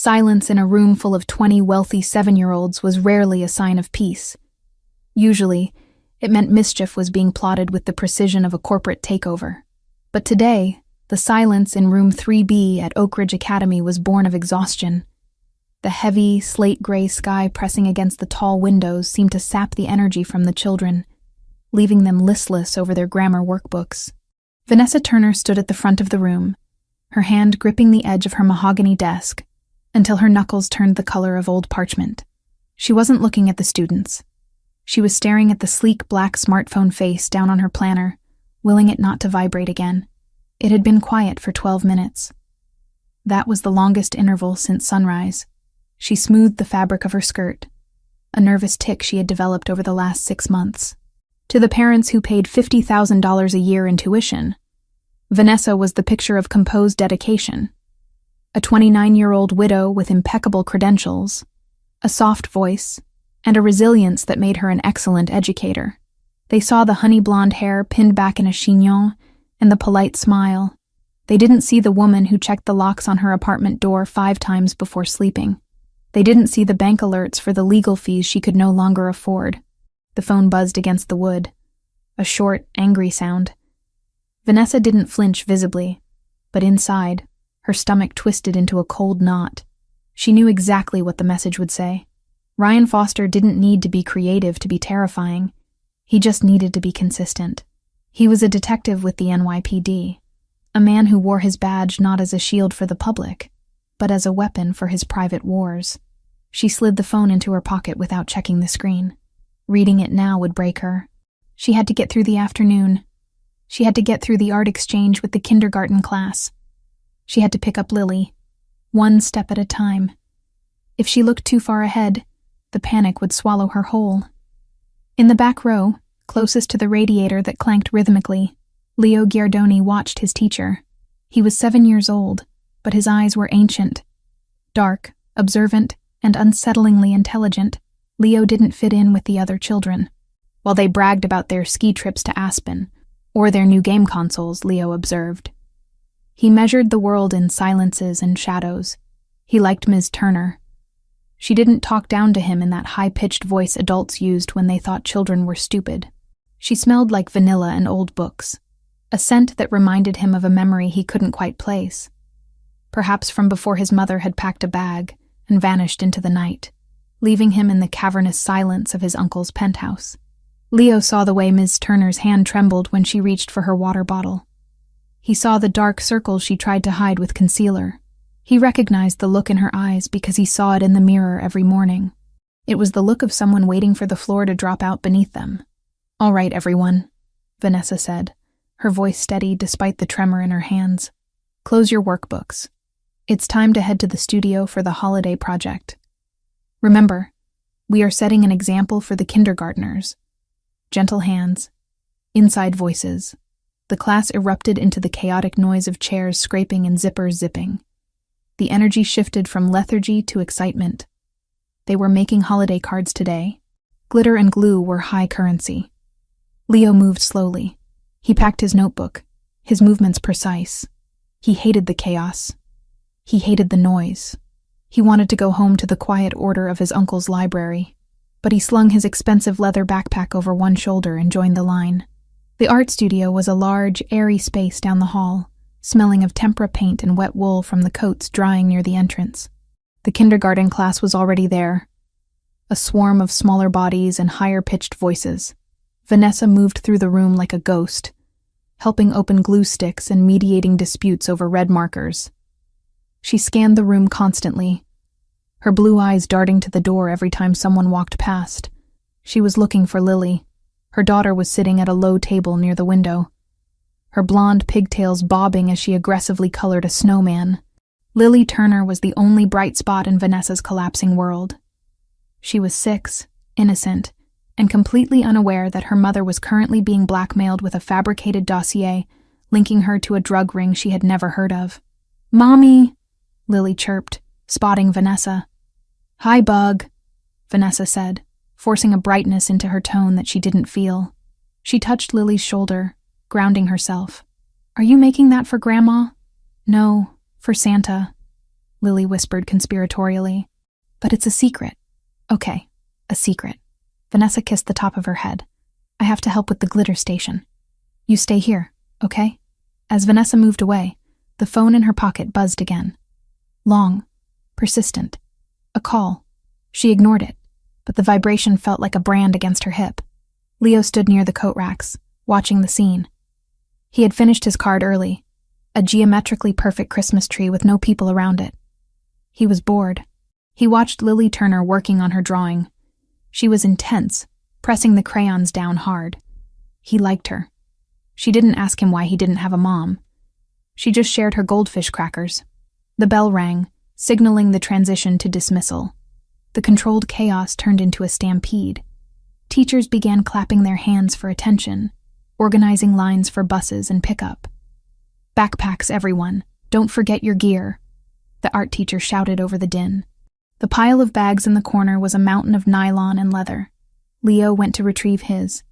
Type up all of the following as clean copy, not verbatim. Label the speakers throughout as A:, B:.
A: Silence in a room full of 20 wealthy 7-year-olds was rarely a sign of peace. Usually, it meant mischief was being plotted with the precision of a corporate takeover. But today, the silence in room 3B at Oak Ridge Academy was born of exhaustion. The heavy, slate-gray sky pressing against the tall windows seemed to sap the energy from the children, leaving them listless over their grammar workbooks. Vanessa Turner stood at the front of the room, her hand gripping the edge of her mahogany desk, until her knuckles turned the color of old parchment. She wasn't looking at the students. She was staring at the sleek black smartphone face down on her planner, willing it not to vibrate again. It had been quiet for 12 minutes. That was the longest interval since sunrise. She smoothed the fabric of her skirt, a nervous tic she had developed over the last 6 months. To the parents who paid $50,000 a year in tuition, Vanessa was the picture of composed dedication. A 29-year-old widow with impeccable credentials, a soft voice, and a resilience that made her an excellent educator. They saw the honey blonde hair pinned back in a chignon and the polite smile. They didn't see the woman who checked the locks on her apartment door 5 times before sleeping. They didn't see the bank alerts for the legal fees she could no longer afford. The phone buzzed against the wood, a short, angry sound. Vanessa didn't flinch visibly, but inside, her stomach twisted into a cold knot. She knew exactly what the message would say. Ryan Foster didn't need to be creative to be terrifying. He just needed to be consistent. He was a detective with the NYPD, a man who wore his badge not as a shield for the public, but as a weapon for his private wars. She slid the phone into her pocket without checking the screen. Reading it now would break her. She had to get through the afternoon. She had to get through the art exchange with the kindergarten class. She had to pick up Lily, one step at a time. If she looked too far ahead, the panic would swallow her whole. In the back row, closest to the radiator that clanked rhythmically, Leo Giardoni watched his teacher. He was 7 years old, but his eyes were ancient. Dark, observant, and unsettlingly intelligent, Leo didn't fit in with the other children. While they bragged about their ski trips to Aspen, or their new game consoles, Leo observed. He measured the world in silences and shadows. He liked Ms. Turner. She didn't talk down to him in that high-pitched voice adults used when they thought children were stupid. She smelled like vanilla and old books, a scent that reminded him of a memory he couldn't quite place. Perhaps from before his mother had packed a bag and vanished into the night, leaving him in the cavernous silence of his uncle's penthouse. Leo saw the way Ms. Turner's hand trembled when she reached for her water bottle. He saw the dark circles she tried to hide with concealer. He recognized the look in her eyes because he saw it in the mirror every morning. It was the look of someone waiting for the floor to drop out beneath them. "All right, everyone," Vanessa said, her voice steady despite the tremor in her hands. "Close your workbooks. It's time to head to the studio for the holiday project. Remember, we are setting an example for the kindergartners." Gentle hands, inside voices. The class erupted into the chaotic noise of chairs scraping and zippers zipping. The energy shifted from lethargy to excitement. They were making holiday cards today. Glitter and glue were high currency. Leo moved slowly. He packed his notebook, his movements precise. He hated the chaos. He hated the noise. He wanted to go home to the quiet order of his uncle's library, but he slung his expensive leather backpack over one shoulder and joined the line. The art studio was a large, airy space down the hall, smelling of tempera paint and wet wool from the coats drying near the entrance. The kindergarten class was already there, a swarm of smaller bodies and higher-pitched voices. Vanessa moved through the room like a ghost, helping open glue sticks and mediating disputes over red markers. She scanned the room constantly, her blue eyes darting to the door every time someone walked past. She was looking for Lily. Her daughter was sitting at a low table near the window, her blonde pigtails bobbing as she aggressively colored a snowman. Lily Turner was the only bright spot in Vanessa's collapsing world. She was 6, innocent, and completely unaware that her mother was currently being blackmailed with a fabricated dossier linking her to a drug ring she had never heard of. "Mommy," Lily chirped, spotting Vanessa. "Hi, Bug," Vanessa said, forcing a brightness into her tone that she didn't feel. She touched Lily's shoulder, grounding herself. "Are you making that for Grandma?" "No, for Santa." Lily whispered conspiratorially. But it's a secret. Okay, a secret. Vanessa kissed the top of her head. I have to help with the glitter station. You stay here, okay? As Vanessa moved away, the phone in her pocket buzzed again. Long, persistent. A call. She ignored it, but the vibration felt like a brand against her hip. Leo stood near the coat racks, watching the scene. He had finished his card early, a geometrically perfect Christmas tree with no people around it. He was bored. He watched Lily Turner working on her drawing. She was intense, pressing the crayons down hard. He liked her. She didn't ask him why he didn't have a mom. She just shared her goldfish crackers. The bell rang, signaling the transition to dismissal. The controlled chaos turned into a stampede. Teachers began clapping their hands for attention, organizing lines for buses and pickup. Backpacks, everyone. Don't forget your gear. The art teacher shouted over the din. The pile of bags in the corner was a mountain of nylon and leather. Leo went to retrieve his.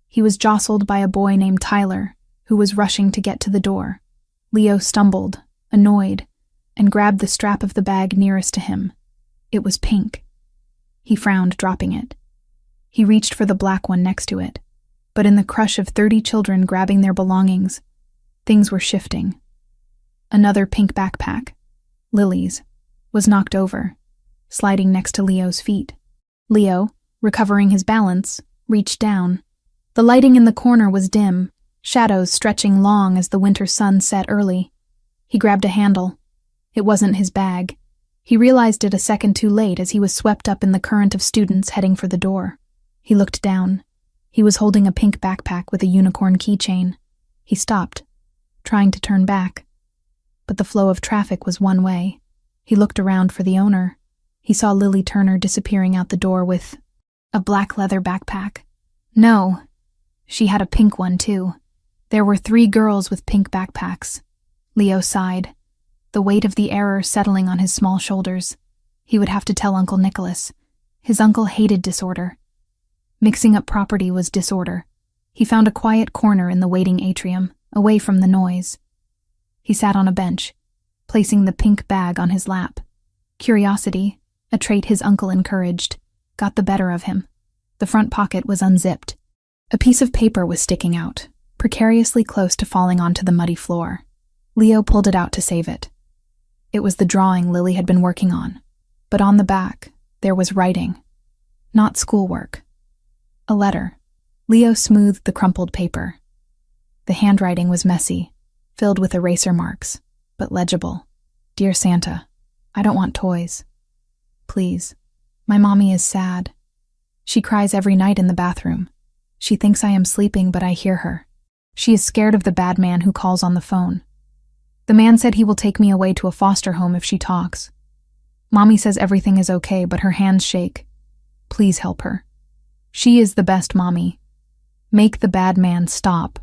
A: He was jostled by a boy named Tyler, who was rushing to get to the door. Leo stumbled, annoyed, and grabbed the strap of the bag nearest to him. It was pink. He frowned, dropping it. He reached for the black one next to it, but in the crush of 30 children grabbing their belongings, things were shifting. Another pink backpack, Lily's, was knocked over, sliding next to Leo's feet. Leo, recovering his balance, reached down. The lighting in the corner was dim, shadows stretching long as the winter sun set early. He grabbed a handle. It wasn't his bag. He realized it a second too late as he was swept up in the current of students heading for the door. He looked down. He was holding a pink backpack with a unicorn keychain. He stopped, trying to turn back. But the flow of traffic was one way. He looked around for the owner. He saw Lily Turner disappearing out the door with a black leather backpack. No, she had a pink one too. There were 3 girls with pink backpacks. Leo sighed, the weight of the error settling on his small shoulders. He would have to tell Uncle Nicholas. His uncle hated disorder. Mixing up property was disorder. He found a quiet corner in the waiting atrium, away from the noise. He sat on a bench, placing the pink bag on his lap. Curiosity, a trait his uncle encouraged, got the better of him. The front pocket was unzipped. A piece of paper was sticking out, precariously close to falling onto the muddy floor. Leo pulled it out to save it. It was the drawing Lily had been working on, but on the back, there was writing. Not schoolwork. A letter. Leo smoothed the crumpled paper. The handwriting was messy, filled with eraser marks, but legible. Dear Santa, I don't want toys. Please. My mommy is sad. She cries every night in the bathroom. She thinks I am sleeping, but I hear her. She is scared of the bad man who calls on the phone. The man said he will take me away to a foster home if she talks. Mommy says everything is okay, but her hands shake. Please help her. She is the best mommy. Make the bad man stop.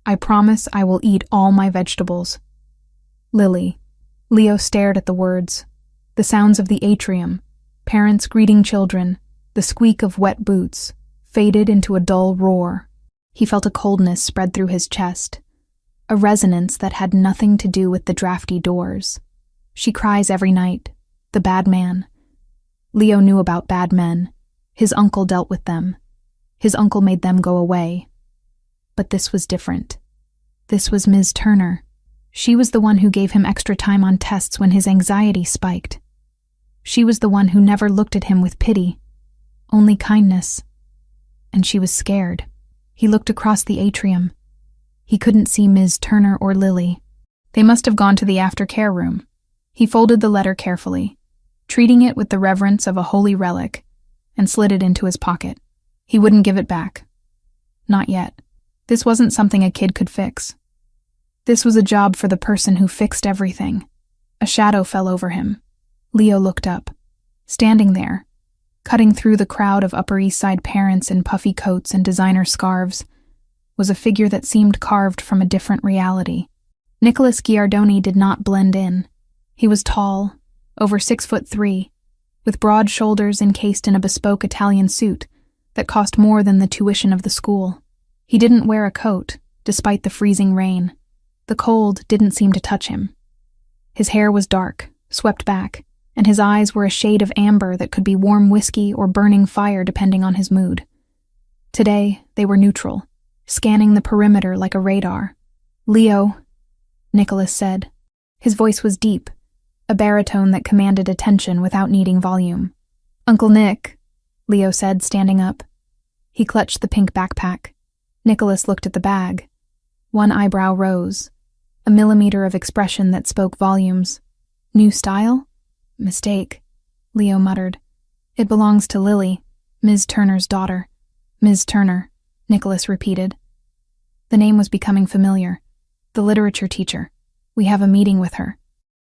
A: I promise I will eat all my vegetables. Lily. Leo stared at the words. The sounds of the atrium, parents greeting children, the squeak of wet boots, faded into a dull roar. He felt a coldness spread through his chest, a resonance that had nothing to do with the drafty doors. She cries every night. The bad man. Leo knew about bad men. His uncle dealt with them. His uncle made them go away. But this was different. This was Ms. Turner. She was the one who gave him extra time on tests when his anxiety spiked. She was the one who never looked at him with pity, only kindness. And she was scared. He looked across the atrium. He couldn't see Ms. Turner or Lily. They must have gone to the aftercare room. He folded the letter carefully, treating it with the reverence of a holy relic, and slid it into his pocket. He wouldn't give it back. Not yet. This wasn't something a kid could fix. This was a job for the person who fixed everything. A shadow fell over him. Leo looked up. Standing there, cutting through the crowd of Upper East Side parents in puffy coats and designer scarves, was a figure that seemed carved from a different reality. Nicholas Giardoni did not blend in. He was tall, over 6'3", with broad shoulders encased in a bespoke Italian suit that cost more than the tuition of the school. He didn't wear a coat, despite the freezing rain. The cold didn't seem to touch him. His hair was dark, swept back, and his eyes were a shade of amber that could be warm whiskey or burning fire depending on his mood. Today, they were neutral, scanning the perimeter like a radar. "Leo," Nicholas said. His voice was deep, a baritone that commanded attention without needing volume. "Uncle Nick," Leo said, standing up. He clutched the pink backpack. Nicholas looked at the bag. One eyebrow rose, a millimeter of expression that spoke volumes. "New style?" "Mistake," Leo muttered. "It belongs to Lily, Ms. Turner's daughter." "Ms. Turner," Nicholas repeated. The name was becoming familiar. "The literature teacher. We have a meeting with her.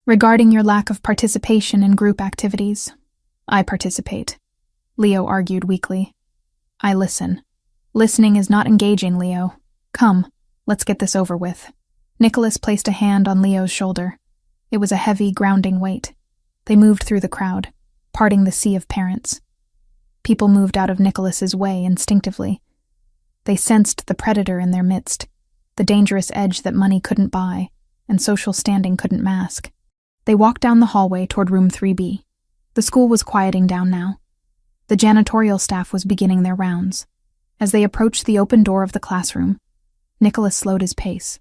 A: Regarding your lack of participation in group activities." "I participate," Leo argued weakly. "I listen. Listening is not engaging, Leo. Come, let's get this over with." Nicholas placed a hand on Leo's shoulder. It was a heavy, grounding weight. They moved through the crowd, parting the sea of parents. People moved out of Nicholas's way instinctively. They sensed the predator in their midst, the dangerous edge that money couldn't buy and social standing couldn't mask. They walked down the hallway toward room 3B. The school was quieting down now. The janitorial staff was beginning their rounds. As they approached the open door of the classroom, Nicholas slowed his pace.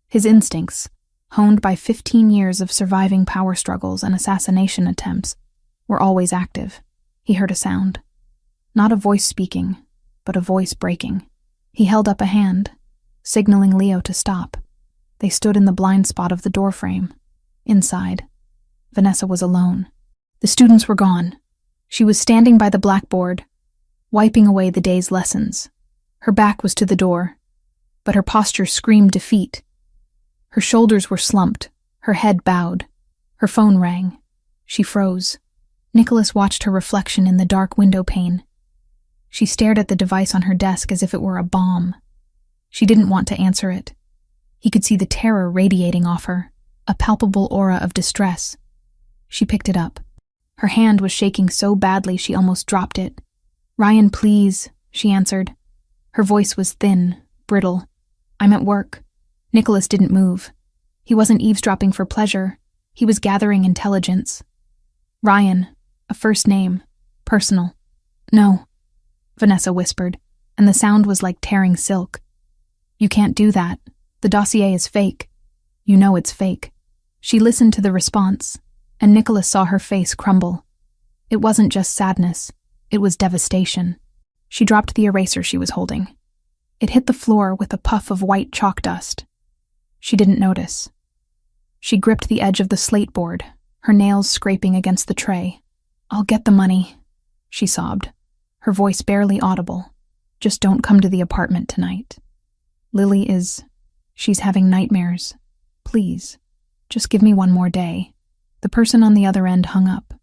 A: His instincts, honed by 15 years of surviving power struggles and assassination attempts, were always active. He heard a sound. Not a voice speaking, but a voice breaking. He held up a hand, signaling Leo to stop. They stood in the blind spot of the doorframe. Inside, Vanessa was alone. The students were gone. She was standing by the blackboard, wiping away the day's lessons. Her back was to the door, but her posture screamed defeat. Her shoulders were slumped, her head bowed. Her phone rang. She froze. Nicholas watched her reflection in the dark window pane. She stared at the device on her desk as if it were a bomb. She didn't want to answer it. He could see the terror radiating off her, a palpable aura of distress. She picked it up. Her hand was shaking so badly she almost dropped it. "Ryan, please," she answered. Her voice was thin, brittle. "I'm at work." Nicholas didn't move. He wasn't eavesdropping for pleasure. He was gathering intelligence. "Ryan, a first name, personal." "No," Vanessa whispered, and the sound was like tearing silk. "You can't do that. The dossier is fake." "You know it's fake." She listened to the response, and Nicholas saw her face crumble. It wasn't just sadness, it was devastation. She dropped the eraser she was holding. It hit the floor with a puff of white chalk dust. She didn't notice. She gripped the edge of the slate board, her nails scraping against the tray. "I'll get the money," she sobbed, her voice barely audible. "Just don't come to the apartment tonight. Lily she's having nightmares. Please, just give me one more day." The person on the other end hung up.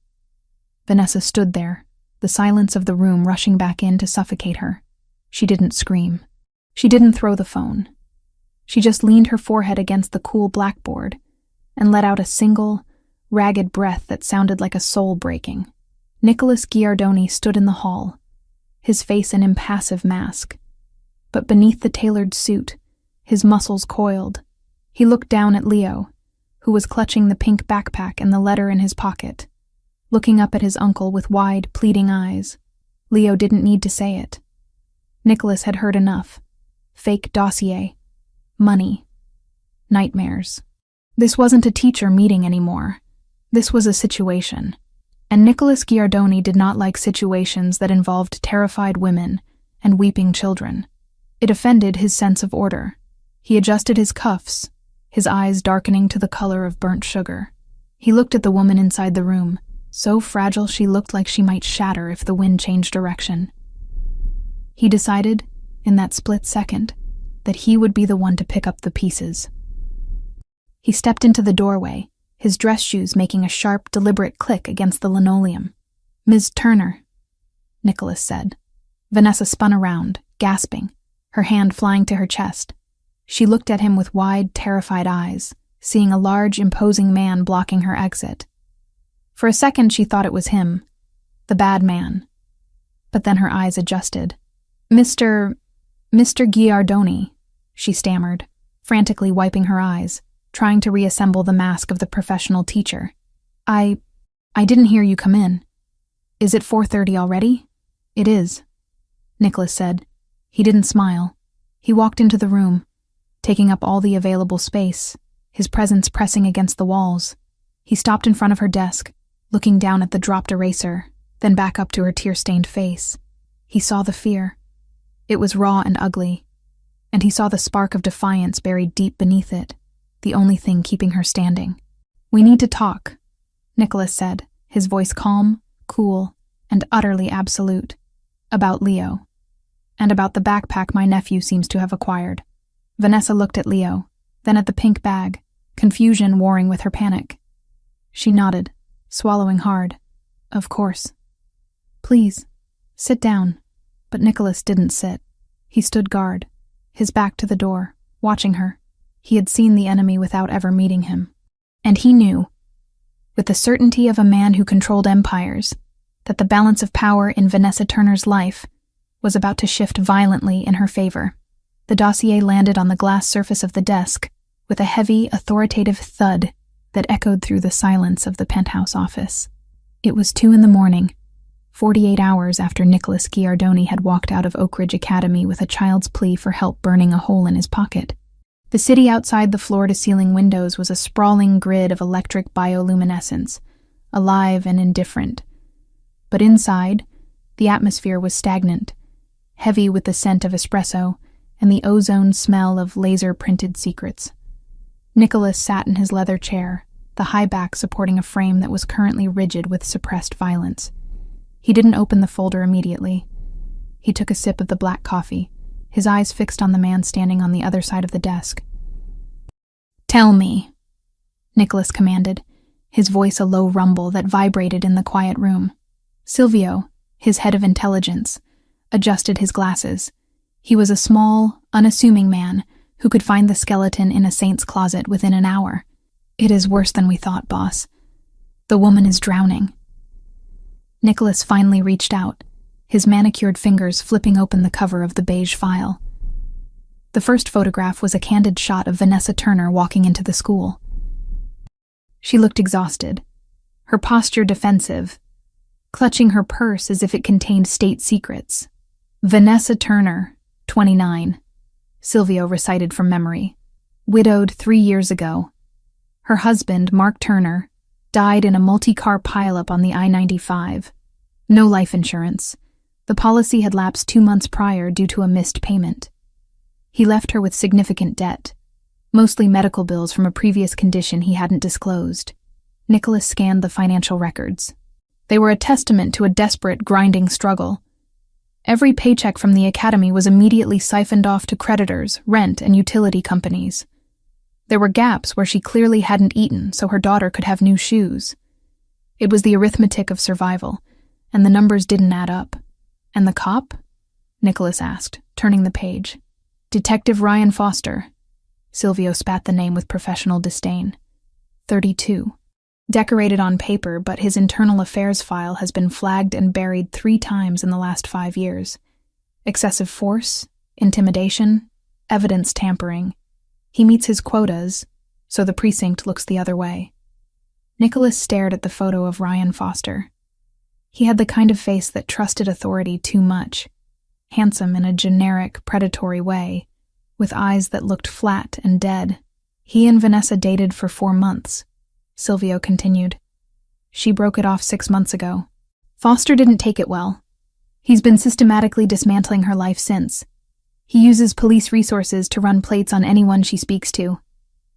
A: Vanessa stood there, the silence of the room rushing back in to suffocate her. She didn't scream. She didn't throw the phone. She just leaned her forehead against the cool blackboard and let out a single, ragged breath that sounded like a soul breaking. Nicholas Giardoni stood in the hall, his face an impassive mask. But beneath the tailored suit, his muscles coiled. He looked down at Leo, who was clutching the pink backpack and the letter in his pocket, looking up at his uncle with wide, pleading eyes. Leo didn't need to say it. Nicholas had heard enough. Fake dossier. Money. Nightmares. This wasn't a teacher meeting anymore. This was a situation. And Nicholas Giardoni did not like situations that involved terrified women and weeping children. It offended his sense of order. He adjusted his cuffs, his eyes darkening to the color of burnt sugar. He looked at the woman inside the room, so fragile she looked like she might shatter if the wind changed direction. He decided, in that split second, that he would be the one to pick up the pieces. He stepped into the doorway, his dress shoes making a sharp, deliberate click against the linoleum. "Ms. Turner," Nicholas said. Vanessa spun around, gasping, her hand flying to her chest. She looked at him with wide, terrified eyes, seeing a large, imposing man blocking her exit. For a second she thought it was him, the bad man. But then her eyes adjusted. Mr. Giardoni," she stammered, frantically wiping her eyes, trying to reassemble the mask of the professional teacher. I didn't hear you come in. Is it 4:30 already? It is, Nicholas said. He didn't smile. He walked into the room, taking up all the available space, his presence pressing against the walls. He stopped in front of her desk, looking down at the dropped eraser, then back up to her tear-stained face. He saw the fear. It was raw and ugly, and he saw the spark of defiance buried deep beneath it, the only thing keeping her standing. "We need to talk," Nicholas said, his voice calm, cool, and utterly absolute. "About Leo. And about the backpack my nephew seems to have acquired." Vanessa looked at Leo, then at the pink bag, confusion warring with her panic. She nodded, swallowing hard. "Of course." "Please, sit down." But Nicholas didn't sit. He stood guard, his back to the door, watching her. He had seen the enemy without ever meeting him. And he knew, with the certainty of a man who controlled empires, that the balance of power in Vanessa Turner's life was about to shift violently in her favor. The dossier landed on the glass surface of the desk with a heavy, authoritative thud that echoed through the silence of the penthouse office. It was 2 a.m, 48 hours after Nicholas Giardoni had walked out of Oak Ridge Academy with a child's plea for help burning a hole in his pocket. The city outside the floor-to-ceiling windows was a sprawling grid of electric bioluminescence, alive and indifferent. But inside, the atmosphere was stagnant, heavy with the scent of espresso and the ozone smell of laser-printed secrets. Nicholas sat in his leather chair, the high back supporting a frame that was currently rigid with suppressed violence. He didn't open the folder immediately. He took a sip of the black coffee, his eyes fixed on the man standing on the other side of the desk. "Tell me," Nicholas commanded, his voice a low rumble that vibrated in the quiet room. Silvio, his head of intelligence, adjusted his glasses. He was a small, unassuming man who could find the skeleton in a saint's closet within an hour. "It is worse than we thought, boss. The woman is drowning." Nicholas finally reached out, his manicured fingers flipping open the cover of the beige file. The first photograph was a candid shot of Vanessa Turner walking into the school. She looked exhausted, her posture defensive, clutching her purse as if it contained state secrets. "Vanessa Turner, 29, Silvio recited from memory. Widowed 3 years ago. Her husband, Mark Turner, died in a multi-car pileup on the I-95. No life insurance. The policy had lapsed 2 months prior due to a missed payment. He left her with significant debt, mostly medical bills from a previous condition he hadn't disclosed." Nicholas scanned the financial records. They were a testament to a desperate, grinding struggle. Every paycheck from the academy was immediately siphoned off to creditors, rent, and utility companies. There were gaps where she clearly hadn't eaten so her daughter could have new shoes. It was the arithmetic of survival, and the numbers didn't add up. "And the cop?" Nicholas asked, turning the page. "Detective Ryan Foster." Silvio spat the name with professional disdain. 32. Decorated on paper, but his internal affairs file has been flagged and buried 3 times in the last 5 years. Excessive force, intimidation, evidence tampering. He meets his quotas, so the precinct looks the other way. Nicholas stared at the photo of Ryan Foster. He had the kind of face that trusted authority too much, handsome in a generic, predatory way, with eyes that looked flat and dead. He and Vanessa dated for 4 months, Silvio continued. She broke it off 6 months ago. Foster didn't take it well. He's been systematically dismantling her life since. He uses police resources to run plates on anyone she speaks to.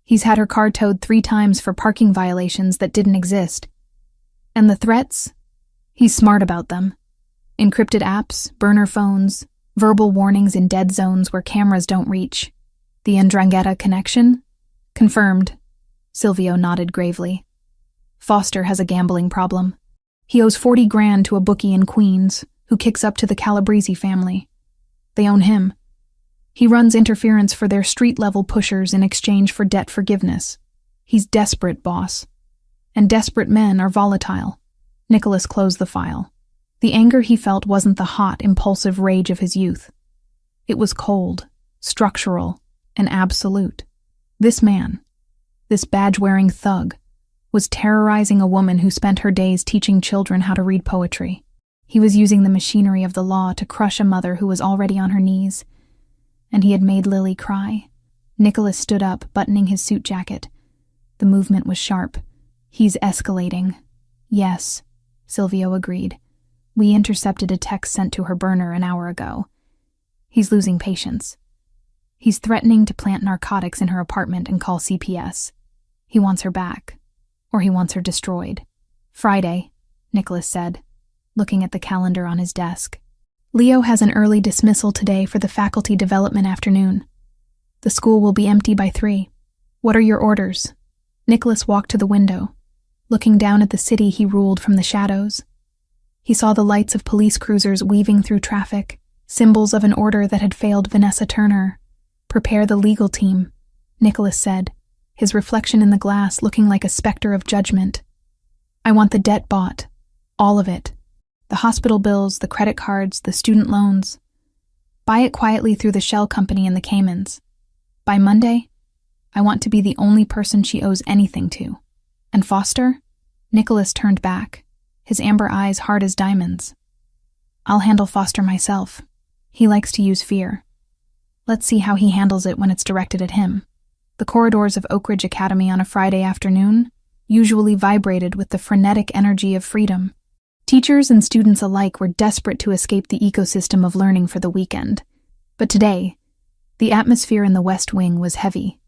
A: He's had her car towed 3 times for parking violations that didn't exist. And the threats? He's smart about them. Encrypted apps, burner phones, verbal warnings in dead zones where cameras don't reach. The 'Ndrangheta connection? Confirmed. Silvio nodded gravely. Foster has a gambling problem. He owes 40 grand to a bookie in Queens, who kicks up to the Calabrese family. They own him. He runs interference for their street-level pushers in exchange for debt forgiveness. He's desperate, boss. And desperate men are volatile. Nicholas closed the file. The anger he felt wasn't the hot, impulsive rage of his youth. It was cold, structural, and absolute. This man, this badge-wearing thug, was terrorizing a woman who spent her days teaching children how to read poetry. He was using the machinery of the law to crush a mother who was already on her knees. And he had made Lily cry. Nicholas stood up, buttoning his suit jacket. The movement was sharp. "He's escalating." "Yes," Silvio agreed. "We intercepted a text sent to her burner an hour ago. He's losing patience. He's threatening to plant narcotics in her apartment and call CPS. He wants her back, or he wants her destroyed." "Friday," Nicholas said, looking at the calendar on his desk. "Leo has an early dismissal today for the faculty development afternoon. The school will be empty by 3. What are your orders?" Nicholas walked to the window, looking down at the city he ruled from the shadows. He saw the lights of police cruisers weaving through traffic, symbols of an order that had failed Vanessa Turner. "Prepare the legal team," Nicholas said, his reflection in the glass looking like a specter of judgment. "I want the debt bought. All of it. The hospital bills, the credit cards, the student loans. Buy it quietly through the shell company in the Caymans. By Monday, I want to be the only person she owes anything to. And Foster?" Nicholas turned back, his amber eyes hard as diamonds. "I'll handle Foster myself. He likes to use fear. Let's see how he handles it when it's directed at him." The corridors of Oak Ridge Academy on a Friday afternoon usually vibrated with the frenetic energy of freedom. Teachers and students alike were desperate to escape the ecosystem of learning for the weekend. But today, the atmosphere in the West Wing was heavy,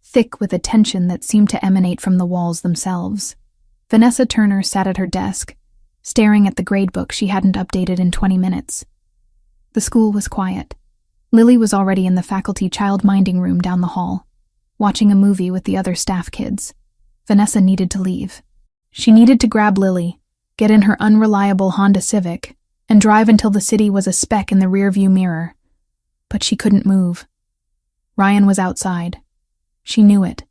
A: thick with a tension that seemed to emanate from the walls themselves. Vanessa Turner sat at her desk, staring at the gradebook she hadn't updated in 20 minutes. The school was quiet. Lily was already in the faculty child-minding room down the hall, watching a movie with the other staff kids. Vanessa needed to leave. She needed to grab Lily, get in her unreliable Honda Civic, and drive until the city was a speck in the rearview mirror. But she couldn't move. Ryan was outside. She knew it.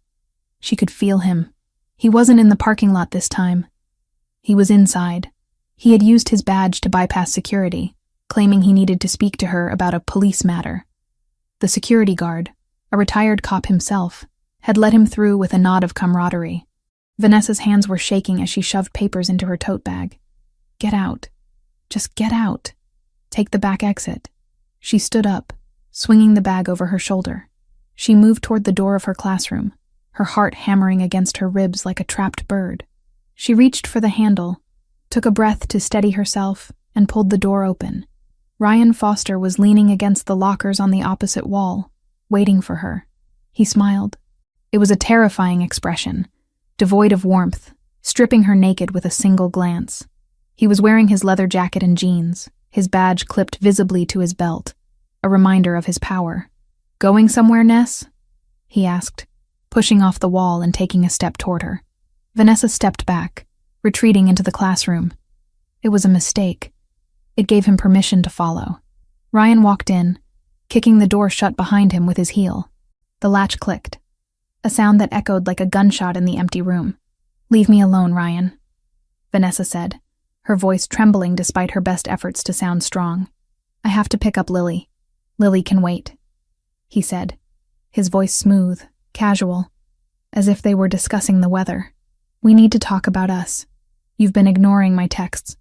A: She could feel him. He wasn't in the parking lot this time. He was inside. He had used his badge to bypass security, claiming he needed to speak to her about a police matter. The security guard, a retired cop himself, had let him through with a nod of camaraderie. Vanessa's hands were shaking as she shoved papers into her tote bag. "Get out. Just get out. Take the back exit." She stood up, swinging the bag over her shoulder. She moved toward the door of her classroom, her heart hammering against her ribs like a trapped bird. She reached for the handle, took a breath to steady herself, and pulled the door open. Ryan Foster was leaning against the lockers on the opposite wall, waiting for her. He smiled. It was a terrifying expression, devoid of warmth, stripping her naked with a single glance. He was wearing his leather jacket and jeans, his badge clipped visibly to his belt, a reminder of his power. "Going somewhere, Ness?" he asked, pushing off the wall and taking a step toward her. Vanessa stepped back, retreating into the classroom. It was a mistake. It gave him permission to follow. Ryan walked in, kicking the door shut behind him with his heel. The latch clicked, a sound that echoed like a gunshot in the empty room. "Leave me alone, Ryan," Vanessa said, her voice trembling despite her best efforts to sound strong. "I have to pick up Lily. Lily can wait," he said, his voice smooth, casual, as if they were discussing the weather. "We need to talk about us. You've been ignoring my texts."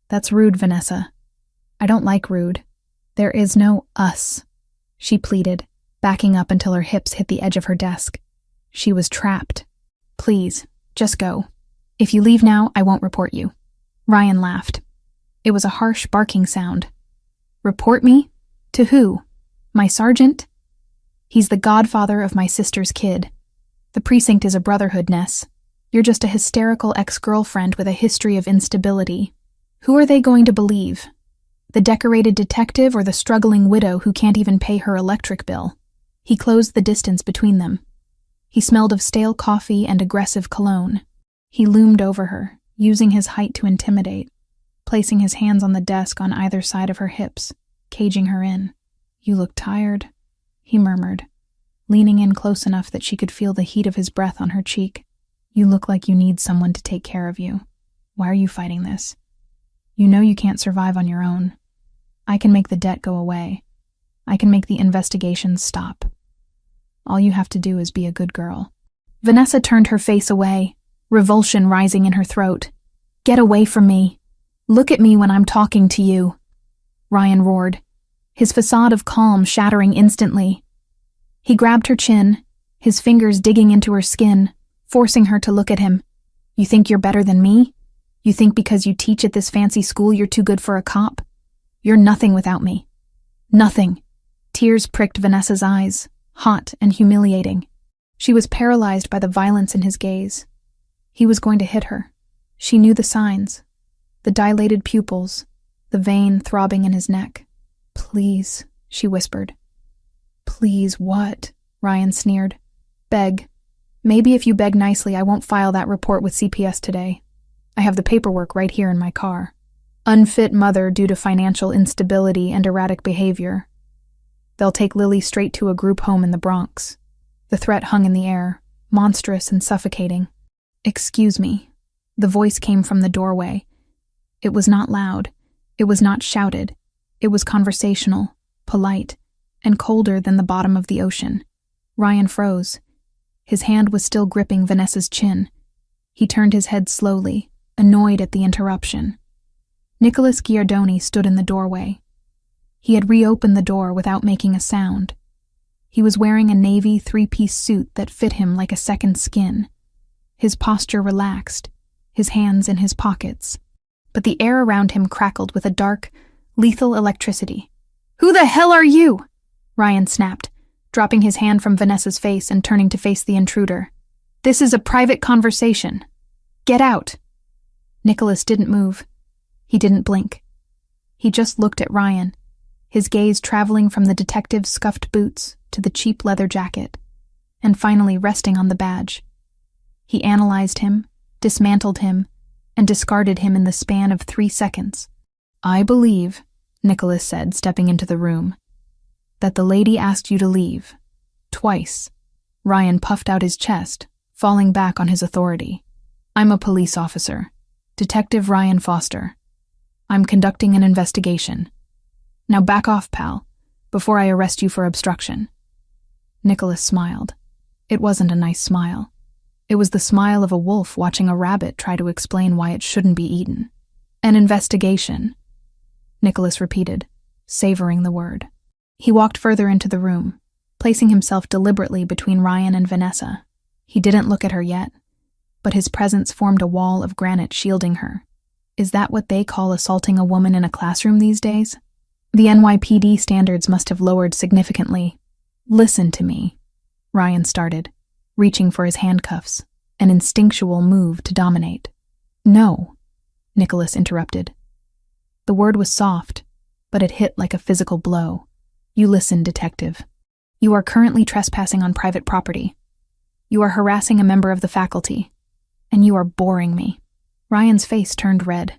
A: "That's rude, Vanessa. I don't like rude. There is no us," she pleaded, backing up until her hips hit the edge of her desk. She was trapped. "Please, just go. If you leave now, I won't report you." Ryan laughed. It was a harsh barking sound. "Report me? To who? My sergeant? He's the godfather of my sister's kid. The precinct is a brotherhood, Ness. You're just a hysterical ex-girlfriend with a history of instability. Who are they going to believe? The decorated detective or the struggling widow who can't even pay her electric bill?" He closed the distance between them. He smelled of stale coffee and aggressive cologne. He loomed over her, using his height to intimidate, placing his hands on the desk on either side of her hips, caging her in. "You look tired," he murmured, leaning in close enough that she could feel the heat of his breath on her cheek. "You look like you need someone to take care of you. Why are you fighting this? You know you can't survive on your own. I can make the debt go away. I can make the investigations stop. All you have to do is be a good girl." Vanessa turned her face away, revulsion rising in her throat. "Get away from me. Look at me when I'm talking to you," Ryan roared, his facade of calm shattering instantly. He grabbed her chin, his fingers digging into her skin, forcing her to look at him. "You think you're better than me? You think because you teach at this fancy school you're too good for a cop? You're nothing without me. Nothing." Tears pricked Vanessa's eyes, hot and humiliating. She was paralyzed by the violence in his gaze. He was going to hit her. She knew the signs. The dilated pupils, the vein throbbing in his neck. "Please," she whispered. "Please what?" Ryan sneered. "Beg. Maybe if you beg nicely, I won't file that report with CPS today. I have the paperwork right here in my car. Unfit mother due to financial instability and erratic behavior. They'll take Lily straight to a group home in the Bronx." The threat hung in the air, monstrous and suffocating. "Excuse me." The voice came from the doorway. It was not loud. It was not shouted. It was conversational, polite, and colder than the bottom of the ocean. Ryan froze. His hand was still gripping Vanessa's chin. He turned his head slowly, annoyed at the interruption. Nicholas Giardoni stood in the doorway. He had reopened the door without making a sound. He was wearing a navy three-piece suit that fit him like a second skin. His posture relaxed, his hands in his pockets. But the air around him crackled with a dark, lethal electricity. "Who the hell are you?" Ryan snapped, dropping his hand from Vanessa's face and turning to face the intruder. "This is a private conversation. Get out." Nicholas didn't move. He didn't blink. He just looked at Ryan, his gaze traveling from the detective's scuffed boots to the cheap leather jacket, and finally resting on the badge. He analyzed him, dismantled him, and discarded him in the span of 3 seconds. "I believe," Nicholas said, stepping into the room, "that the lady asked you to leave. Twice." Ryan puffed out his chest, falling back on his authority. "I'm a police officer, Detective Ryan Foster. I'm conducting an investigation. Now back off, pal, before I arrest you for obstruction." Nicholas smiled. It wasn't a nice smile. It was the smile of a wolf watching a rabbit try to explain why it shouldn't be eaten. "An investigation," Nicholas repeated, savoring the word. He walked further into the room, placing himself deliberately between Ryan and Vanessa. He didn't look at her yet, but his presence formed a wall of granite shielding her. Is that what they call assaulting a woman in a classroom these days? The NYPD standards must have lowered significantly. "Listen to me," Ryan started, reaching for his handcuffs, an instinctual move to dominate. "No," Nicholas interrupted. The word was soft, but it hit like a physical blow. "You listen, detective. You are currently trespassing on private property. You are harassing a member of the faculty, and you are boring me." Ryan's face turned red.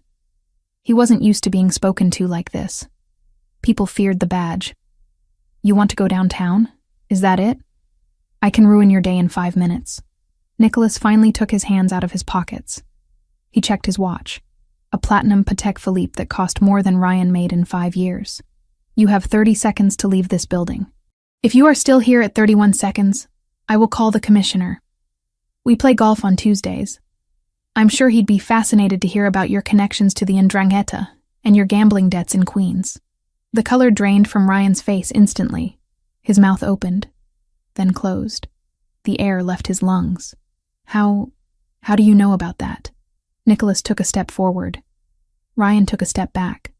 A: He wasn't used to being spoken to like this. People feared the badge. "You want to go downtown? Is that it? I can ruin your day in 5 minutes." Nicholas finally took his hands out of his pockets. He checked his watch, a platinum Patek Philippe that cost more than Ryan made in 5 years. "You have 30 seconds to leave this building. If you are still here at 31 seconds, I will call the commissioner. We play golf on Tuesdays. I'm sure he'd be fascinated to hear about your connections to the 'Ndrangheta and your gambling debts in Queens." The color drained from Ryan's face instantly. His mouth opened, then closed. The air left his lungs. How do you know about that?" Nicholas took a step forward. Ryan took a step back.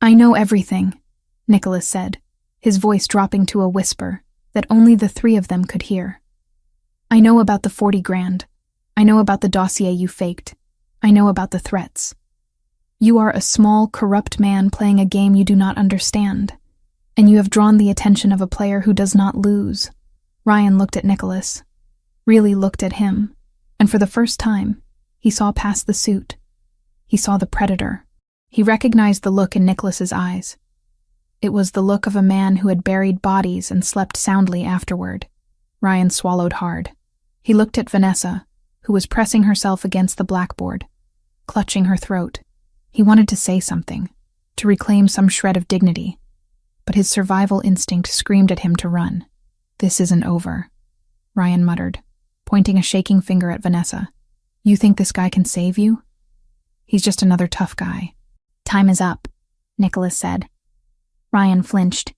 A: "I know everything," Nicholas said, his voice dropping to a whisper that only the 3 of them could hear. "I know about the 40 grand. I know about the dossier you faked. I know about the threats. You are a small, corrupt man playing a game you do not understand, and you have drawn the attention of a player who does not lose." Ryan looked at Nicholas, really looked at him, and for the first time, he saw past the suit. He saw the predator. He recognized the look in Nicholas's eyes. It was the look of a man who had buried bodies and slept soundly afterward. Ryan swallowed hard. He looked at Vanessa, who was pressing herself against the blackboard, clutching her throat. He wanted to say something, to reclaim some shred of dignity, but his survival instinct screamed at him to run. "This isn't over," Ryan muttered, pointing a shaking finger at Vanessa. You think this guy can save you? He's just another tough guy.
B: Time is up, Nicholas said. Ryan flinched.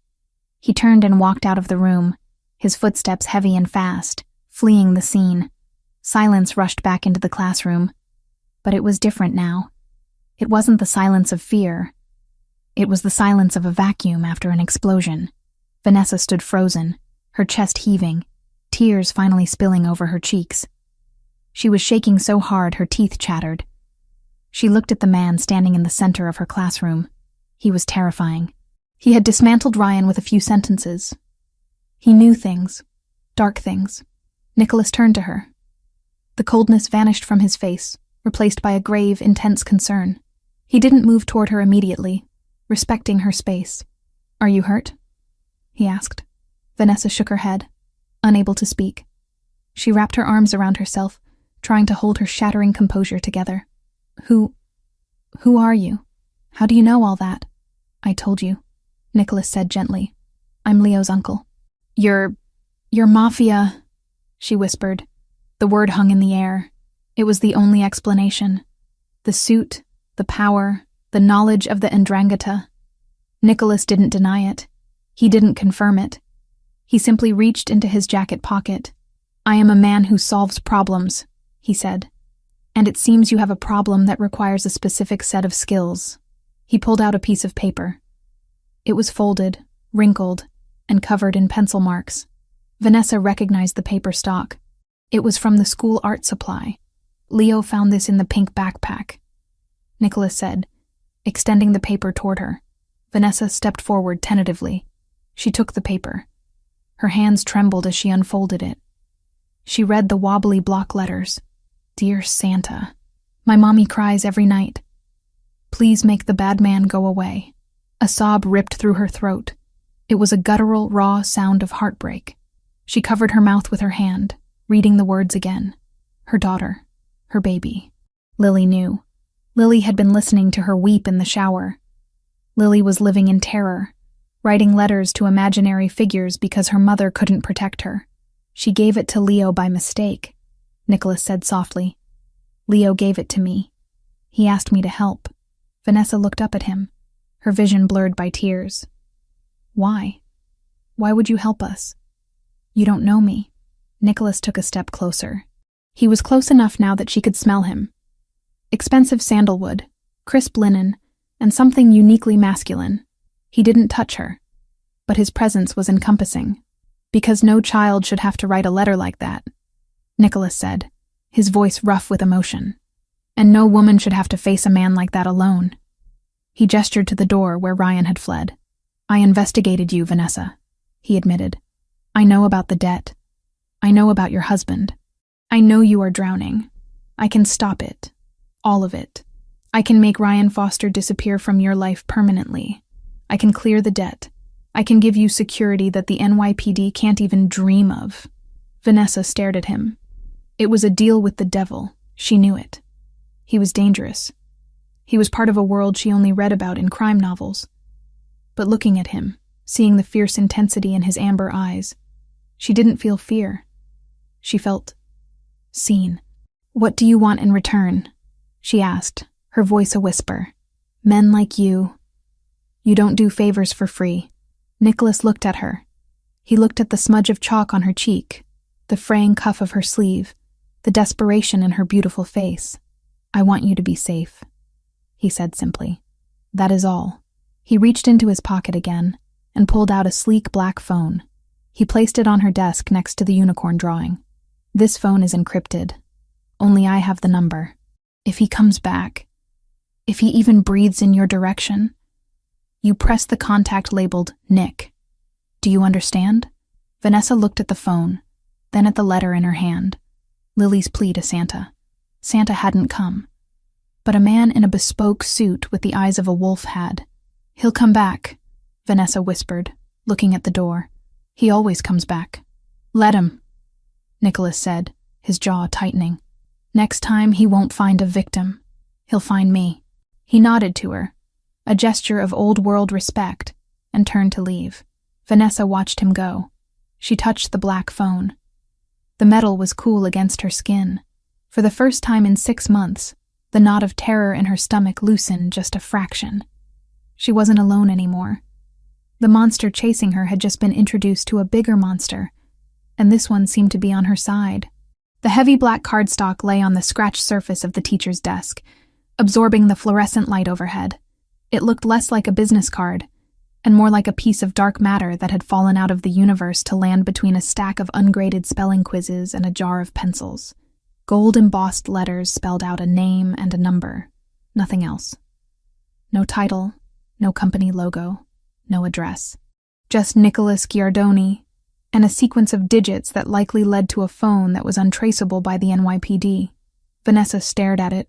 B: He turned and walked out of the room, his footsteps heavy and fast, fleeing the scene. Silence rushed back into the classroom. But it was different now. It wasn't the silence of fear. It was the silence of a vacuum after an explosion. Vanessa stood frozen, her chest heaving, tears finally spilling over her cheeks. She was shaking so hard her teeth chattered. She looked at the man standing in the center of her classroom. He was terrifying. He had dismantled Ryan with a few sentences. He knew things, dark things. Nicholas turned to her. The coldness vanished from his face, replaced by a grave, intense concern. He didn't move toward her immediately, respecting her space. "Are you hurt?" he asked. Vanessa shook her head, unable to speak. She wrapped her arms around herself, trying to hold her shattering composure together. Who are you? How do you know all that?" "I told you," Nicholas said gently. "I'm Leo's uncle." You're Mafia," she whispered. The word hung in the air. It was the only explanation. The suit, the power, the knowledge of the Ndrangheta. Nicholas didn't deny it. He didn't confirm it. He simply reached into his jacket pocket. "I am a man who solves problems," he said. "And it seems you have a problem that requires a specific set of skills." He pulled out a piece of paper. It was folded, wrinkled, and covered in pencil marks. Vanessa recognized the paper stock. It was from the school art supply. "Leo found this in the pink backpack," Nicholas said, extending the paper toward her. Vanessa stepped forward tentatively. She took the paper. Her hands trembled as she unfolded it. She read the wobbly block letters. "Dear Santa, my mommy cries every night. Please make the bad man go away." A sob ripped through her throat. It was a guttural, raw sound of heartbreak. She covered her mouth with her hand, reading the words again. Her daughter, her baby. Lily knew. Lily had been listening to her weep in the shower. Lily was living in terror, writing letters to imaginary figures because her mother couldn't protect her. "She gave it to Leo by mistake," Nicholas said softly. "Leo gave it to me. He asked me to help." Vanessa looked up at him, her vision blurred by tears. "Why? Why would you help us? You don't know me." Nicholas took a step closer. He was close enough now that she could smell him. Expensive sandalwood, crisp linen, and something uniquely masculine. He didn't touch her, but his presence was encompassing. "Because no child should have to write a letter like that," Nicholas said, his voice rough with emotion. "And no woman should have to face a man like that alone." He gestured to the door where Ryan had fled. "I investigated you, Vanessa," he admitted. "I know about the debt. I know about your husband. I know you are drowning. I can stop it. All of it. I can make Ryan Foster disappear from your life permanently. I can clear the debt. I can give you security that the NYPD can't even dream of." Vanessa stared at him. It was a deal with the devil. She knew it. He was dangerous. He was part of a world she only read about in crime novels. But looking at him, seeing the fierce intensity in his amber eyes, she didn't feel fear. She felt seen. "What do you want in return?" she asked, her voice a whisper. "Men like you don't do favors for free." Nicholas looked at her. He looked at the smudge of chalk on her cheek, the fraying cuff of her sleeve, the desperation in her beautiful face. "I want you to be safe," he said simply. "That is all." He reached into his pocket again and pulled out a sleek black phone. He placed it on her desk next to the unicorn drawing. "This phone is encrypted. Only I have the number. If he comes back, if he even breathes in your direction, you press the contact labeled Nick. Do you understand?" Vanessa looked at the phone, then at the letter in her hand. Lily's plea to Santa. Santa hadn't come. But a man in a bespoke suit with the eyes of a wolf had. "He'll come back," Vanessa whispered, looking at the door. "He always comes back." "Let him," Nicholas said, his jaw tightening. "Next time he won't find a victim. He'll find me." He nodded to her, a gesture of old-world respect, and turned to leave. Vanessa watched him go. She touched the black phone. The metal was cool against her skin,
A: For the first time in 6 months, the knot of terror in her stomach loosened just a fraction. She wasn't alone anymore. The monster chasing her had just been introduced to a bigger monster, and this one seemed to be on her side. The heavy black cardstock lay on the scratched surface of the teacher's desk, absorbing the fluorescent light overhead. It looked less like a business card, and more like a piece of dark matter that had fallen out of the universe to land between a stack of ungraded spelling quizzes and a jar of pencils. Gold-embossed letters spelled out a name and a number. Nothing else. No title, no company logo, no address. Just Nicholas Giardoni, and a sequence of digits that likely led to a phone that was untraceable by the NYPD. Vanessa stared at it,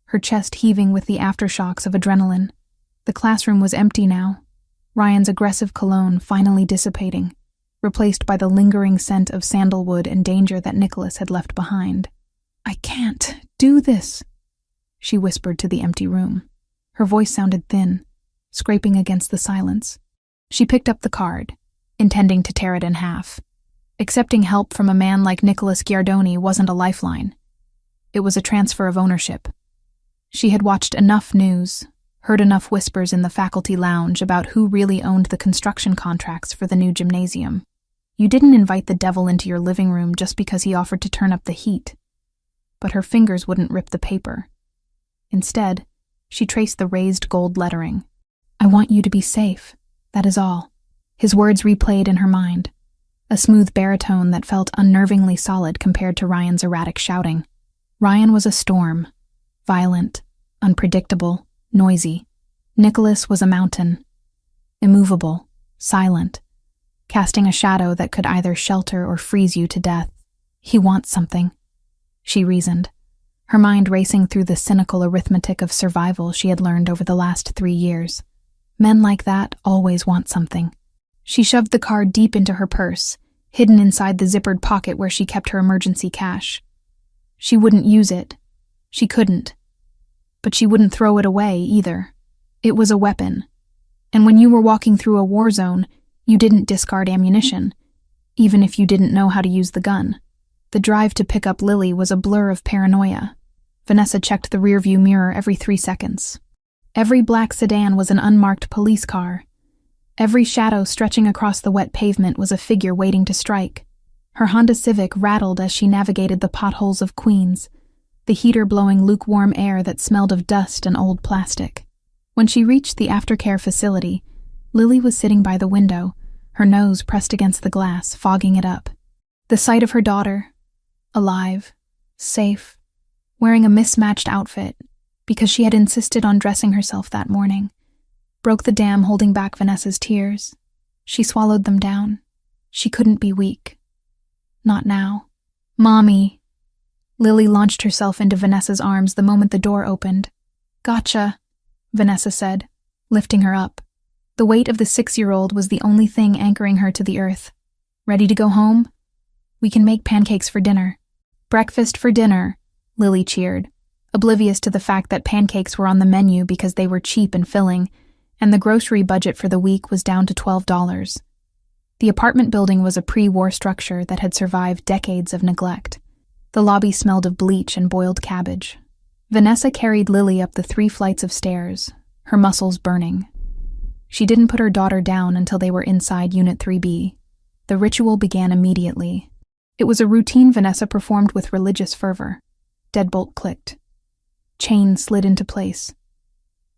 A: her chest heaving with the aftershocks of adrenaline. The classroom was empty now, Ryan's aggressive cologne finally dissipating, replaced by the lingering scent of sandalwood and danger that Nicholas had left behind. "I can't do this," she whispered to the empty room. Her voice sounded thin, scraping against the silence. She picked up the card, intending to tear it in half. Accepting help from a man like Nicholas Giardoni wasn't a lifeline. It was a transfer of ownership. She had watched enough news, heard enough whispers in the faculty lounge about who really owned the construction contracts for the new gymnasium. You didn't invite the devil into your living room just because he offered to turn up the heat. But her fingers wouldn't rip the paper. Instead, she traced the raised gold lettering. "I want you to be safe, that is all." His words replayed in her mind, a smooth baritone that felt unnervingly solid compared to Ryan's erratic shouting. Ryan was a storm, violent, unpredictable, noisy. Nicholas was a mountain, immovable, silent, casting a shadow that could either shelter or freeze you to death. "He wants something," she reasoned, her mind racing through the cynical arithmetic of survival she had learned over the last 3 years. Men like that always want something. She shoved the card deep into her purse, hidden inside the zippered pocket where she kept her emergency cash. She wouldn't use it. She couldn't. But she wouldn't throw it away either. It was a weapon. And when you were walking through a war zone, you didn't discard ammunition, even if you didn't know how to use the gun. The drive to pick up Lily was a blur of paranoia. Vanessa checked the rearview mirror every 3 seconds. Every black sedan was an unmarked police car. Every shadow stretching across the wet pavement was a figure waiting to strike. Her Honda Civic rattled as she navigated the potholes of Queens, the heater blowing lukewarm air that smelled of dust and old plastic. When she reached the aftercare facility, Lily was sitting by the window, her nose pressed against the glass, fogging it up. The sight of her daughter, alive, safe, wearing a mismatched outfit, because she had insisted on dressing herself that morning, broke the dam holding back Vanessa's tears. She swallowed them down. She couldn't be weak. Not now. "Mommy." Lily launched herself into Vanessa's arms the moment the door opened. "Gotcha," Vanessa said, lifting her up. The weight of the 6-year-old was the only thing anchoring her to the earth. "Ready to go home? We can make pancakes for dinner." "Breakfast for dinner," Lily cheered, oblivious to the fact that pancakes were on the menu because they were cheap and filling, and the grocery budget for the week was down to $12. The apartment building was a pre-war structure that had survived decades of neglect. The lobby smelled of bleach and boiled cabbage. Vanessa carried Lily up the 3 flights of stairs, her muscles burning. She didn't put her daughter down until they were inside Unit 3B. The ritual began immediately. It was a routine Vanessa performed with religious fervor. Deadbolt clicked. Chain slid into place.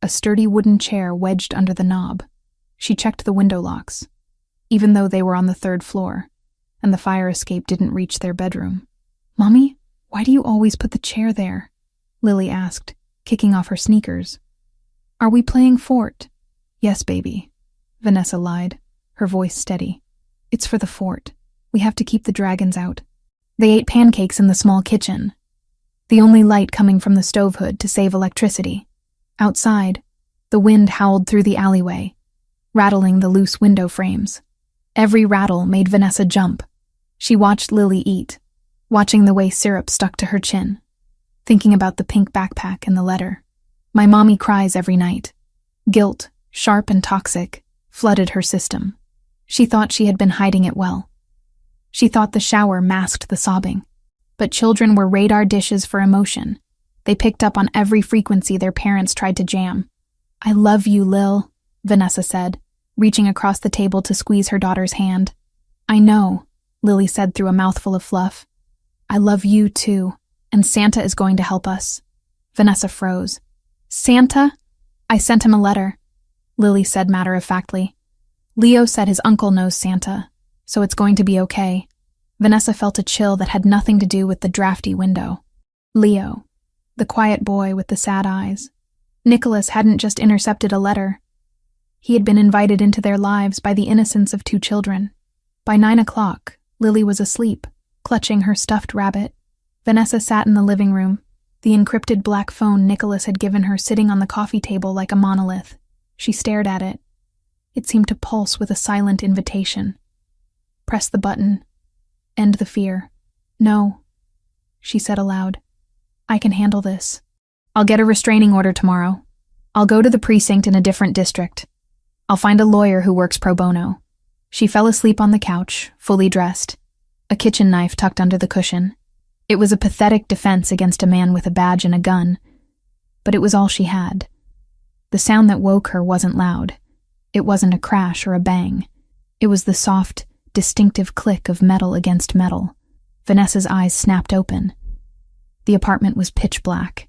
A: A sturdy wooden chair wedged under the knob. She checked the window locks, even though they were on the 3rd floor, and the fire escape didn't reach their bedroom. "Mommy, why do you always put the chair there?" Lily asked, kicking off her sneakers. "Are we playing fort?" "Yes, baby," Vanessa lied, her voice steady. "It's for the fort. We have to keep the dragons out." They ate pancakes in the small kitchen, the only light coming from the stove hood to save electricity. Outside, the wind howled through the alleyway, rattling the loose window frames. Every rattle made Vanessa jump. She watched Lily eat, watching the way syrup stuck to her chin, thinking about the pink backpack and the letter. "My mommy cries every night." Guilt, sharp and toxic, flooded her system. She thought she had been hiding it well. She thought the shower masked the sobbing. But children were radar dishes for emotion. They picked up on every frequency their parents tried to jam. "I love you, Lil," Vanessa said, reaching across the table to squeeze her daughter's hand. "I know," Lily said through a mouthful of fluff. "I love you too, and Santa is going to help us." Vanessa froze. "Santa? I sent him a letter," Lily said matter-of-factly. "Leo said his uncle knows Santa, so it's going to be okay." Vanessa felt a chill that had nothing to do with the drafty window. Leo, the quiet boy with the sad eyes. Nicholas hadn't just intercepted a letter. He had been invited into their lives by the innocence of 2 children. By 9 o'clock, Lily was asleep, clutching her stuffed rabbit. Vanessa sat in the living room, the encrypted black phone Nicholas had given her sitting on the coffee table like a monolith. She stared at it. It seemed to pulse with a silent invitation. Press the button. End the fear. "No," she said aloud. "I can handle this. I'll get a restraining order tomorrow. I'll go to the precinct in a different district. I'll find a lawyer who works pro bono." She fell asleep on the couch, fully dressed, a kitchen knife tucked under the cushion. It was a pathetic defense against a man with a badge and a gun, but it was all she had. The sound that woke her wasn't loud. It wasn't a crash or a bang. It was the soft, distinctive click of metal against metal. Vanessa's eyes snapped open. The apartment was pitch black.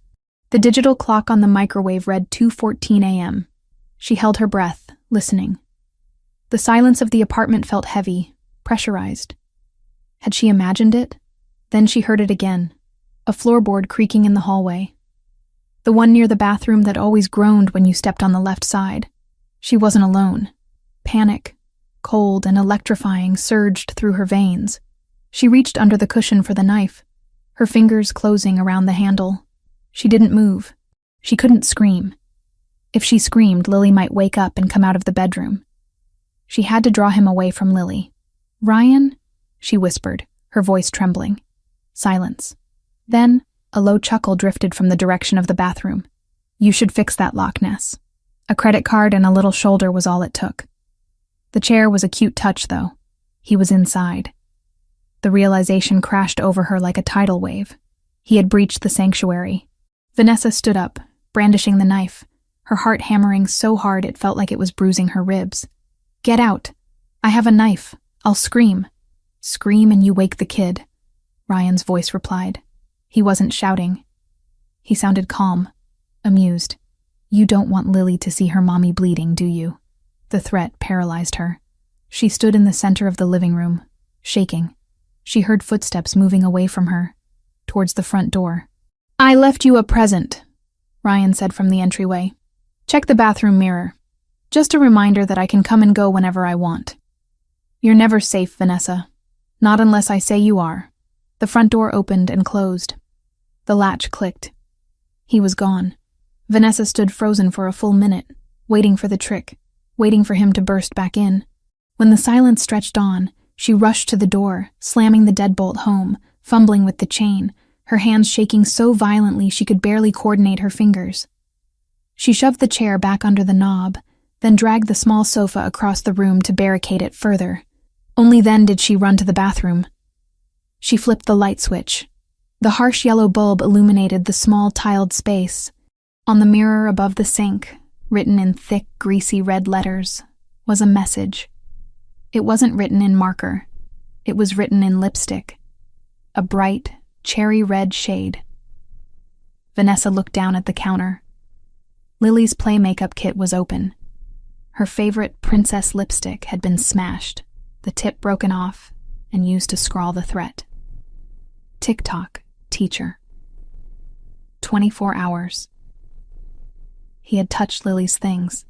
A: The digital clock on the microwave read 2:14 a.m. She held her breath, listening. The silence of the apartment felt heavy, pressurized. Had she imagined it? Then she heard it again, a floorboard creaking in the hallway. The one near the bathroom that always groaned when you stepped on the left side. She wasn't alone. Panic, cold and electrifying, surged through her veins. She reached under the cushion for the knife, her fingers closing around the handle. She didn't move. She couldn't scream. If she screamed, Lily might wake up and come out of the bedroom. She had to draw him away from Lily. "Ryan?" she whispered, her voice trembling. Silence. Then, a low chuckle drifted from the direction of the bathroom. "You should fix that lock, Ness." A credit card and a little shoulder was all it took. The chair was a cute touch, though. He was inside. The realization crashed over her like a tidal wave. He had breached the sanctuary. Vanessa stood up, brandishing the knife, her heart hammering so hard it felt like it was bruising her ribs. "Get out. I have a knife. I'll scream." "Scream and you wake the kid," Ryan's voice replied. He wasn't shouting. He sounded calm, amused. "You don't want Lily to see her mommy bleeding, do you?" The threat paralyzed her. She stood in the center of the living room, shaking. She heard footsteps moving away from her, towards the front door. "I left you a present," Ryan said from the entryway. "Check the bathroom mirror. Just a reminder that I can come and go whenever I want." "You're never safe, Vanessa. Not unless I say you are." The front door opened and closed. The latch clicked. He was gone. Vanessa stood frozen for a full minute, waiting for the trick, waiting for him to burst back in. When the silence stretched on, she rushed to the door, slamming the deadbolt home, fumbling with the chain, her hands shaking so violently she could barely coordinate her fingers. She shoved the chair back under the knob, then dragged the small sofa across the room to barricade it further. Only then did she run to the bathroom. She flipped the light switch. The harsh yellow bulb illuminated the small tiled space. On the mirror above the sink, written in thick, greasy red letters, was a message. It wasn't written in marker. It was written in lipstick, a bright, cherry red shade. Vanessa looked down at the counter. Lily's play makeup kit was open. Her favorite princess lipstick had been smashed, the tip broken off, and used to scrawl the threat. "TikTok, teacher." 24 hours. He had touched Lily's things.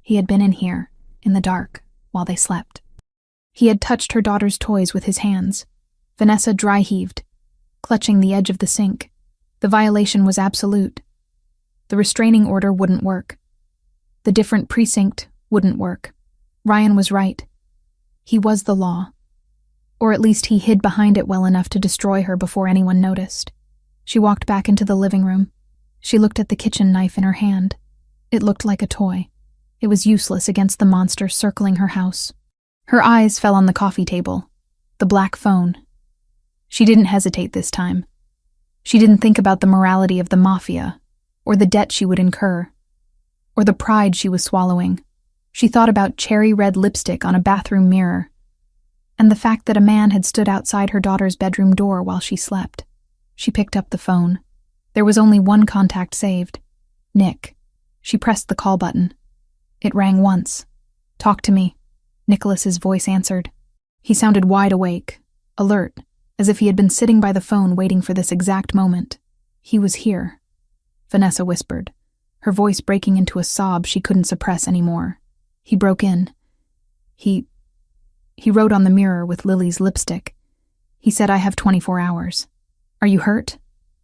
A: He had been in here, in the dark, while they slept. He had touched her daughter's toys with his hands. Vanessa dry-heaved, clutching the edge of the sink. The violation was absolute. The restraining order wouldn't work. The different precinct wouldn't work. Ryan was right. He was the law. Or at least he hid behind it well enough to destroy her before anyone noticed. She walked back into the living room. She looked at the kitchen knife in her hand. It looked like a toy. It was useless against the monster circling her house. Her eyes fell on the coffee table, the black phone. She didn't hesitate this time. She didn't think about the morality of the Mafia, or the debt she would incur, or the pride she was swallowing. She thought about cherry red lipstick on a bathroom mirror, and the fact that a man had stood outside her daughter's bedroom door while she slept. She picked up the phone. There was only one contact saved. Nick. She pressed the call button. It rang once. "Talk to me," Nicholas's voice answered. He sounded wide awake, alert, as if he had been sitting by the phone waiting for this exact moment. He was here. Vanessa whispered, her voice breaking into a sob she couldn't suppress anymore. He broke in. He wrote on the mirror with Lily's lipstick. He said, "I have 24 hours. Are you hurt?"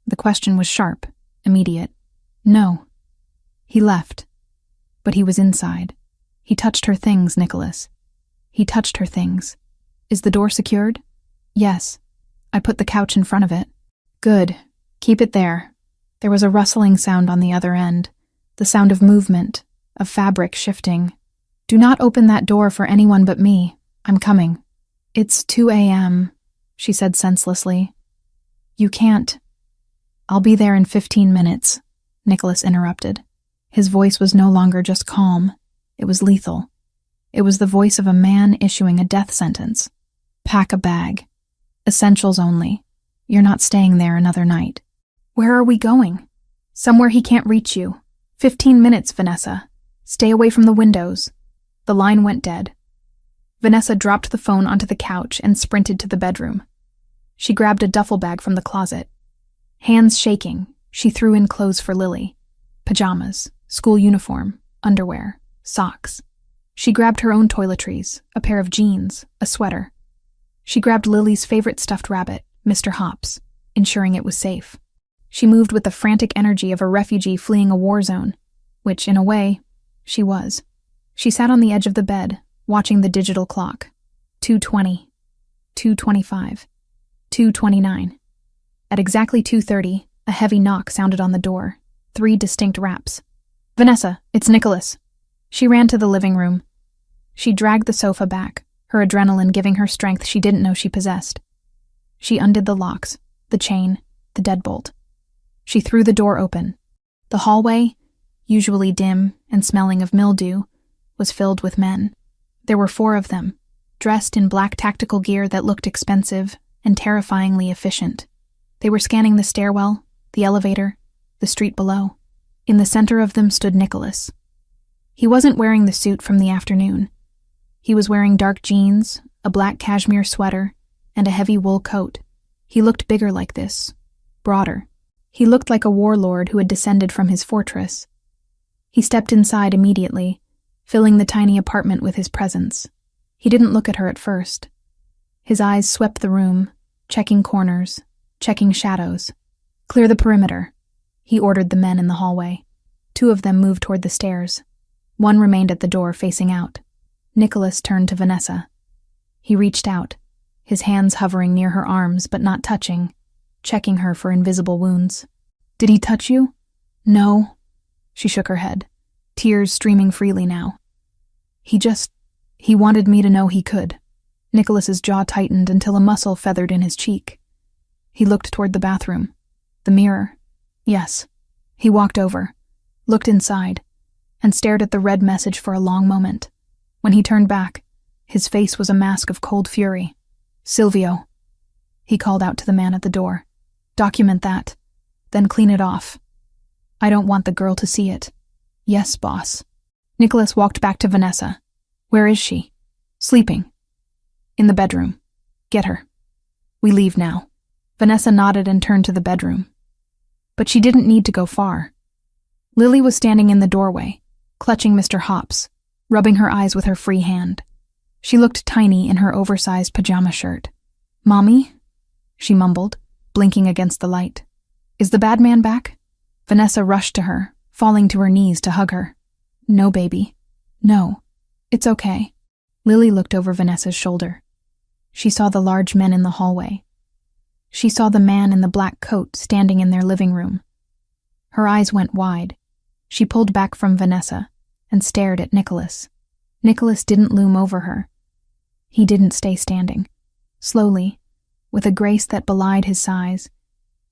A: The question was sharp, immediate. "No." He left, but he was inside. He touched her things, Nicholas. He touched her things. "Is the door secured?" "Yes. I put the couch in front of it." "Good. Keep it there." There was a rustling sound on the other end, the sound of movement, of fabric shifting. "Do not open that door for anyone but me. I'm coming." "It's 2 a.m., she said senselessly. "You can't." "I'll be there in 15 minutes, Nicholas interrupted. His voice was no longer just calm. It was lethal. It was the voice of a man issuing a death sentence. "Pack a bag. Essentials only. You're not staying there another night." "Where are we going?" "Somewhere he can't reach you. 15 minutes, Vanessa. Stay away from the windows." The line went dead. Vanessa dropped the phone onto the couch and sprinted to the bedroom. She grabbed a duffel bag from the closet. Hands shaking, she threw in clothes for Lily. Pajamas, school uniform, underwear, socks. She grabbed her own toiletries, a pair of jeans, a sweater. She grabbed Lily's favorite stuffed rabbit, Mr. Hops, ensuring it was safe. She moved with the frantic energy of a refugee fleeing a war zone, which, in a way, she was. She sat on the edge of the bed, watching the digital clock. 2:20, 2:25, 2:29. At exactly 2:30, a heavy knock sounded on the door. 3 distinct raps. "Vanessa, it's Nicholas." She ran to the living room. She dragged the sofa back, her adrenaline giving her strength she didn't know she possessed. She undid the locks, the chain, the deadbolt. She threw the door open. The hallway, usually dim and smelling of mildew, was filled with men. There were 4 of them, dressed in black tactical gear that looked expensive and terrifyingly efficient. They were scanning the stairwell, the elevator, the street below. In the center of them stood Nicholas. He wasn't wearing the suit from the afternoon. He was wearing dark jeans, a black cashmere sweater, and a heavy wool coat. He looked bigger like this, broader. He looked like a warlord who had descended from his fortress. He stepped inside immediately, filling the tiny apartment with his presence. He didn't look at her at first. His eyes swept the room, checking corners, checking shadows. "Clear the perimeter," he ordered the men in the hallway. 2 of them moved toward the stairs. 1 remained at the door facing out. Nicholas turned to Vanessa. He reached out, his hands hovering near her arms but not touching, checking her for invisible wounds. "Did he touch you?" "No." She shook her head, tears streaming freely now. He wanted me to know he could." Nicholas's jaw tightened until a muscle feathered in his cheek. He looked toward the bathroom. The mirror. Yes. He walked over, looked inside, and stared at the red message for a long moment. When he turned back, his face was a mask of cold fury. "Silvio," he called out to the man at the door. "Document that, then clean it off. I don't want the girl to see it." "Yes, boss." Nicholas walked back to Vanessa. "Where is she?" "Sleeping. In the bedroom. Get her. We leave now." Vanessa nodded and turned to the bedroom. But she didn't need to go far. Lily was standing in the doorway, clutching Mr. Hops, rubbing her eyes with her free hand. She looked tiny in her oversized pajama shirt. "Mommy?" she mumbled, blinking against the light. "Is the bad man back?" Vanessa rushed to her, falling to her knees to hug her. "No, baby. No. It's okay." Lily looked over Vanessa's shoulder. She saw the large men in the hallway. She saw the man in the black coat standing in their living room. Her eyes went wide. She pulled back from Vanessa and stared at Nicholas. Nicholas didn't loom over her. He didn't stay standing. Slowly, With a grace that belied his size,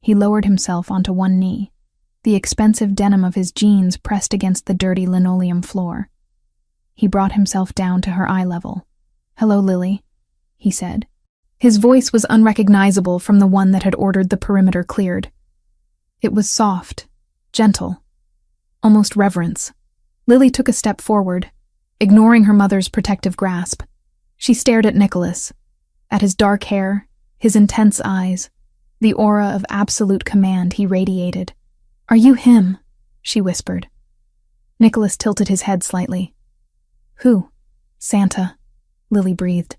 A: he lowered himself onto one knee, the expensive denim of his jeans pressed against the dirty linoleum floor. He brought himself down to her eye level. "Hello, Lily," he said. His voice was unrecognizable from the one that had ordered the perimeter cleared. It was soft, gentle, almost reverence. Lily took a step forward, ignoring her mother's protective grasp. She stared at Nicholas, at his dark hair, his intense eyes, the aura of absolute command he radiated. "Are you him?" she whispered. Nicholas tilted his head slightly. "Who?" "Santa," Lily breathed.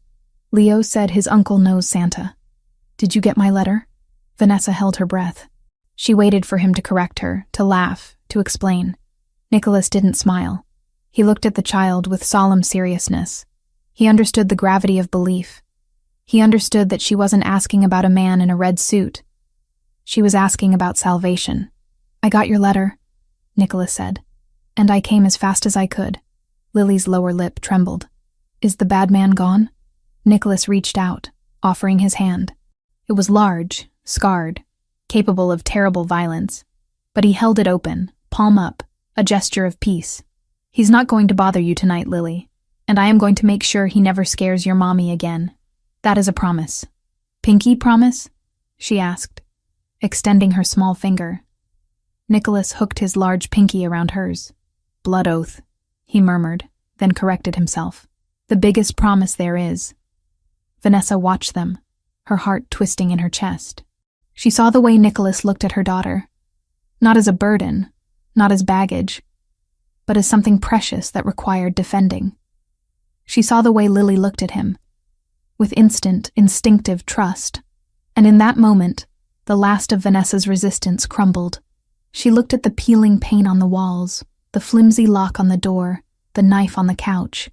A: "Leo said his uncle knows Santa. Did you get my letter?" Vanessa held her breath. She waited for him to correct her, to laugh, to explain. Nicholas didn't smile. He looked at the child with solemn seriousness. He understood the gravity of belief. He understood that she wasn't asking about a man in a red suit. She was asking about salvation. "I got your letter," Nicholas said, "and I came as fast as I could." Lily's lower lip trembled. "Is the bad man gone?" Nicholas reached out, offering his hand. It was large, scarred, capable of terrible violence, but he held it open, palm up, a gesture of peace. "He's not going to bother you tonight, Lily, and I am going to make sure he never scares your mommy again. That is a promise." "Pinky promise?" she asked, extending her small finger. Nicholas hooked his large pinky around hers. "Blood oath," he murmured, then corrected himself. "The biggest promise there is." Vanessa watched them, her heart twisting in her chest. She saw the way Nicholas looked at her daughter, not as a burden, not as baggage, but as something precious that required defending. She saw the way Lily looked at him, with instant, instinctive trust, and in that moment, the last of Vanessa's resistance crumbled. She looked at the peeling paint on the walls, the flimsy lock on the door, the knife on the couch.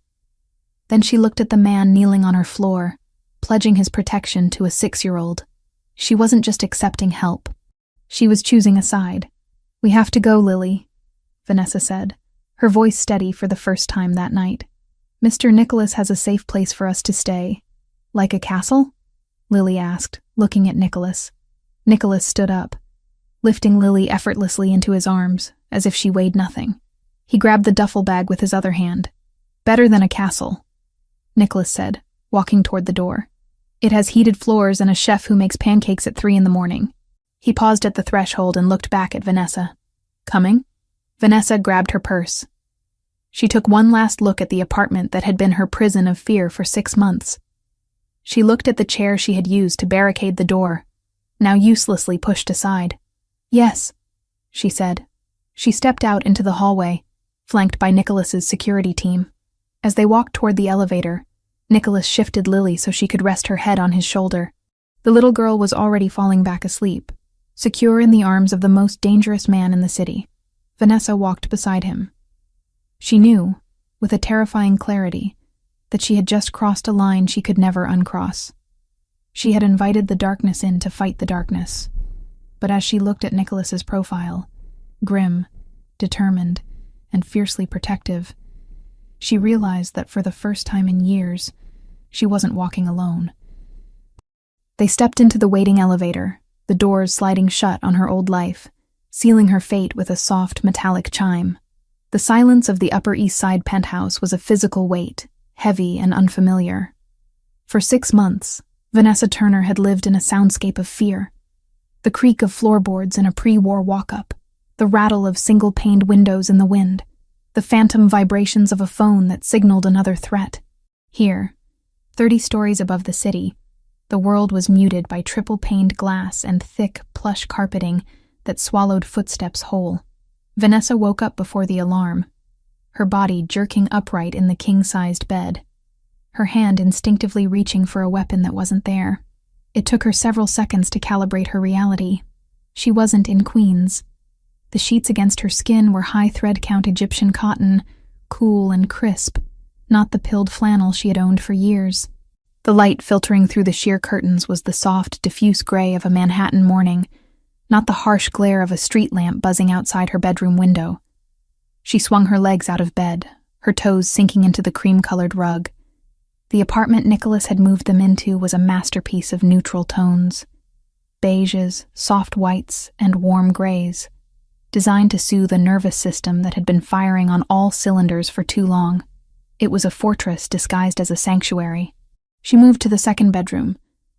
A: Then she looked at the man kneeling on her floor, pledging his protection to a 6-year-old. She wasn't just accepting help. She was choosing a side. "We have to go, Lily," Vanessa said, her voice steady for the first time that night. "Mr. Nicholas has a safe place for us to stay." "Like a castle?" Lily asked, looking at Nicholas. Nicholas stood up, lifting Lily effortlessly into his arms, as if she weighed nothing. He grabbed the duffel bag with his other hand. "Better than a castle," Nicholas said, walking toward the door. "It has heated floors and a chef who makes pancakes at 3 a.m. He paused at the threshold and looked back at Vanessa. "Coming?" Vanessa grabbed her purse. She took one last look at the apartment that had been her prison of fear for 6 months. She looked at the chair she had used to barricade the door, now uselessly pushed aside. "Yes," she said. She stepped out into the hallway, flanked by Nicholas's security team. As they walked toward the elevator, Nicholas shifted Lily so she could rest her head on his shoulder. The little girl was already falling back asleep, secure in the arms of the most dangerous man in the city. Vanessa walked beside him. She knew, with a terrifying clarity, that she had just crossed a line she could never uncross. She had invited the darkness in to fight the darkness. But as she looked at Nicholas's profile, grim, determined, and fiercely protective, she realized that for the first time in years, she wasn't walking alone. They stepped into the waiting elevator, the doors sliding shut on her old life, sealing her fate with a soft metallic chime. The silence of the Upper East Side penthouse was a physical weight, heavy and unfamiliar. For 6 months, Vanessa Turner had lived in a soundscape of fear. The creak of floorboards in a pre-war walk-up, the rattle of single-paned windows in the wind, the phantom vibrations of a phone that signaled another threat. Here, 30 stories above the city, the world was muted by triple-paned glass and thick, plush carpeting that swallowed footsteps whole. Vanessa woke up before the alarm, her body jerking upright in the king-sized bed, her hand instinctively reaching for a weapon that wasn't there. It took her several seconds to calibrate her reality. She wasn't in Queens. The sheets against her skin were high thread count Egyptian cotton, cool and crisp, not the pilled flannel she had owned for years. The light filtering through the sheer curtains was the soft, diffuse gray of a Manhattan morning, not the harsh glare of a street lamp buzzing outside her bedroom window. She swung her legs out of bed, her toes sinking into the cream-colored rug. The apartment Nicholas had moved them into was a masterpiece of neutral tones. Beiges, soft whites, and warm grays, designed to soothe a nervous system that had been firing on all cylinders for too long. It was a fortress disguised as a sanctuary. She moved to the second bedroom,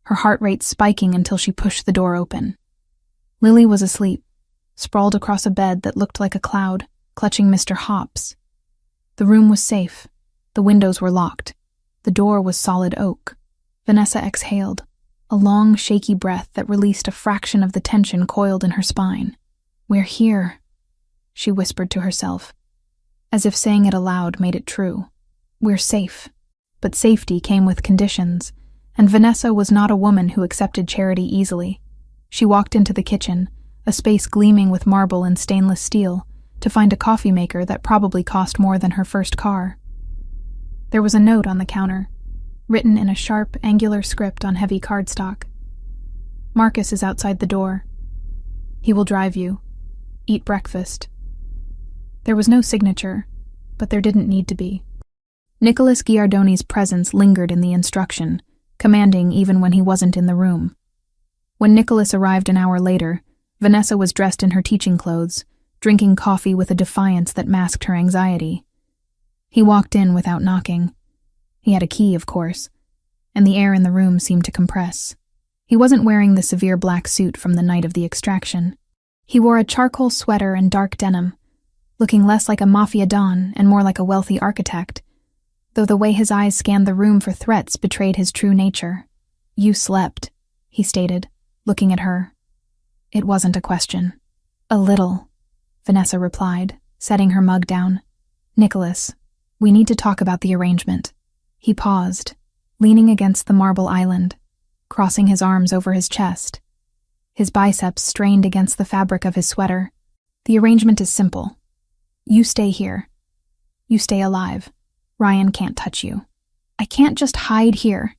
A: her heart rate spiking until she pushed the door open. Lily was asleep, sprawled across a bed that looked like a cloud, clutching Mr. Hops. The room was safe. The windows were locked. The door was solid oak. Vanessa exhaled, a long, shaky breath that released a fraction of the tension coiled in her spine. "We're here," she whispered to herself, as if saying it aloud made it true. "We're safe." But safety came with conditions, and Vanessa was not a woman who accepted charity easily. She walked into the kitchen, a space gleaming with marble and stainless steel, to find a coffee maker that probably cost more than her first car. There was a note on the counter, written in a sharp, angular script on heavy cardstock. "Marcus is outside the door. He will drive you. Eat breakfast." There was no signature, but there didn't need to be. Nicholas Giardoni's presence lingered in the instruction, commanding even when he wasn't in the room. When Nicholas arrived an hour later, Vanessa was dressed in her teaching clothes, drinking coffee with a defiance that masked her anxiety. He walked in without knocking. He had a key, of course, and the air in the room seemed to compress. He wasn't wearing the severe black suit from the night of the extraction. He wore a charcoal sweater and dark denim, looking less like a Mafia don and more like a wealthy architect, though the way his eyes scanned the room for threats betrayed his true nature. "You slept," he stated, looking at her. It wasn't a question. "A little," Vanessa replied, setting her mug down. "Nicholas, we need to talk about the arrangement." He paused, leaning against the marble island, crossing his arms over his chest. His biceps strained against the fabric of his sweater. "The arrangement is simple. You stay here. You stay alive. Ryan can't touch you." "I can't just hide here,"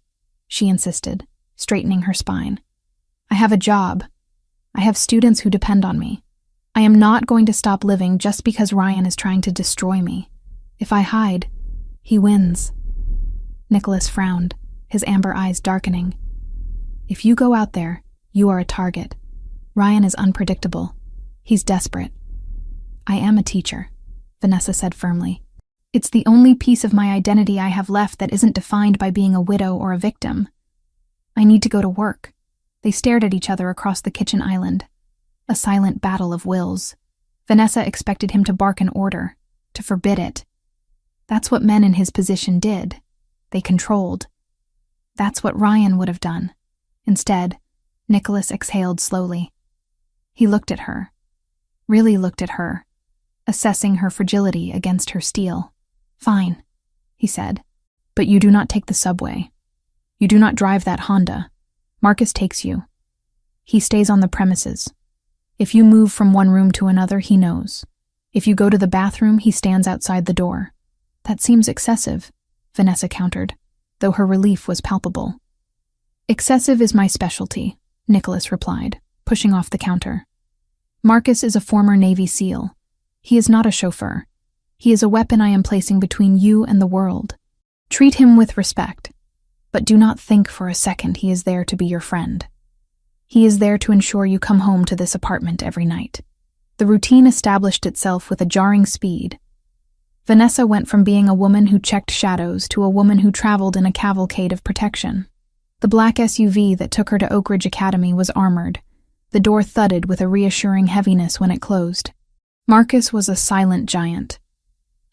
A: she insisted, straightening her spine. "I have a job. I have students who depend on me. I am not going to stop living just because Ryan is trying to destroy me. If I hide, he wins." Nicholas frowned, his amber eyes darkening. "If you go out there, you are a target. Ryan is unpredictable. He's desperate." "I am a teacher," Vanessa said firmly. "It's the only piece of my identity I have left that isn't defined by being a widow or a victim. I need to go to work." They stared at each other across the kitchen island. A silent battle of wills. Vanessa expected him to bark an order, to forbid it. That's what men in his position did. They controlled. That's what Ryan would have done. Instead, Nicholas exhaled slowly. He looked at her. Really looked at her, assessing her fragility against her steel. "Fine," he said. "But you do not take the subway. You do not drive that Honda. Marcus takes you. He stays on the premises. If you move from one room to another, he knows. If you go to the bathroom, he stands outside the door." "That seems excessive," Vanessa countered, though her relief was palpable. "Excessive is my specialty," Nicholas replied, pushing off the counter. "Marcus is a former Navy SEAL. He is not a chauffeur. He is a weapon I am placing between you and the world. Treat him with respect, but do not think for a second he is there to be your friend. He is there to ensure you come home to this apartment every night." The routine established itself with a jarring speed. Vanessa went from being a woman who checked shadows to a woman who traveled in a cavalcade of protection. The black SUV that took her to Oak Ridge Academy was armored. The door thudded with a reassuring heaviness when it closed. Marcus was a silent giant,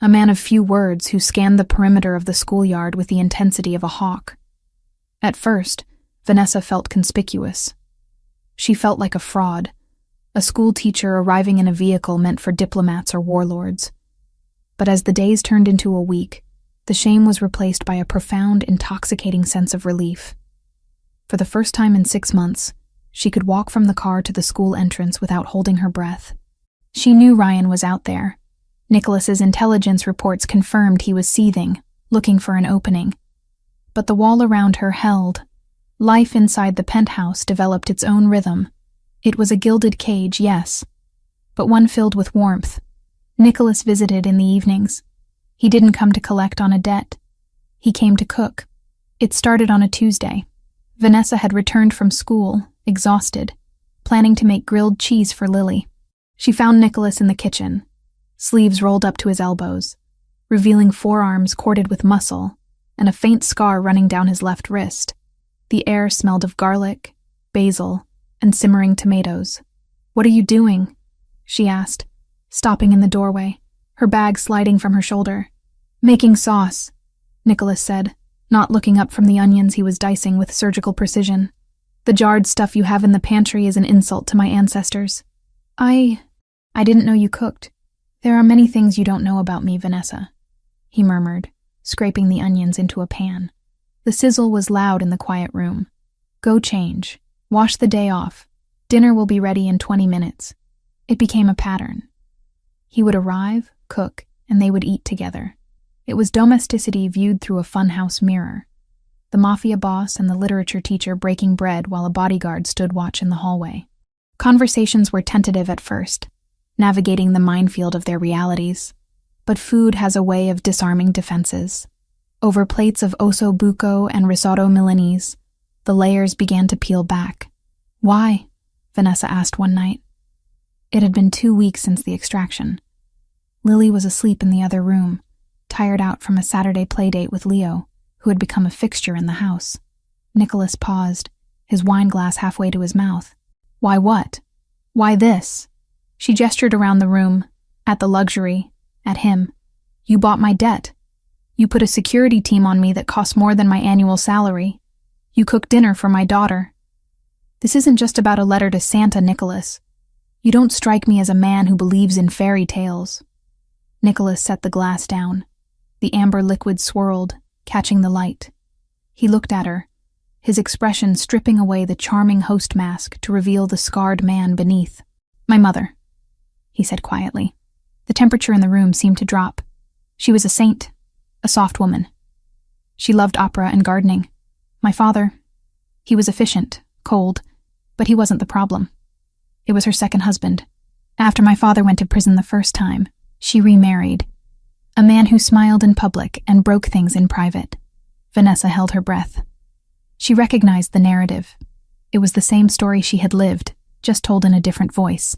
A: a man of few words who scanned the perimeter of the schoolyard with the intensity of a hawk. At first, Vanessa felt conspicuous. She felt like a fraud, a school teacher arriving in a vehicle meant for diplomats or warlords. But as the days turned into a week, the shame was replaced by a profound, intoxicating sense of relief. For the first time in 6 months, she could walk from the car to the school entrance without holding her breath. She knew Ryan was out there. Nicholas's intelligence reports confirmed he was seething, looking for an opening. But the wall around her held. Life inside the penthouse developed its own rhythm. It was a gilded cage, yes, but one filled with warmth. Nicholas visited in the evenings. He didn't come to collect on a debt. He came to cook, It started on a Tuesday. Vanessa had returned from school, exhausted, planning to make grilled cheese for Lily. She found Nicholas in the kitchen, sleeves rolled up to his elbows, revealing forearms corded with muscle and a faint scar running down his left wrist. The air smelled of garlic, basil, and simmering tomatoes. "What are you doing?" she asked, stopping in the doorway, her bag sliding from her shoulder. "Making sauce," Nicholas said, not looking up from the onions he was dicing with surgical precision. "The jarred stuff you have in the pantry is an insult to my ancestors." I didn't know you cooked. There are many things you don't know about me, Vanessa," he murmured, scraping the onions into a pan. The sizzle was loud in the quiet room. "Go change. Wash the day off. Dinner will be ready in 20 minutes. It became a pattern. He would arrive, cook, and they would eat together. It was domesticity viewed through a funhouse mirror. The Mafia boss and the literature teacher breaking bread while a bodyguard stood watch in the hallway. Conversations were tentative at first, navigating the minefield of their realities. But food has a way of disarming defenses. Over plates of osso buco and risotto Milanese, the layers began to peel back. "Why?" Vanessa asked one night. It had been 2 weeks since the extraction. Lily was asleep in the other room, tired out from a Saturday playdate with Leo, who had become a fixture in the house. Nicholas paused, his wine glass halfway to his mouth. "Why what? Why this?" She gestured around the room, at the luxury, at him. "You bought my debt. You put a security team on me that cost more than my annual salary. You cooked dinner for my daughter. This isn't just about a letter to Santa, Nicholas. You don't strike me as a man who believes in fairy tales." Nicholas set the glass down. The amber liquid swirled, catching the light. He looked at her, his expression stripping away the charming host mask to reveal the scarred man beneath. "My mother," he said quietly. The temperature in the room seemed to drop. She was a saint, a soft woman. She loved opera and gardening. My father, he was efficient, cold, but he wasn't the problem. It was her second husband. After my father went to prison the first time, she remarried. A man who smiled in public and broke things in private. Vanessa held her breath. She recognized the narrative. It was the same story she had lived, just told in a different voice.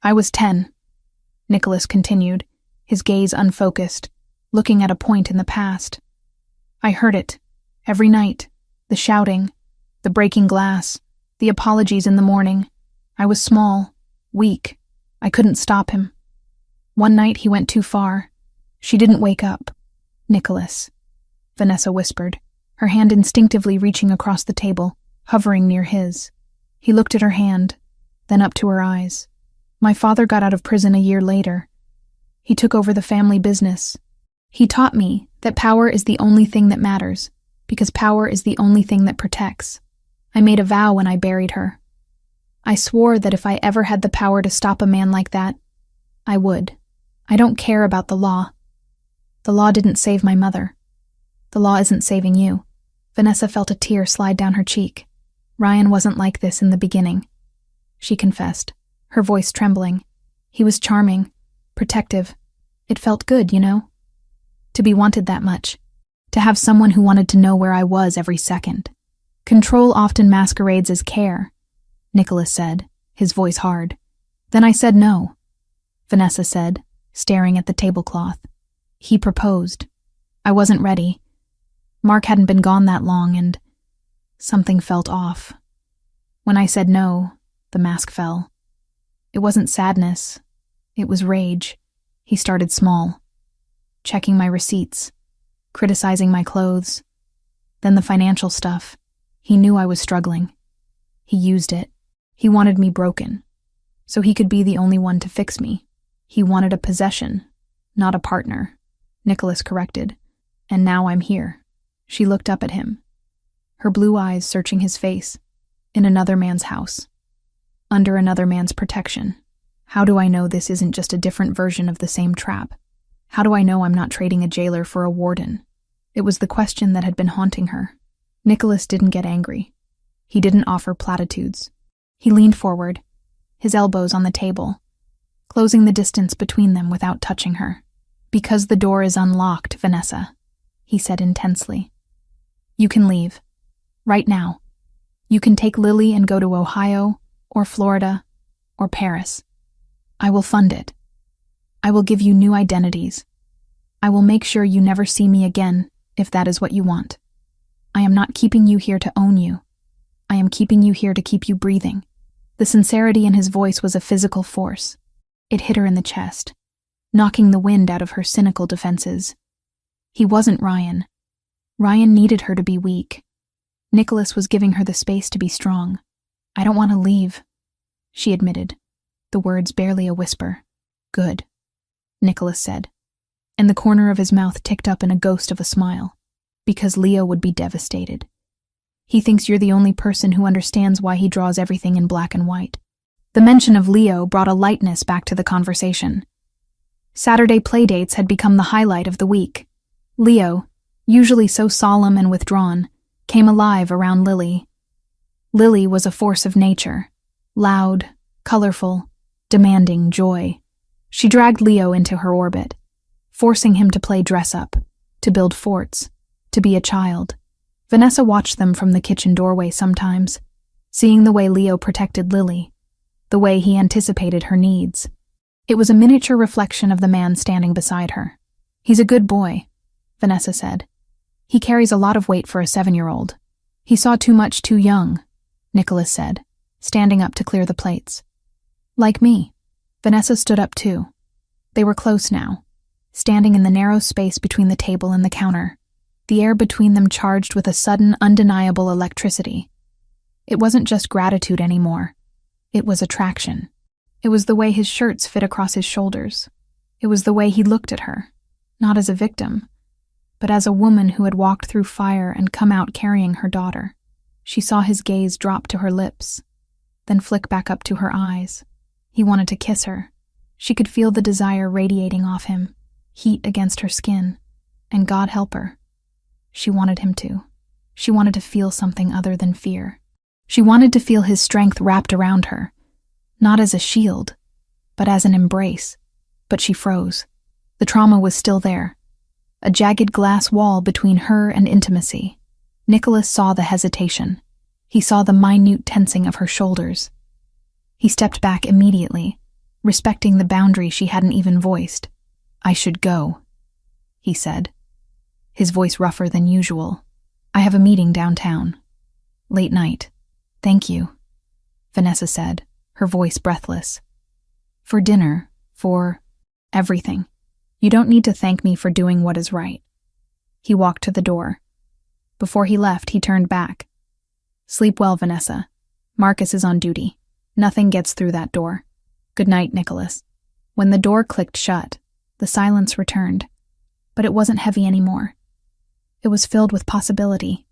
A: "I was 10, Nicholas continued, his gaze unfocused, looking at a point in the past. "I heard it, every night, the shouting, the breaking glass, the apologies in the morning. I was small, weak. I couldn't stop him. One night he went too far. She didn't wake up." "Nicholas," Vanessa whispered, her hand instinctively reaching across the table, hovering near his. He looked at her hand, then up to her eyes. "My father got out of prison a year later. He took over the family business. He taught me that power is the only thing that matters, because power is the only thing that protects. I made a vow when I buried her. I swore that if I ever had the power to stop a man like that, I would. I don't care about the law. The law didn't save my mother. The law isn't saving you." Vanessa felt a tear slide down her cheek. "Ryan wasn't like this in the beginning," she confessed, her voice trembling. "He was charming, protective. It felt good, you know? To be wanted that much. To have someone who wanted to know where I was every second. Control often masquerades as care," Nicholas said, his voice hard. "Then I said no," Vanessa said, staring at the tablecloth. "He proposed. I wasn't ready. Mark hadn't been gone that long, and something felt off. When I said no, the mask fell. It wasn't sadness. It was rage." He started small, checking my receipts, criticizing my clothes, then the financial stuff. He knew I was struggling. He used it. He wanted me broken, so he could be the only one to fix me. He wanted a possession, not a partner, Nicholas corrected. "And now I'm here." She looked up at him, her blue eyes searching his face, in another man's house, under another man's protection. "How do I know this isn't just a different version of the same trap? How do I know I'm not trading a jailer for a warden?" It was the question that had been haunting her. Nicholas didn't get angry. He didn't offer platitudes. He leaned forward, his elbows on the table, closing the distance between them without touching her. "Because the door is unlocked, Vanessa," he said intensely. You can leave. Right now. You can take Lily and go to Ohio, or Florida, or Paris. I will fund it. I will give you new identities. I will make sure you never see me again, if that is what you want. I am not keeping you here to own you. I am keeping you here to keep you breathing. The sincerity in his voice was a physical force. It hit her in the chest, knocking the wind out of her cynical defenses. He wasn't Ryan. Ryan needed her to be weak. Nicholas was giving her the space to be strong. I don't want to leave, she admitted, the words barely a whisper. Good, Nicholas said, and the corner of his mouth ticked up in a ghost of a smile, because Leo would be devastated. He thinks you're the only person who understands why he draws everything in black and white. The mention of Leo brought a lightness back to the conversation. Saturday playdates had become the highlight of the week. Leo, usually so solemn and withdrawn, came alive around Lily. Lily was a force of nature, loud, colorful, demanding joy. She dragged Leo into her orbit, forcing him to play dress-up, to build forts, to be a child. Vanessa watched them from the kitchen doorway sometimes, seeing the way Leo protected Lily, the way he anticipated her needs. It was a miniature reflection of the man standing beside her. He's a good boy, Vanessa said. He carries a lot of weight for a 7-year-old. He saw too much too young, Nicholas said, standing up to clear the plates. Like me. Vanessa stood up too. They were close now, standing in the narrow space between the table and the counter, the air between them charged with a sudden, undeniable electricity. It wasn't just gratitude anymore. It was attraction. It was the way his shirts fit across his shoulders. It was the way he looked at her, not as a victim, but as a woman who had walked through fire and come out carrying her daughter. She saw his gaze drop to her lips, then flick back up to her eyes. He wanted to kiss her. She could feel the desire radiating off him, heat against her skin, and God help her. She wanted him to. She wanted to feel something other than fear. She wanted to feel his strength wrapped around her, not as a shield, but as an embrace. But she froze. The trauma was still there, a jagged glass wall between her and intimacy. Nicholas saw the hesitation. He saw the minute tensing of her shoulders. He stepped back immediately, respecting the boundary she hadn't even voiced. I should go, he said, his voice rougher than usual. I have a meeting downtown. Late night. Thank you, Vanessa said, her voice breathless. For dinner, for everything. You don't need to thank me for doing what is right. He walked to the door. Before he left, he turned back. Sleep well, Vanessa. Marcus is on duty. Nothing gets through that door. Good night, Nicholas. When the door clicked shut, the silence returned, but it wasn't heavy anymore. It was filled with possibility.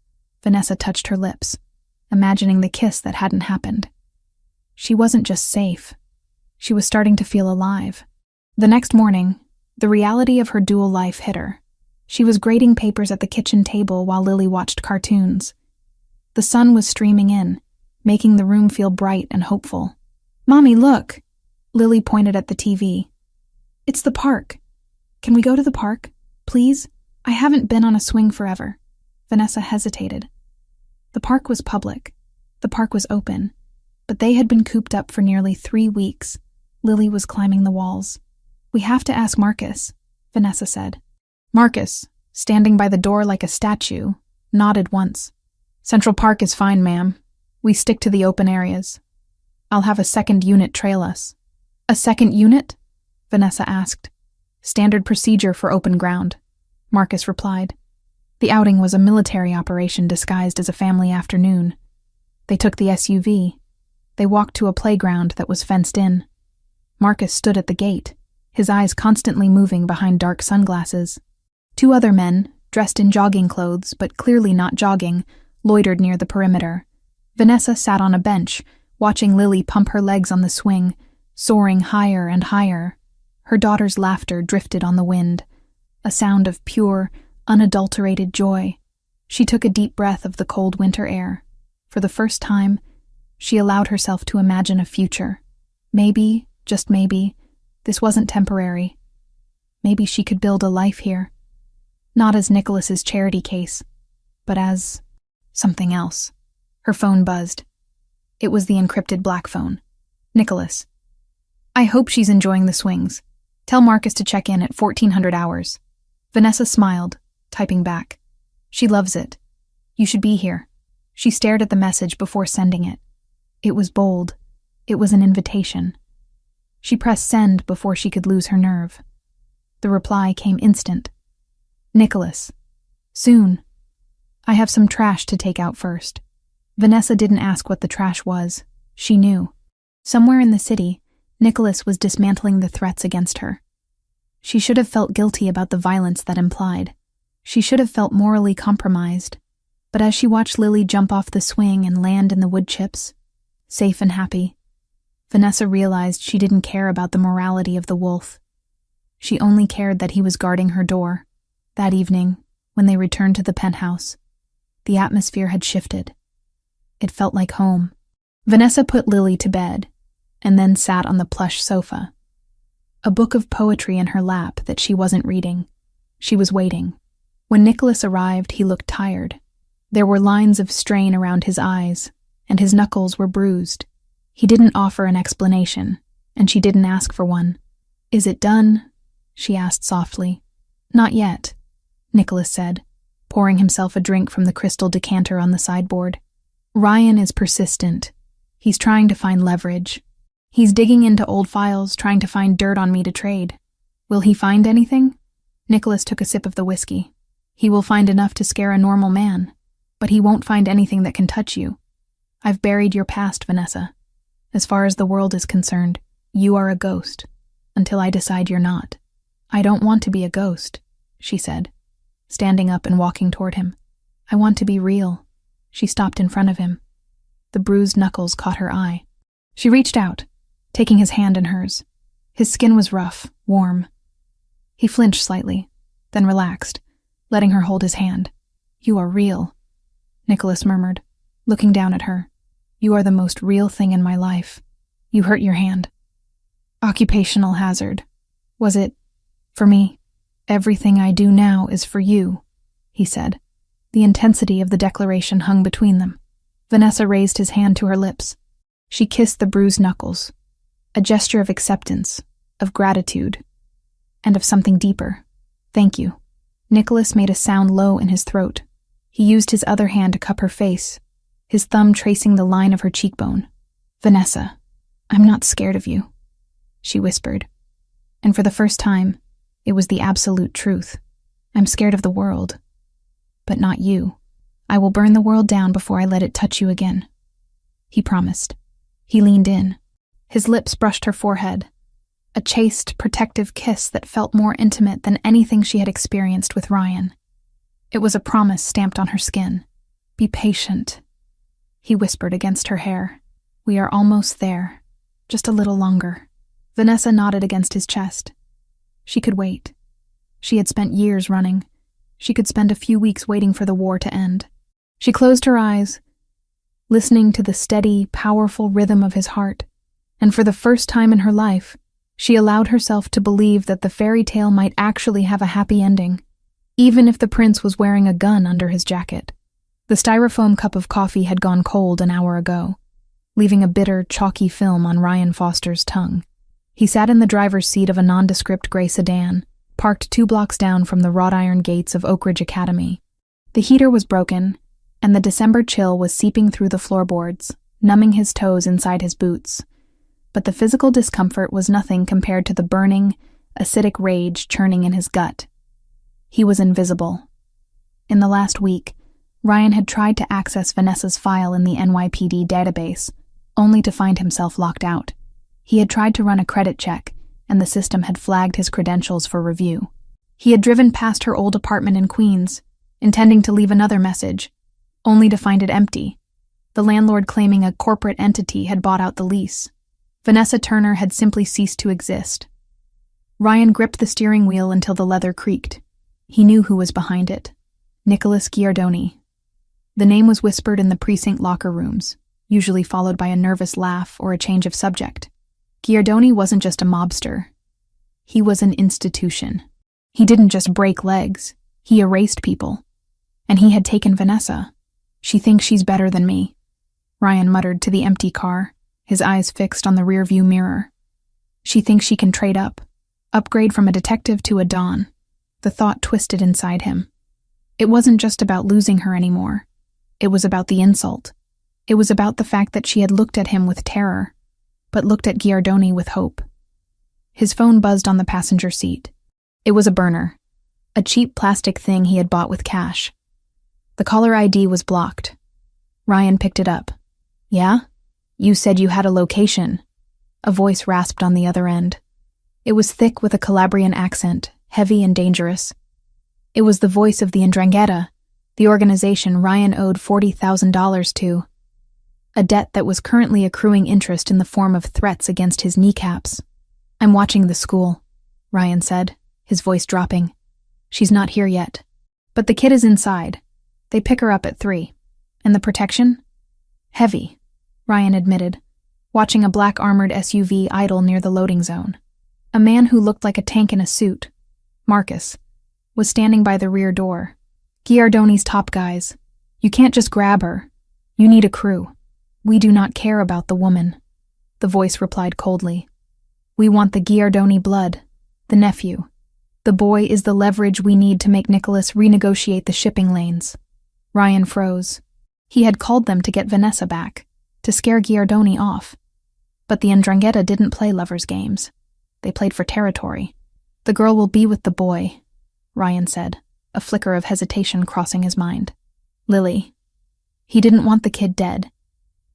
A: Vanessa touched her lips, imagining the kiss that hadn't happened. She wasn't just safe. She was starting to feel alive. The next morning, the reality of her dual life hit her. She was grading papers at the kitchen table while Lily watched cartoons. The sun was streaming in, making the room feel bright and hopeful. Mommy, look! Lily pointed at the TV. It's the park. Can we go to the park, please? I haven't been on a swing forever. Vanessa hesitated. The park was public. The park was open. But they had been cooped up for nearly 3 weeks. Lily was climbing the walls. We have to ask Marcus, Vanessa said. Marcus, standing by the door like a statue, nodded once. Central Park is fine, ma'am. We stick to the open areas. I'll have a second unit trail us. A second unit? Vanessa asked. Standard procedure for open ground, Marcus replied. The outing was a military operation disguised as a family afternoon. They took the SUV. They walked to a playground that was fenced in. Marcus stood at the gate, his eyes constantly moving behind dark sunglasses. 2 other men, dressed in jogging clothes but clearly not jogging, loitered near the perimeter. Vanessa sat on a bench, watching Lily pump her legs on the swing, soaring higher and higher. Her daughter's laughter drifted on the wind, a sound of pure, unadulterated joy. She took a deep breath of the cold winter air. For the first time, she allowed herself to imagine a future. Maybe, just maybe, this wasn't temporary. Maybe she could build a life here. Not as Nicholas's charity case, but as something else. Her phone buzzed. It was the encrypted black phone. Nicholas. I hope she's enjoying the swings. Tell Marcus to check in at 1400 hours. Vanessa smiled, typing back. She loves it. You should be here. She stared at the message before sending it. It was bold. It was an invitation. She pressed send before she could lose her nerve. The reply came instant. Nicholas. Soon. I have some trash to take out first. Vanessa didn't ask what the trash was. She knew. Somewhere in the city, Nicholas was dismantling the threats against her. She should have felt guilty about the violence that implied. She should have felt morally compromised. But as she watched Lily jump off the swing and land in the wood chips, safe and happy, Vanessa realized she didn't care about the morality of the wolf. She only cared that he was guarding her door. That evening, when they returned to the penthouse, the atmosphere had shifted. It felt like home. Vanessa put Lily to bed, and then sat on the plush sofa. A book of poetry in her lap that she wasn't reading. She was waiting. When Nicholas arrived, he looked tired. There were lines of strain around his eyes, and his knuckles were bruised. He didn't offer an explanation, and she didn't ask for one. Is it done? She asked softly. Not yet, Nicholas said, pouring himself a drink from the crystal decanter on the sideboard. Ryan is persistent. He's trying to find leverage. He's digging into old files, trying to find dirt on me to trade. Will he find anything? Nicholas took a sip of the whiskey. He will find enough to scare a normal man, but he won't find anything that can touch you. I've buried your past, Vanessa. As far as the world is concerned, you are a ghost, until I decide you're not. I don't want to be a ghost, she said, standing up and walking toward him. I want to be real. She stopped in front of him. The bruised knuckles caught her eye. She reached out, taking his hand in hers. His skin was rough, warm. He flinched slightly, then relaxed, letting her hold his hand. You are real, Nicholas murmured, looking down at her. You are the most real thing in my life. You hurt your hand. Occupational hazard. Was it for me? Everything I do now is for you, he said. The intensity of the declaration hung between them. Vanessa raised his hand to her lips. She kissed the bruised knuckles, a gesture of acceptance, of gratitude, and of something deeper. Thank you. Nicholas made a sound low in his throat. He used his other hand to cup her face, his thumb tracing the line of her cheekbone. Vanessa, I'm not scared of you, she whispered. And for the first time, it was the absolute truth. I'm scared of the world, but not you. I will burn the world down before I let it touch you again. He promised. He leaned in. His lips brushed her forehead, a chaste, protective kiss that felt more intimate than anything she had experienced with Ryan. It was a promise stamped on her skin. Be patient, he whispered against her hair. We are almost there. Just a little longer. Vanessa nodded against his chest. She could wait. She had spent years running. She could spend a few weeks waiting for the war to end. She closed her eyes, listening to the steady, powerful rhythm of his heart, and for the first time in her life, she allowed herself to believe that the fairy tale might actually have a happy ending, even if the prince was wearing a gun under his jacket. The styrofoam cup of coffee had gone cold an hour ago, leaving a bitter, chalky film on Ryan Foster's tongue. He sat in the driver's seat of a nondescript gray sedan, parked 2 blocks down from the wrought iron gates of Oak Ridge Academy. The heater was broken, and the December chill was seeping through the floorboards, numbing his toes inside his boots. But the physical discomfort was nothing compared to the burning, acidic rage churning in his gut. He was invisible. In the last week, Ryan had tried to access Vanessa's file in the NYPD database, only to find himself locked out. He had tried to run a credit check, and the system had flagged his credentials for review. He had driven past her old apartment in Queens, intending to leave another message, only to find it empty, the landlord claiming a corporate entity had bought out the lease. Vanessa Turner had simply ceased to exist. Ryan gripped the steering wheel until the leather creaked. He knew who was behind it. Nicholas Giardoni. The name was whispered in the precinct locker rooms, usually followed by a nervous laugh or a change of subject. Giardoni wasn't just a mobster. He was an institution. He didn't just break legs. He erased people. And he had taken Vanessa. She thinks she's better than me, Ryan muttered to the empty car, his eyes fixed on the rearview mirror. She thinks she can trade up, upgrade from a detective to a Don. The thought twisted inside him. It wasn't just about losing her anymore. It was about the insult. It was about the fact that she had looked at him with terror, but looked at Giardoni with hope. His phone buzzed on the passenger seat. It was a burner, a cheap plastic thing he had bought with cash. The caller ID was blocked. Ryan picked it up. "Yeah? You said you had a location." A voice rasped on the other end. It was thick with a Calabrian accent, heavy and dangerous. It was the voice of the 'Ndrangheta, the organization Ryan owed $40,000 to. A debt that was currently accruing interest in the form of threats against his kneecaps. "I'm watching the school," Ryan said, his voice dropping. "She's not here yet. But the kid is inside. They pick her up at 3. And the protection? Heavy," Ryan admitted, watching a black armored SUV idle near the loading zone. A man who looked like a tank in a suit, Marcus, was standing by the rear door. "Giardoni's top guys. You can't just grab her. You need a crew. We do not care about the woman," the voice replied coldly. "We want the Giardoni blood, the nephew. The boy is the leverage we need to make Nicholas renegotiate the shipping lanes." Ryan froze. He had called them to get Vanessa back, to scare Giardoni off. But the 'Ndrangheta didn't play lovers' games. They played for territory. "The girl will be with the boy," Ryan said, a flicker of hesitation crossing his mind. "Lily." He didn't want the kid dead.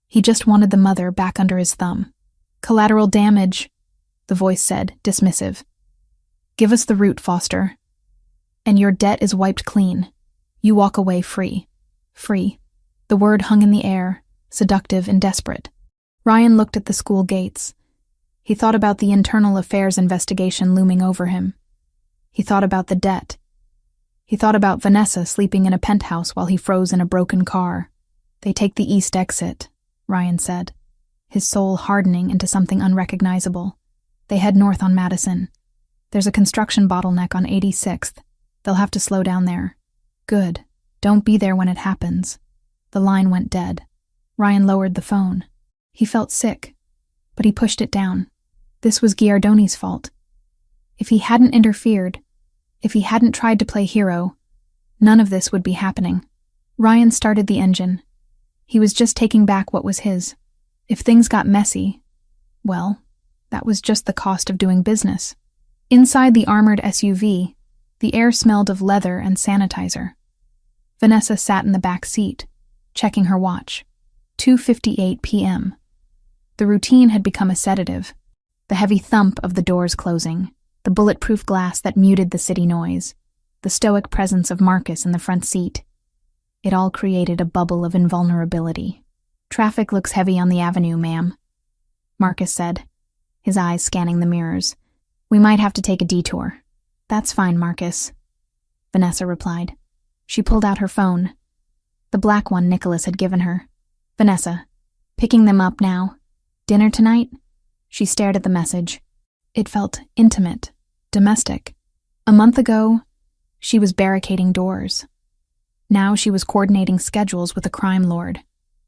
A: He just wanted the mother back under his thumb. "Collateral damage," the voice said, dismissive. "Give us the route, Foster. And your debt is wiped clean. You walk away free." Free. The word hung in the air, seductive and desperate. Ryan looked at the school gates. He thought about the internal affairs investigation looming over him. He thought about the debt. He thought about Vanessa sleeping in a penthouse while he froze in a broken car. "They take the east exit," Ryan said, his soul hardening into something unrecognizable. "They head north on Madison. There's a construction bottleneck on 86th. They'll have to slow down there." "Good. Don't be there when it happens." The line went dead. Ryan lowered the phone. He felt sick, but he pushed it down. This was Giardoni's fault. If he hadn't interfered, if he hadn't tried to play hero, none of this would be happening. Ryan started the engine. He was just taking back what was his. If things got messy, well, that was just the cost of doing business. Inside the armored SUV, the air smelled of leather and sanitizer. Vanessa sat in the back seat, checking her watch. 2:58 p.m. The routine had become a sedative. The heavy thump of the doors closing, the bulletproof glass that muted the city noise, the stoic presence of Marcus in the front seat. It all created a bubble of invulnerability. "Traffic looks heavy on the avenue, ma'am," Marcus said, his eyes scanning the mirrors. "We might have to take a detour." "That's fine, Marcus," Vanessa replied. She pulled out her phone, the black one Nicholas had given her. "Vanessa, picking them up now. Dinner tonight?" She stared at the message. It felt intimate, domestic. A month ago, she was barricading doors. Now she was coordinating schedules with a crime lord.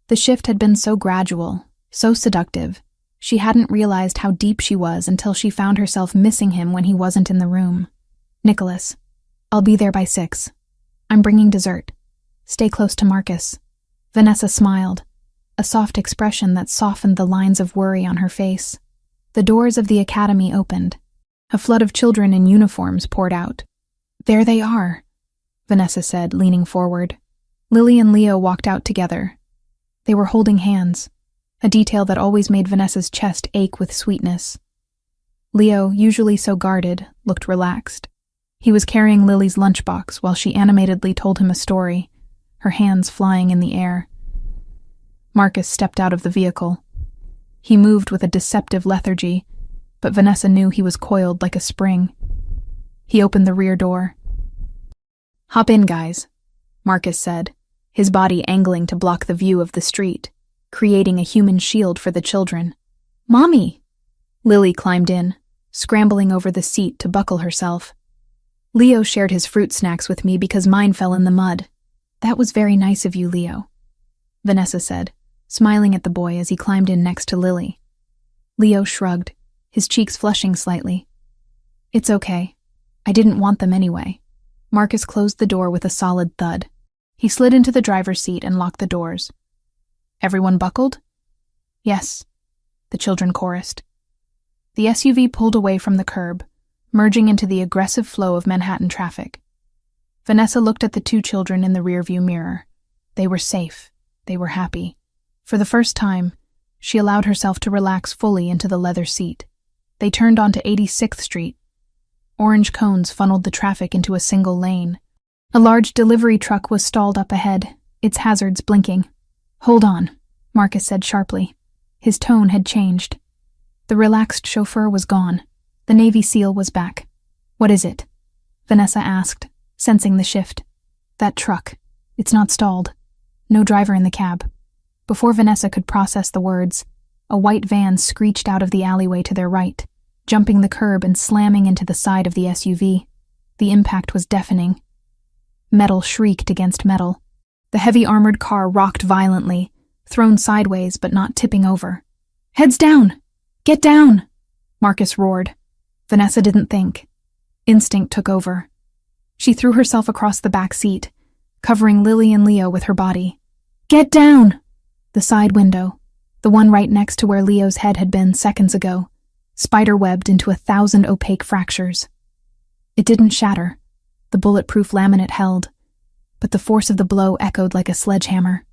A: The shift had been so gradual, so seductive. She hadn't realized how deep she was until she found herself missing him when he wasn't in the room. "Nicholas, I'll be there by 6. I'm bringing dessert. Stay close to Marcus." Vanessa smiled, a soft expression that softened the lines of worry on her face. The doors of the academy opened. A flood of children in uniforms poured out. "There they are," Vanessa said, leaning forward. Lily and Leo walked out together. They were holding hands, a detail that always made Vanessa's chest ache with sweetness. Leo, usually so guarded, looked relaxed. He was carrying Lily's lunchbox while she animatedly told him a story, her hands flying in the air. Marcus stepped out of the vehicle. He moved with a deceptive lethargy, but Vanessa knew he was coiled like a spring. He opened the rear door. "Hop in, guys," Marcus said, his body angling to block the view of the street, creating a human shield for the children. "Mommy!" Lily climbed in, scrambling over the seat to buckle herself. "Leo shared his fruit snacks with me because mine fell in the mud. That was very nice of you, Leo, Vanessa said, smiling at the boy as he climbed in next to Lily. Leo shrugged, his cheeks flushing slightly. It's okay. I didn't want them anyway. Marcus closed the door with a solid thud. He slid into the driver's seat and locked the doors. Everyone buckled? Yes, the children chorused. The SUV pulled away from the curb, merging into the aggressive flow of Manhattan traffic. Vanessa looked at the two children in the rearview mirror. They were safe. They were happy. For the first time, she allowed herself to relax fully into the leather seat. They turned onto 86th Street. Orange cones funneled the traffic into a single lane. A large delivery truck was stalled up ahead, its hazards blinking. Hold on, Marcus said sharply. His tone had changed. The relaxed chauffeur was gone. The Navy SEAL was back. What is it? Vanessa asked, sensing the shift. That truck. It's not stalled. No driver in the cab. Before Vanessa could process the words, a white van screeched out of the alleyway to their right, jumping the curb and slamming into the side of the SUV. The impact was deafening. Metal shrieked against metal. The heavy armored car rocked violently, thrown sideways but not tipping over. Heads down! Get down! Marcus roared. Vanessa didn't think. Instinct took over. She threw herself across the back seat, covering Lily and Leo with her body. Get down! The side window, the one right next to where Leo's head had been seconds ago, spider-webbed into 1,000 opaque fractures. It didn't shatter. The bulletproof laminate held, but the force of the blow echoed like a sledgehammer.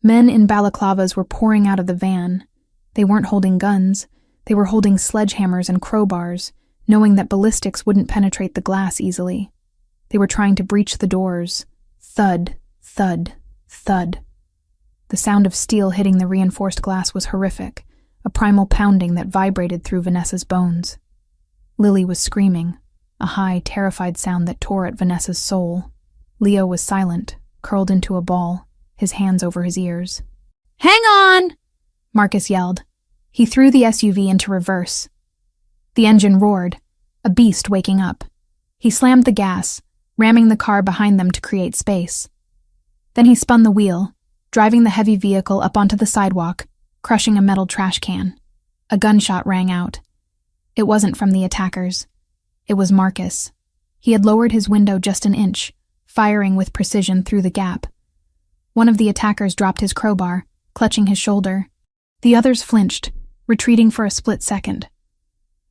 A: Men in balaclavas were pouring out of the van. They weren't holding guns. They were holding sledgehammers and crowbars, knowing that ballistics wouldn't penetrate the glass easily. They were trying to breach the doors. Thud, thud, thud. The sound of steel hitting the reinforced glass was horrific, a primal pounding that vibrated through Vanessa's bones. Lily was screaming, a high, terrified sound that tore at Vanessa's soul. Leo was silent, curled into a ball, his hands over his ears. Hang on! Marcus yelled. He threw the SUV into reverse. The engine roared, a beast waking up. He slammed the gas, ramming the car behind them to create space. Then he spun the wheel, driving the heavy vehicle up onto the sidewalk, crushing a metal trash can. A gunshot rang out. It wasn't from the attackers. It was Marcus. He had lowered his window just an inch, firing with precision through the gap. One of the attackers dropped his crowbar, clutching his shoulder. The others flinched, retreating for a split second.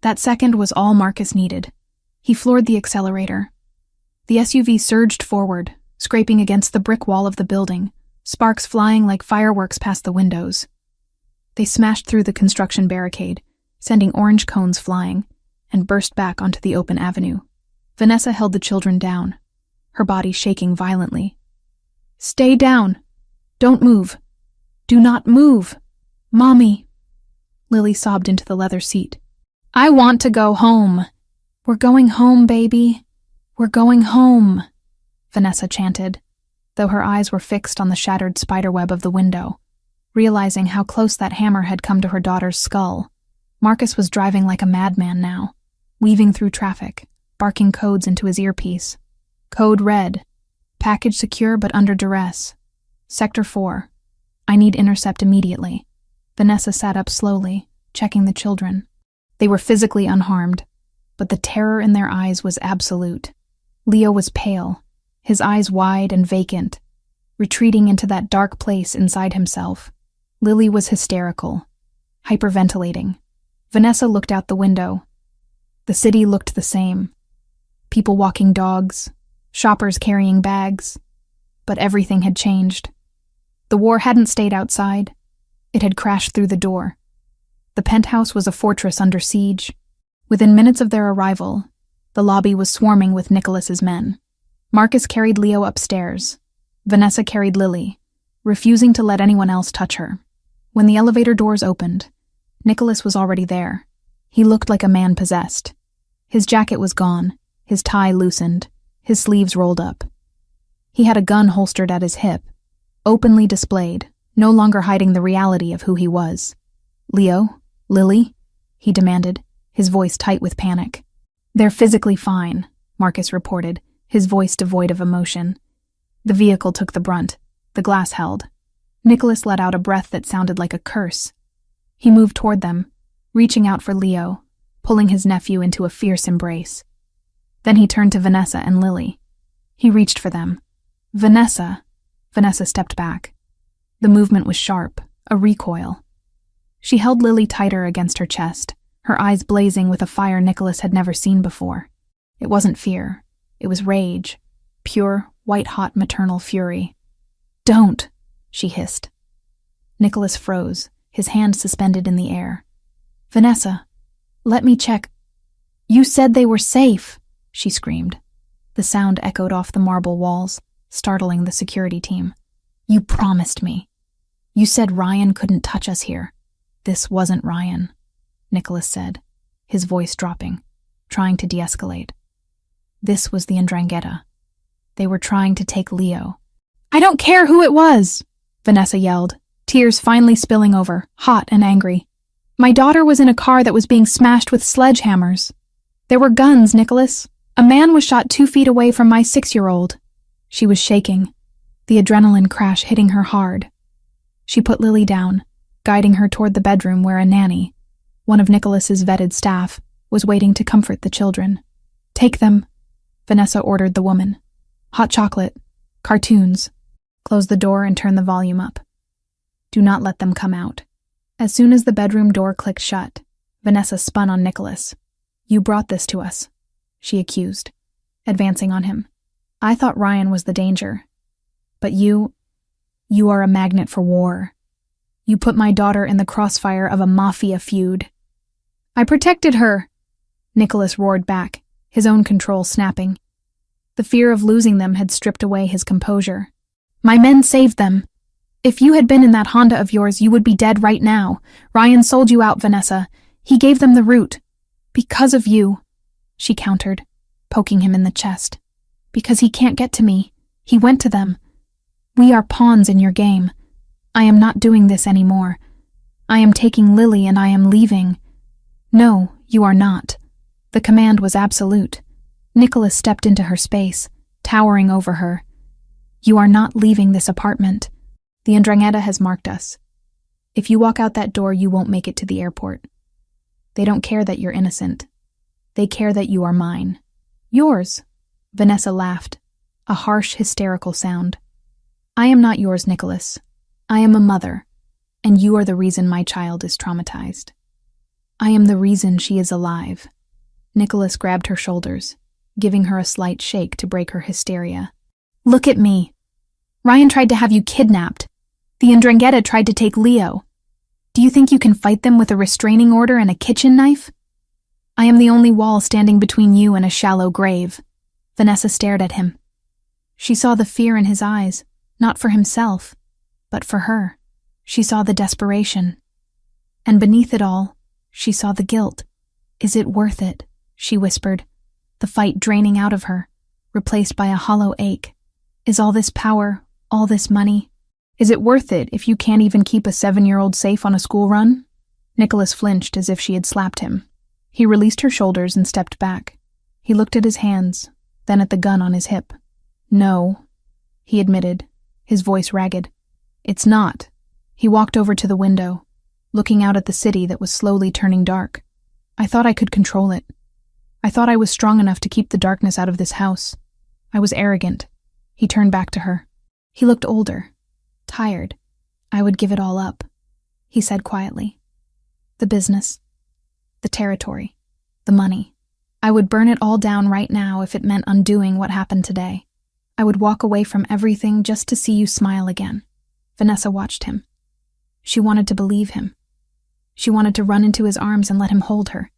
A: That second was all Marcus needed. He floored the accelerator. The SUV surged forward, scraping against the brick wall of the building, sparks flying like fireworks past the windows. They smashed through the construction barricade, sending orange cones flying, and burst back onto the open avenue. Vanessa held the children down, her body shaking violently. Stay down. Don't move. Do not move. Mommy. Lily sobbed into the leather seat. I want to go home. We're going home, baby. We're going home, Vanessa chanted, though her eyes were fixed on the shattered spiderweb of the window. Realizing how close that hammer had come to her daughter's skull, Marcus was driving like a madman now, weaving through traffic, barking codes into his earpiece. Code red. Package secure but under duress. Sector 4. I need intercept immediately. Vanessa sat up slowly, checking the children. They were physically unharmed, but the terror in their eyes was absolute. Leo was pale, his eyes wide and vacant, retreating into that dark place inside himself. Lily was hysterical, hyperventilating. Vanessa looked out the window. The city looked the same. People walking dogs, shoppers carrying bags. But everything had changed. The war hadn't stayed outside. It had crashed through the door. The penthouse was a fortress under siege. Within minutes of their arrival, the lobby was swarming with Nicholas's men. Marcus carried Leo upstairs. Vanessa carried Lily, refusing to let anyone else touch her. When the elevator doors opened, Nicholas was already there. He looked like a man possessed. His jacket was gone, his tie loosened, his sleeves rolled up. He had a gun holstered at his hip, openly displayed, no longer hiding the reality of who he was. Leo? Lily? He demanded, his voice tight with panic. They're physically fine, Marcus reported, his voice devoid of emotion. The vehicle took the brunt. The glass held. Nicholas let out a breath that sounded like a curse. He moved toward them, reaching out for Leo, pulling his nephew into a fierce embrace. Then he turned to Vanessa and Lily. He reached for them. Vanessa stepped back. The movement was sharp, a recoil. She held Lily tighter against her chest, her eyes blazing with a fire Nicholas had never seen before. It wasn't fear. It was rage. Pure, white-hot maternal fury. "Don't," she hissed. Nicholas froze, his hand suspended in the air. "Vanessa, let me check." "You said they were safe," she screamed. The sound echoed off the marble walls, startling the security team. "You promised me. You said Ryan couldn't touch us here." "This wasn't Ryan," Nicholas said, his voice dropping, trying to de-escalate. "This was the Ndrangheta. They were trying to take Leo." "I don't care who it was," Vanessa yelled, tears finally spilling over, hot and angry. "My daughter was in a car that was being smashed with sledgehammers. There were guns, Nicholas. A man was shot 2 feet away from my 6-year-old. She was shaking, the adrenaline crash hitting her hard. She put Lily down, guiding her toward the bedroom where a nanny, one of Nicholas's vetted staff, was waiting to comfort the children. "Take them," Vanessa ordered the woman. "Hot chocolate, cartoons. Close the door and turn the volume up. Do not let them come out." As soon as the bedroom door clicked shut, Vanessa spun on Nicholas. "You brought this to us," she accused, advancing on him. "I thought Ryan was the danger. But you are a magnet for war. You put my daughter in the crossfire of a Mafia feud." "I protected her," Nicholas roared back, his own control snapping. The fear of losing them had stripped away his composure. "My men saved them. If you had been in that Honda of yours, you would be dead right now. Ryan sold you out, Vanessa. He gave them the route. Because of you," she countered, poking him in the chest. "Because he can't get to me. He went to them. We are pawns in your game. I am not doing this anymore. I am taking Lily and I am leaving." "No, you are not." The command was absolute. Nicholas stepped into her space, towering over her. "You are not leaving this apartment. The Ndrangheta has marked us. If you walk out that door, you won't make it to the airport. They don't care that you're innocent. They care that you are mine." "Yours," Vanessa laughed, a harsh, hysterical sound. "I am not yours, Nicholas. I am a mother, and you are the reason my child is traumatized. I am the reason she is alive." Nicholas grabbed her shoulders, giving her a slight shake to break her hysteria. "Look at me. Ryan tried to have you kidnapped. The Ndrangheta tried to take Leo. Do you think you can fight them with a restraining order and a kitchen knife? I am the only wall standing between you and a shallow grave." Vanessa stared at him. She saw the fear in his eyes, not for himself, but for her. She saw the desperation. And beneath it all, she saw the guilt. "Is it worth it?" she whispered, the fight draining out of her, replaced by a hollow ache. "Is all this power, all this money? Is it worth it if you can't even keep a 7-year-old safe on a school run?" Nicholas flinched as if she had slapped him. He released her shoulders and stepped back. He looked at his hands, then at the gun on his hip. "No," he admitted, his voice ragged. "It's not." He walked over to the window, looking out at the city that was slowly turning dark. "I thought I could control it. I thought I was strong enough to keep the darkness out of this house. I was arrogant." He turned back to her. He looked older, tired. "I would give it all up," he said quietly. "The business, the territory, the money. I would burn it all down right now if it meant undoing what happened today. I would walk away from everything just to see you smile again." Vanessa watched him. She wanted to believe him. She wanted to run into his arms and let him hold her,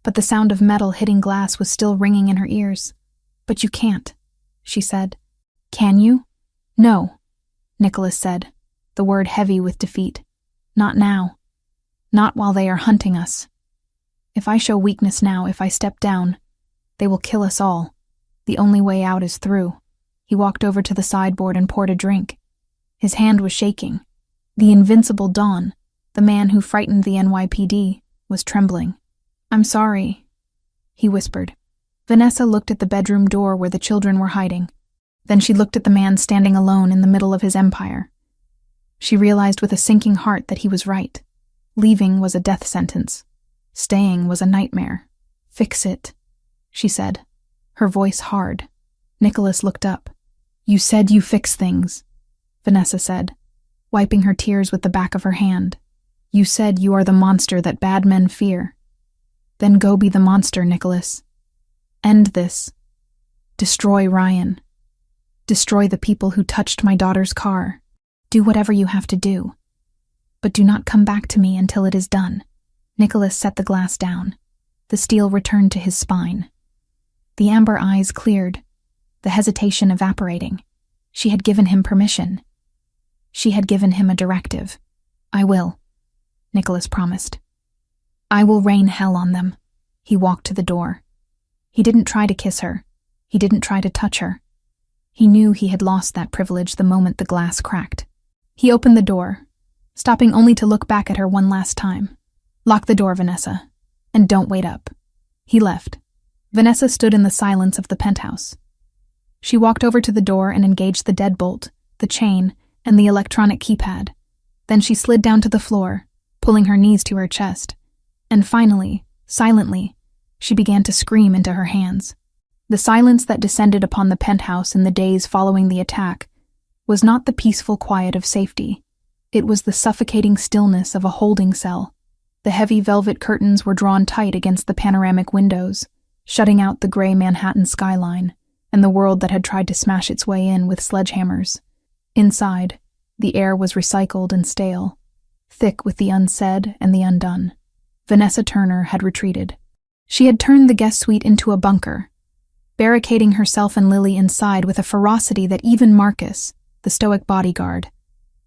A: but the sound of metal hitting glass was still ringing in her ears. "But you can't," she said. "Can you?" "No," Nicholas said, the word heavy with defeat. "Not now. Not while they are hunting us. If I show weakness now, if I step down, they will kill us all. The only way out is through." He walked over to the sideboard and poured a drink. His hand was shaking. The invincible Don, the man who frightened the NYPD, was trembling. "I'm sorry," he whispered. Vanessa looked at the bedroom door where the children were hiding. Then she looked at the man standing alone in the middle of his empire. She realized with a sinking heart that he was right. Leaving was a death sentence. Staying was a nightmare. "Fix it," she said, her voice hard. Nicholas looked up. "You said you fix things," Vanessa said, wiping her tears with the back of her hand. "You said you are the monster that bad men fear. Then go be the monster, Nicholas. End this. Destroy Ryan. Destroy the people who touched my daughter's car. Do whatever you have to do. But do not come back to me until it is done." Nicholas set the glass down. The steel returned to his spine. The amber eyes cleared, the hesitation evaporating. She had given him permission. She had given him a directive. "I will," Nicholas promised. "I will rain hell on them." He walked to the door. He didn't try to kiss her. He didn't try to touch her. He knew he had lost that privilege the moment the glass cracked. He opened the door, stopping only to look back at her one last time. "Lock the door, Vanessa, and don't wait up." He left. Vanessa stood in the silence of the penthouse. She walked over to the door and engaged the deadbolt, the chain, and the electronic keypad. Then she slid down to the floor, pulling her knees to her chest. And finally, silently, she began to scream into her hands. The silence that descended upon the penthouse in the days following the attack was not the peaceful quiet of safety. It was the suffocating stillness of a holding cell. The heavy velvet curtains were drawn tight against the panoramic windows, shutting out the gray Manhattan skyline and the world that had tried to smash its way in with sledgehammers. Inside, the air was recycled and stale, thick with the unsaid and the undone. Vanessa Turner had retreated. She had turned the guest suite into a bunker, barricading herself and Lily inside with a ferocity that even Marcus, the stoic bodyguard,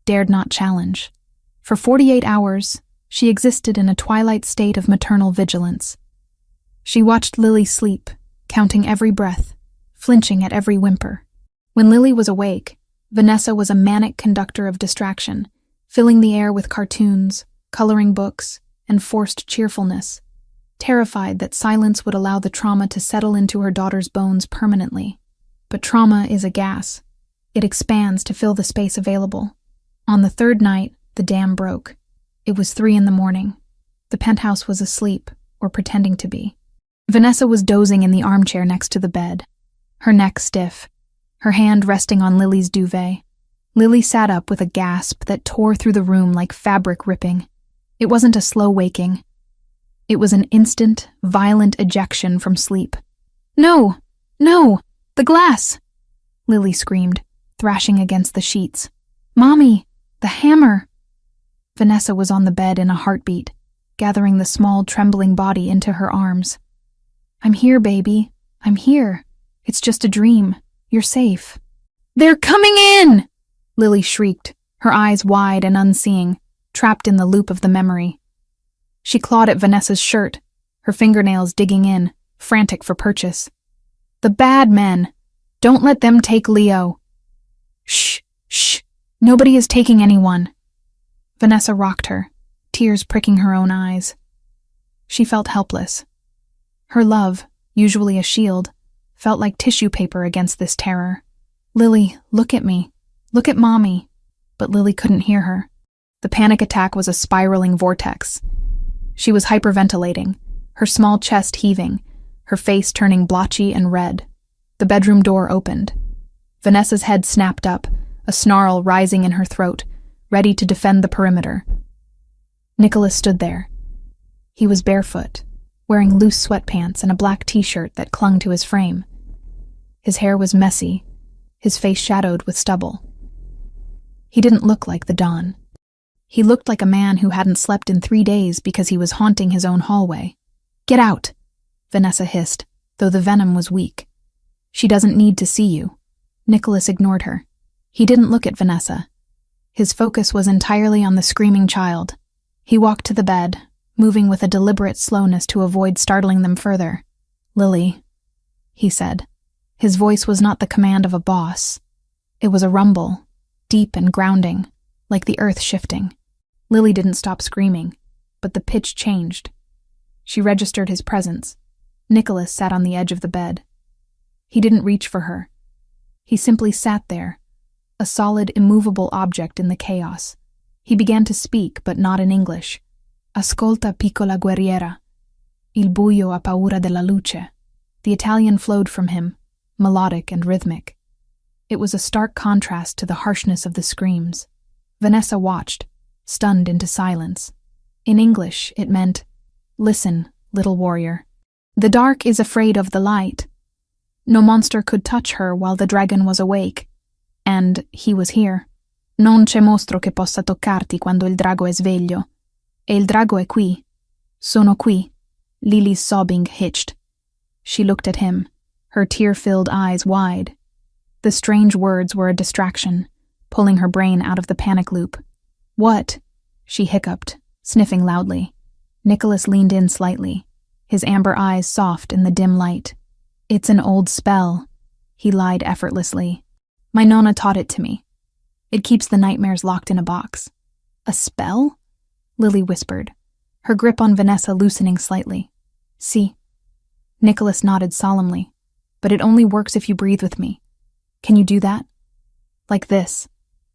A: dared not challenge. For 48 hours, she existed in a twilight state of maternal vigilance. She watched Lily sleep, counting every breath, flinching at every whimper. When Lily was awake, Vanessa was a manic conductor of distraction, filling the air with cartoons, coloring books, and forced cheerfulness, terrified that silence would allow the trauma to settle into her daughter's bones permanently. But trauma is a gas. It expands to fill the space available. On the third night, the dam broke. It was 3 a.m. The penthouse was asleep, or pretending to be. Vanessa was dozing in the armchair next to the bed, her neck stiff, her hand resting on Lily's duvet. Lily sat up with a gasp that tore through the room like fabric ripping. It wasn't a slow waking. It was an instant, violent ejection from sleep. "No! No! The glass!" Lily screamed, thrashing against the sheets. "Mommy! The hammer!" Vanessa was on the bed in a heartbeat, gathering the small, trembling body into her arms. "I'm here, baby. I'm here. It's just a dream. You're safe." "They're coming in!" Lily shrieked, her eyes wide and unseeing, trapped in the loop of the memory. She clawed at Vanessa's shirt, her fingernails digging in, frantic for purchase. "The bad men! Don't let them take Leo!" "Shh! Shh! Nobody is taking anyone!" Vanessa rocked her, tears pricking her own eyes. She felt helpless. Her love, usually a shield, felt like tissue paper against this terror. "Lily, look at me. Look at Mommy." But Lily couldn't hear her. The panic attack was a spiraling vortex. She was hyperventilating, her small chest heaving, her face turning blotchy and red. The bedroom door opened. Vanessa's head snapped up, a snarl rising in her throat, ready to defend the perimeter. Nicholas stood there. He was barefoot, wearing loose sweatpants and a black t-shirt that clung to his frame. His hair was messy, his face shadowed with stubble. He didn't look like the Don. He looked like a man who hadn't slept in 3 days because he was haunting his own hallway. "Get out," Vanessa hissed, though the venom was weak. "She doesn't need to see you." Nicholas ignored her. He didn't look at Vanessa. His focus was entirely on the screaming child. He walked to the bed, moving with a deliberate slowness to avoid startling them further. "Lily," he said. His voice was not the command of a boss. It was a rumble, deep and grounding, like the earth shifting. Lily didn't stop screaming, but the pitch changed. She registered his presence. Nicholas sat on the edge of the bed. He didn't reach for her. He simply sat there, a solid, immovable object in the chaos. He began to speak, but not in English. Ascolta, piccola guerriera. Il buio ha paura della luce. The Italian flowed from him, melodic and rhythmic. It was a stark contrast to the harshness of the screams. Vanessa watched, stunned into silence. In English, it meant, "Listen, little warrior. The dark is afraid of the light. No monster could touch her while the dragon was awake. And he was here. Non c'è mostro che possa toccarti quando il drago è sveglio. E il drago è qui. Sono qui." Lily's sobbing hitched. She looked at him, her tear-filled eyes wide. The strange words were a distraction, pulling her brain out of the panic loop. "What?" she hiccuped, sniffing loudly. Nicholas leaned in slightly, his amber eyes soft in the dim light. "It's an old spell," he lied effortlessly. "My nonna taught it to me. It keeps the nightmares locked in a box." "A spell?" Lily whispered, her grip on Vanessa loosening slightly. "See." Nicholas nodded solemnly. "But it only works if you breathe with me. Can you do that?" "Like this."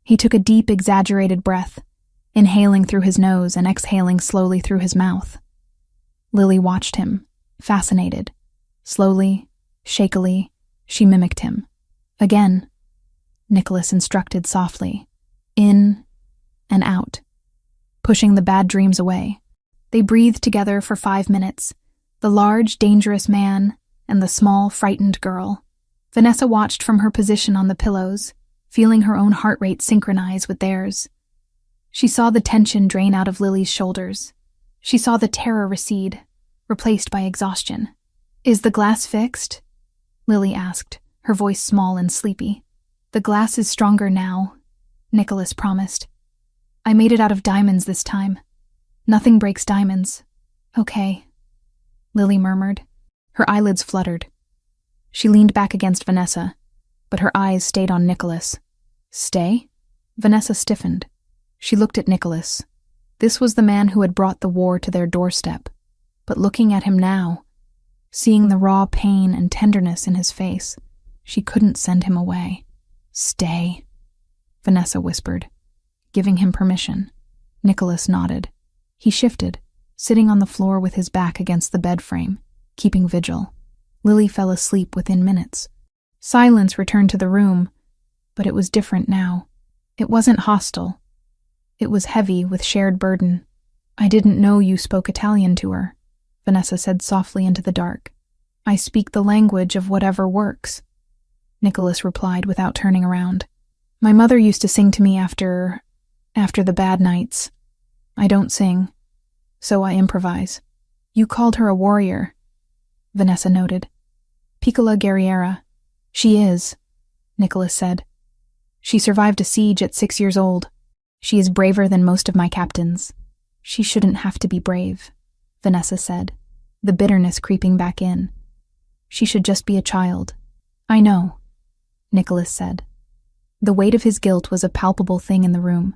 A: He took a deep, exaggerated breath, inhaling through his nose and exhaling slowly through his mouth. Lily watched him, fascinated. Slowly, shakily, she mimicked him. Again, Nicholas instructed softly. In and out, pushing the bad dreams away. They breathed together for 5 minutes, the large, dangerous man and the small, frightened girl. Vanessa watched from her position on the pillows, feeling her own heart rate synchronize with theirs. She saw the tension drain out of Lily's shoulders. She saw the terror recede, replaced by exhaustion. "Is the glass fixed?" Lily asked, her voice small and sleepy. "The glass is stronger now," Nicholas promised. "I made it out of diamonds this time. Nothing breaks diamonds." "Okay," Lily murmured. Her eyelids fluttered. She leaned back against Vanessa, but her eyes stayed on Nicholas. "Stay?" Vanessa stiffened. She looked at Nicholas. This was the man who had brought the war to their doorstep. But looking at him now, seeing the raw pain and tenderness in his face, she couldn't send him away. "Stay," Vanessa whispered, giving him permission. Nicholas nodded. He shifted, sitting on the floor with his back against the bed frame, keeping vigil. Lily fell asleep within minutes. Silence returned to the room, but it was different now. It wasn't hostile. It was heavy with shared burden. "I didn't know you spoke Italian to her," Vanessa said softly into the dark. "I speak the language of whatever works," Nicholas replied without turning around. "My mother used to sing to me after the bad nights. I don't sing, so I improvise." "You called her a warrior," Vanessa noted. "Piccola guerriera." "She is," Nicholas said. "She survived a siege at 6 years old. She is braver than most of my captains." "She shouldn't have to be brave," Vanessa said, the bitterness creeping back in. "She should just be a child." "I know," Nicholas said. The weight of his guilt was a palpable thing in the room.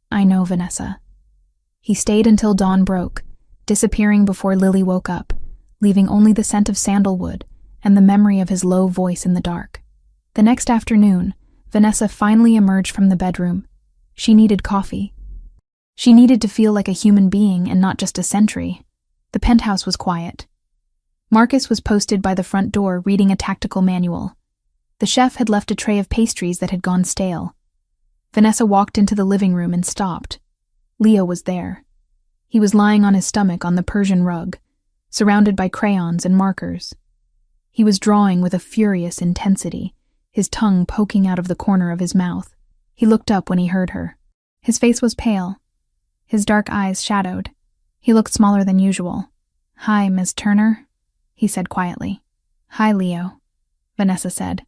A: "I know, Vanessa." He stayed until dawn broke, disappearing before Lily woke up, leaving only the scent of sandalwood and the memory of his low voice in the dark. The next afternoon, Vanessa finally emerged from the bedroom. She needed coffee. She needed to feel like a human being and not just a sentry. The penthouse was quiet. Marcus was posted by the front door reading a tactical manual. The chef had left a tray of pastries that had gone stale. Vanessa walked into the living room and stopped. Leo was there. He was lying on his stomach on the Persian rug, surrounded by crayons and markers. He was drawing with a furious intensity, his tongue poking out of the corner of his mouth. He looked up when he heard her. His face was pale, his dark eyes shadowed. He looked smaller than usual. "Hi, Miss Turner," he said quietly. "Hi, Leo," Vanessa said,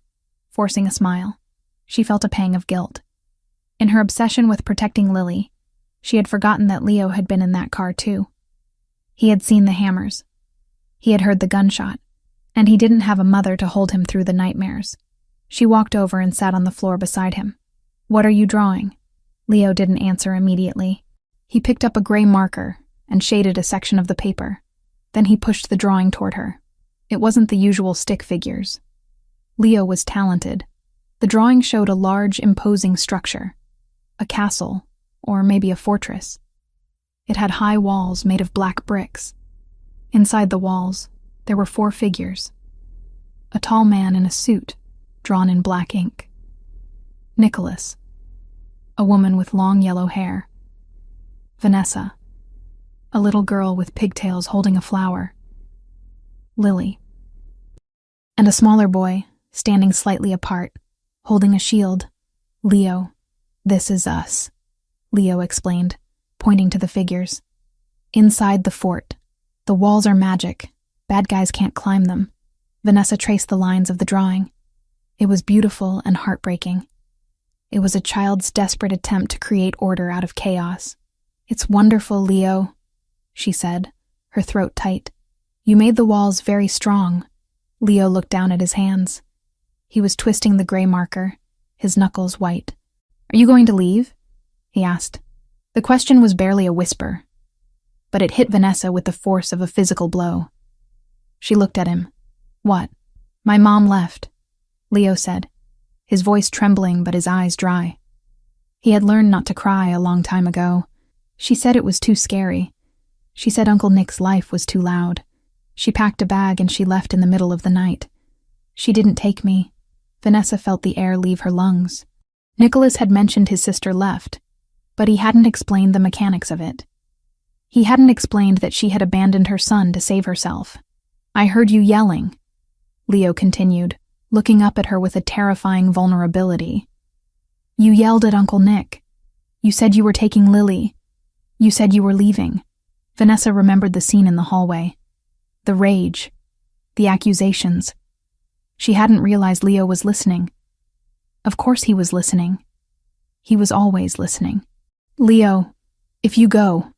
A: forcing a smile. She felt a pang of guilt. In her obsession with protecting Lily, she had forgotten that Leo had been in that car too. He had seen the hammers. He had heard the gunshot, and he didn't have a mother to hold him through the nightmares. She walked over and sat on the floor beside him. "What are you drawing?" Leo didn't answer immediately. He picked up a gray marker and shaded a section of the paper. Then he pushed the drawing toward her. It wasn't the usual stick figures. Leo was talented. The drawing showed a large, imposing structure, a castle, or maybe a fortress. It had high walls made of black bricks. Inside the walls, there were 4 figures. A tall man in a suit, drawn in black ink. Nicholas. A woman with long yellow hair. Vanessa. A little girl with pigtails holding a flower. Lily. And a smaller boy, standing slightly apart, holding a shield. Leo. This is us, Leo explained, pointing to the figures. Inside the fort. The walls are magic. Bad guys can't climb them. Vanessa traced the lines of the drawing. It was beautiful and heartbreaking. It was a child's desperate attempt to create order out of chaos. It's wonderful, Leo, she said, her throat tight. You made the walls very strong. Leo looked down at his hands. He was twisting the gray marker, his knuckles white. Are you going to leave? He asked. The question was barely a whisper, but it hit Vanessa with the force of a physical blow. She looked at him. What? My mom left, Leo said, his voice trembling but his eyes dry. He had learned not to cry a long time ago. She said it was too scary. She said Uncle Nick's life was too loud. She packed a bag and she left in the middle of the night. She didn't take me. Vanessa felt the air leave her lungs. Nicholas had mentioned his sister left, but he hadn't explained the mechanics of it. He hadn't explained that she had abandoned her son to save herself. I heard you yelling, Leo continued, looking up at her with a terrifying vulnerability. You yelled at Uncle Nick. You said you were taking Lily. You said you were leaving. Vanessa remembered the scene in the hallway. The rage. The accusations. She hadn't realized Leo was listening. Of course he was listening. He was always listening. Leo, if you go,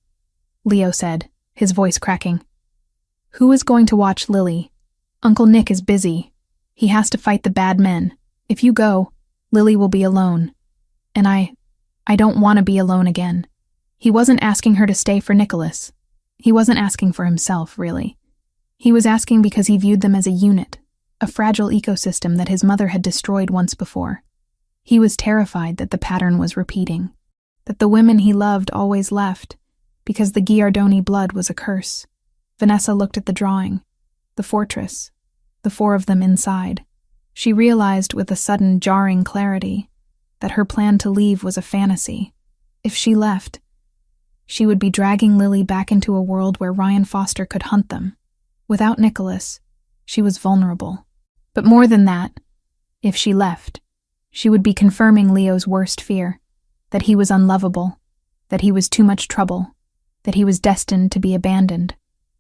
A: Leo said, his voice cracking. Who is going to watch Lily? Uncle Nick is busy. He has to fight the bad men. If you go, Lily will be alone. And I don't want to be alone again. He wasn't asking her to stay for Nicholas. He wasn't asking for himself, really. He was asking because he viewed them as a unit, a fragile ecosystem that his mother had destroyed once before. He was terrified that the pattern was repeating, that the women he loved always left, because the Giardoni blood was a curse. Vanessa looked at the drawing, the fortress, the 4 of them inside. She realized with a sudden jarring clarity that her plan to leave was a fantasy. If she left, she would be dragging Lily back into a world where Ryan Foster could hunt them. Without Nicholas, she was vulnerable. But more than that, if she left, she would be confirming Leo's worst fear, that he was unlovable, that he was too much trouble, that he was destined to be abandoned.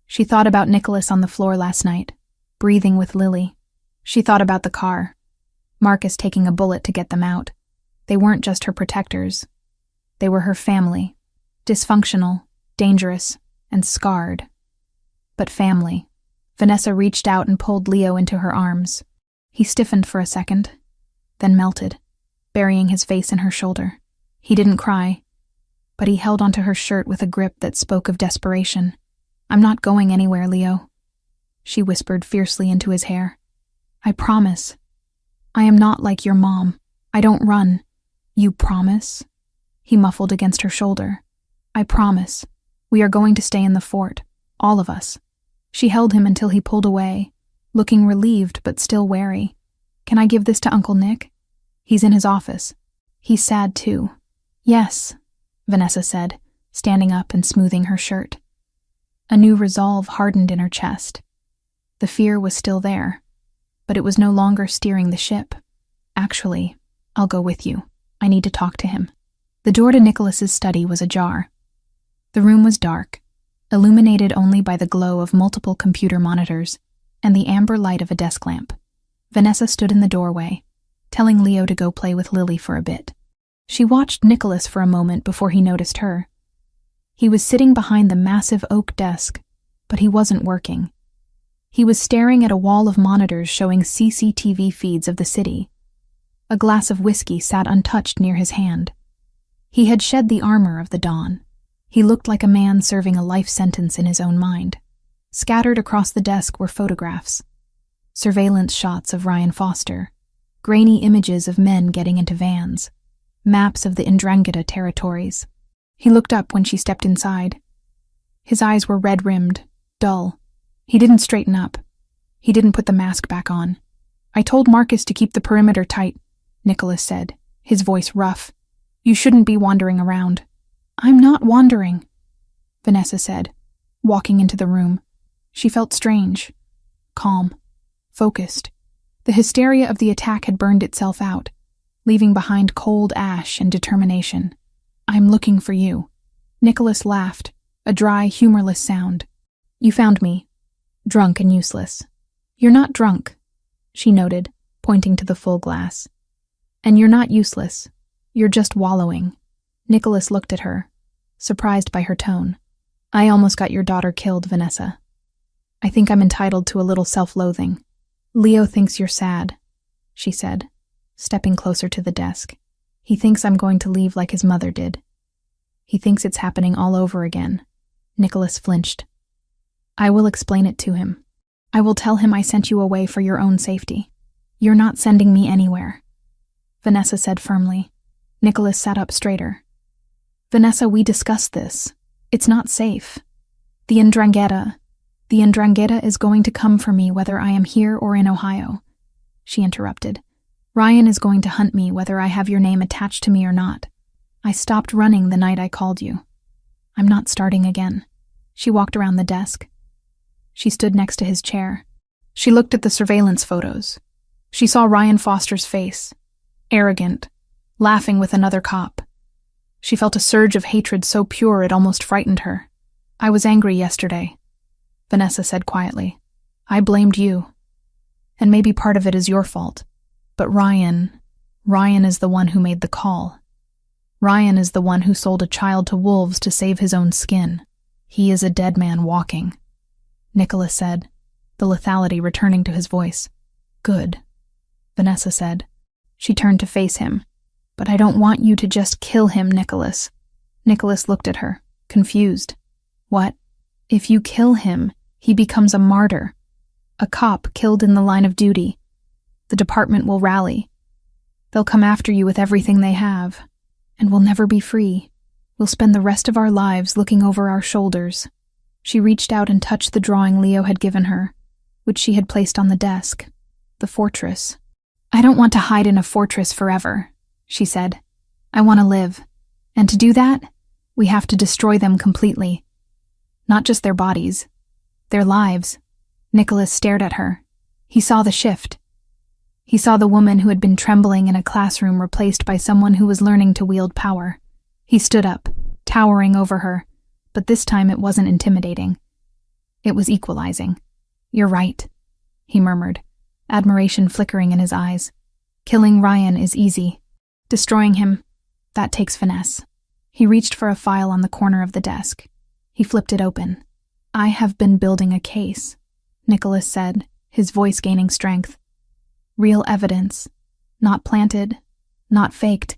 A: She thought about Nicholas on the floor last night, breathing with Lily. She thought about the car, Marcus taking a bullet to get them out. They weren't just her protectors. They were her family, dysfunctional, dangerous, and scarred. But family. Vanessa reached out and pulled Leo into her arms. He stiffened for a second, then melted, burying his face in her shoulder. He didn't cry, but he held onto her shirt with a grip that spoke of desperation. I'm not going anywhere, Leo, she whispered fiercely into his hair. I promise. I am not like your mom. I don't run. You promise? He muffled against her shoulder. I promise. We are going to stay in the fort, all of us. She held him until he pulled away, looking relieved but still wary. Can I give this to Uncle Nick? He's in his office. He's sad too. Yes, Vanessa said, standing up and smoothing her shirt. A new resolve hardened in her chest. The fear was still there, but it was no longer steering the ship. Actually, I'll go with you. I need to talk to him. The door to Nicholas's study was ajar. The room was dark, illuminated only by the glow of multiple computer monitors and the amber light of a desk lamp. Vanessa stood in the doorway, telling Leo to go play with Lily for a bit. She watched Nicholas for a moment before he noticed her. He was sitting behind the massive oak desk, but he wasn't working. He was staring at a wall of monitors showing CCTV feeds of the city. A glass of whiskey sat untouched near his hand. He had shed the armor of the dawn. He looked like a man serving a life sentence in his own mind. Scattered across the desk were photographs. Surveillance shots of Ryan Foster, grainy images of men getting into vans, maps of the Ndrangheta territories. He looked up when she stepped inside. His eyes were red-rimmed, dull. He didn't straighten up. He didn't put the mask back on. "I told Marcus to keep the perimeter tight," Nicholas said, his voice rough. "You shouldn't be wandering around." "I'm not wandering," Vanessa said, walking into the room. She felt strange, calm, focused. The hysteria of the attack had burned itself out, leaving behind cold ash and determination. "I'm looking for you." Nicholas laughed, a dry, humorless sound. "You found me, drunk and useless." "You're not drunk," she noted, pointing to the full glass. "And you're not useless. You're just wallowing." Nicholas looked at her, surprised by her tone. "I almost got your daughter killed, Vanessa. I think I'm entitled to a little self-loathing." "Leo thinks you're sad," she said, stepping closer to the desk. "He thinks I'm going to leave like his mother did. He thinks it's happening all over again." Nicholas flinched. "I will explain it to him. I will tell him I sent you away for your own safety." "You're not sending me anywhere," Vanessa said firmly. Nicholas sat up straighter. "Vanessa, we discussed this. It's not safe. The Ndrangheta is going to come for me whether I am here or in Ohio," she interrupted. "Ryan is going to hunt me whether I have your name attached to me or not. I stopped running the night I called you. I'm not starting again." She walked around the desk. She stood next to his chair. She looked at the surveillance photos. She saw Ryan Foster's face, arrogant, laughing with another cop. She felt a surge of hatred so pure it almost frightened her. "I was angry yesterday," Vanessa said quietly. "I blamed you. And maybe part of it is your fault. But Ryan is the one who made the call. Ryan is the one who sold a child to wolves to save his own skin. He is a dead man walking," Nicholas said, the lethality returning to his voice. "Good," Vanessa said. She turned to face him. "But I don't want you to just kill him, Nicholas." Nicholas looked at her, confused. "What? If you kill him, he becomes a martyr. A cop killed in the line of duty. The department will rally. They'll come after you with everything they have. And we'll never be free. We'll spend the rest of our lives looking over our shoulders." She reached out and touched the drawing Leo had given her, which she had placed on the desk. The fortress. "I don't want to hide in a fortress forever," she said. "I want to live. And to do that, we have to destroy them completely. Not just their bodies, their lives." Nicholas stared at her. He saw the shift. He saw the woman who had been trembling in a classroom replaced by someone who was learning to wield power. He stood up, towering over her, but this time it wasn't intimidating. It was equalizing. "You're right," he murmured, admiration flickering in his eyes. "Killing Ryan is easy. Destroying him, that takes finesse." He reached for a file on the corner of the desk. He flipped it open. "I have been building a case," Nicholas said, his voice gaining strength. "Real evidence. Not planted, not faked.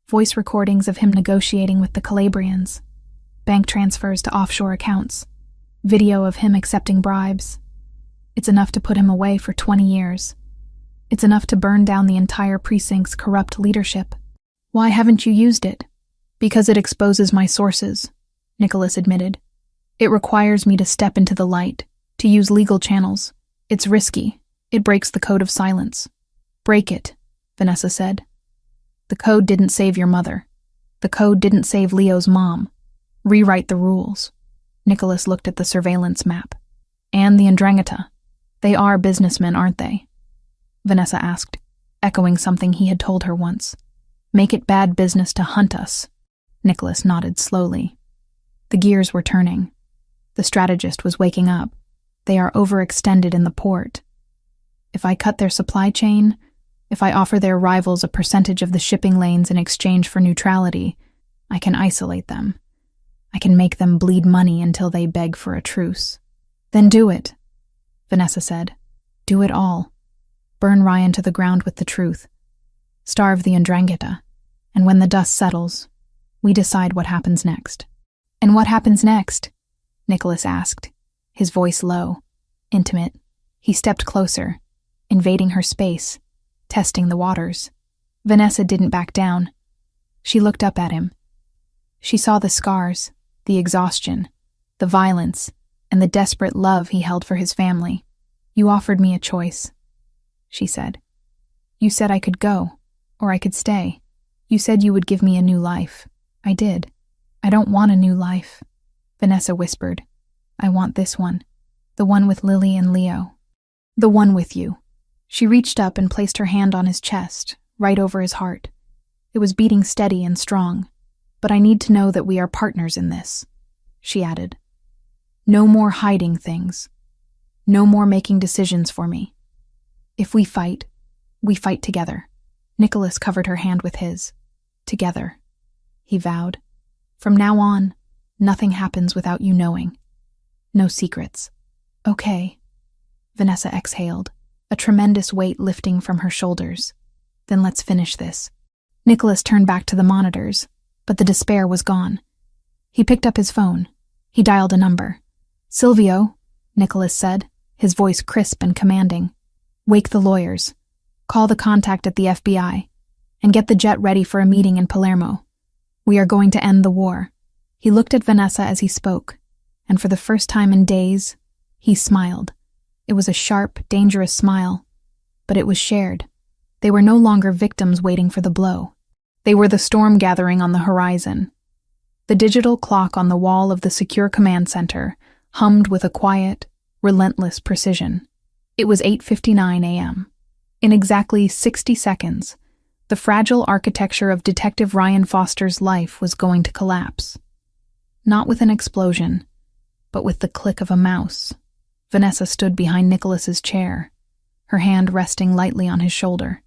A: Voice recordings of him negotiating with the Calabrians. Bank transfers to offshore accounts. Video of him accepting bribes. It's enough to put him away for 20 years. It's enough to burn down the entire precinct's corrupt leadership." "Why haven't you used it?" "Because it exposes my sources," Nicholas admitted. "It requires me to step into the light, to use legal channels. It's risky. It breaks the code of silence." "Break it," Vanessa said. "The code didn't save your mother. The code didn't save Leo's mom. Rewrite the rules." Nicholas looked at the surveillance map. "And the Ndrangheta. They are businessmen, aren't they?" Vanessa asked, echoing something he had told her once. "Make it bad business to hunt us." Nicholas nodded slowly. The gears were turning. The strategist was waking up. They are overextended in the port. If I cut their supply chain, if I offer their rivals a percentage of the shipping lanes in exchange for neutrality, I can isolate them. I can make them bleed money until they beg for a truce. "Then do it," Vanessa said. "Do it all. Burn Ryan to the ground with the truth. Starve the Ndrangheta. And when the dust settles, we decide what happens next." "And what happens next?" Nicholas asked, his voice low, intimate. He stepped closer, invading her space, testing the waters. Vanessa didn't back down. She looked up at him. She saw the scars, the exhaustion, the violence, and the desperate love he held for his family. "You offered me a choice," she said. "You said I could go, or I could stay. You said you would give me a new life. I did. I don't want a new life," Vanessa whispered. "I want this one. The one with Lily and Leo. The one with you." She reached up and placed her hand on his chest, right over his heart. It was beating steady and strong. "But I need to know that we are partners in this," she added. "No more hiding things. No more making decisions for me. If we fight together." Nicholas covered her hand with his. "Together," he vowed. "From now on, nothing happens without you knowing. No secrets." "Okay," Vanessa exhaled, a tremendous weight lifting from her shoulders. "Then let's finish this." Nicholas turned back to the monitors, but the despair was gone. He picked up his phone. He dialed a number. "Silvio," Nicholas said, his voice crisp and commanding. "Wake the lawyers. Call the contact at the FBI, and get the jet ready for a meeting in Palermo. We are going to end the war." He looked at Vanessa as he spoke, and for the first time in days, he smiled. It was a sharp, dangerous smile, but it was shared. They were no longer victims waiting for the blow. They were the storm gathering on the horizon. The digital clock on the wall of the secure command center hummed with a quiet, relentless precision. It was 8:59 a.m. In exactly 60 seconds, the fragile architecture of Detective Ryan Foster's life was going to collapse. Not with an explosion, but with the click of a mouse. Vanessa stood behind Nicholas's chair, her hand resting lightly on his shoulder.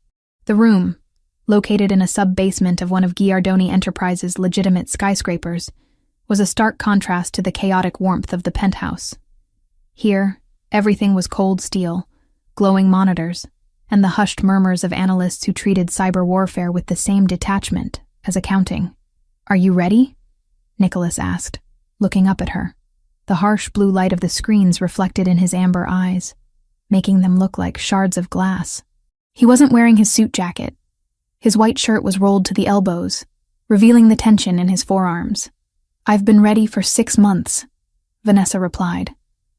A: The room, located in a sub-basement of one of Giardoni Enterprises' legitimate skyscrapers, was a stark contrast to the chaotic warmth of the penthouse. Here, everything was cold steel, glowing monitors, and the hushed murmurs of analysts who treated cyber warfare with the same detachment as accounting. "Are you ready?" Nicholas asked, looking up at her. The harsh blue light of the screens reflected in his amber eyes, making them look like shards of glass. He wasn't wearing his suit jacket. His white shirt was rolled to the elbows, revealing the tension in his forearms. "I've been ready for 6 months," Vanessa replied.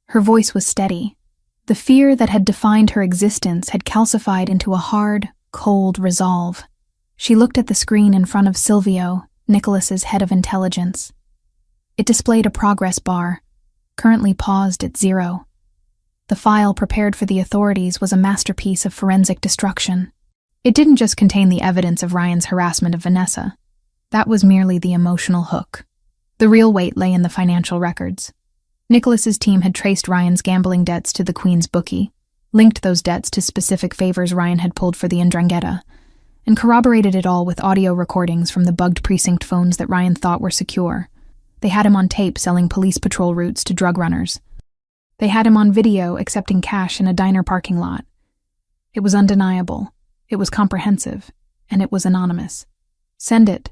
A: Her voice was steady. The fear that had defined her existence had calcified into a hard, cold resolve. She looked at the screen in front of Silvio, Nicholas's head of intelligence. It displayed a progress bar, currently paused at 0. The file prepared for the authorities was a masterpiece of forensic destruction. It didn't just contain the evidence of Ryan's harassment of Vanessa. That was merely the emotional hook. The real weight lay in the financial records. Nicholas's team had traced Ryan's gambling debts to the Queen's bookie, linked those debts to specific favors Ryan had pulled for the 'Ndrangheta, and corroborated it all with audio recordings from the bugged precinct phones that Ryan thought were secure. They had him on tape selling police patrol routes to drug runners. They had him on video accepting cash in a diner parking lot. It was undeniable, it was comprehensive, and it was anonymous. "Send it,"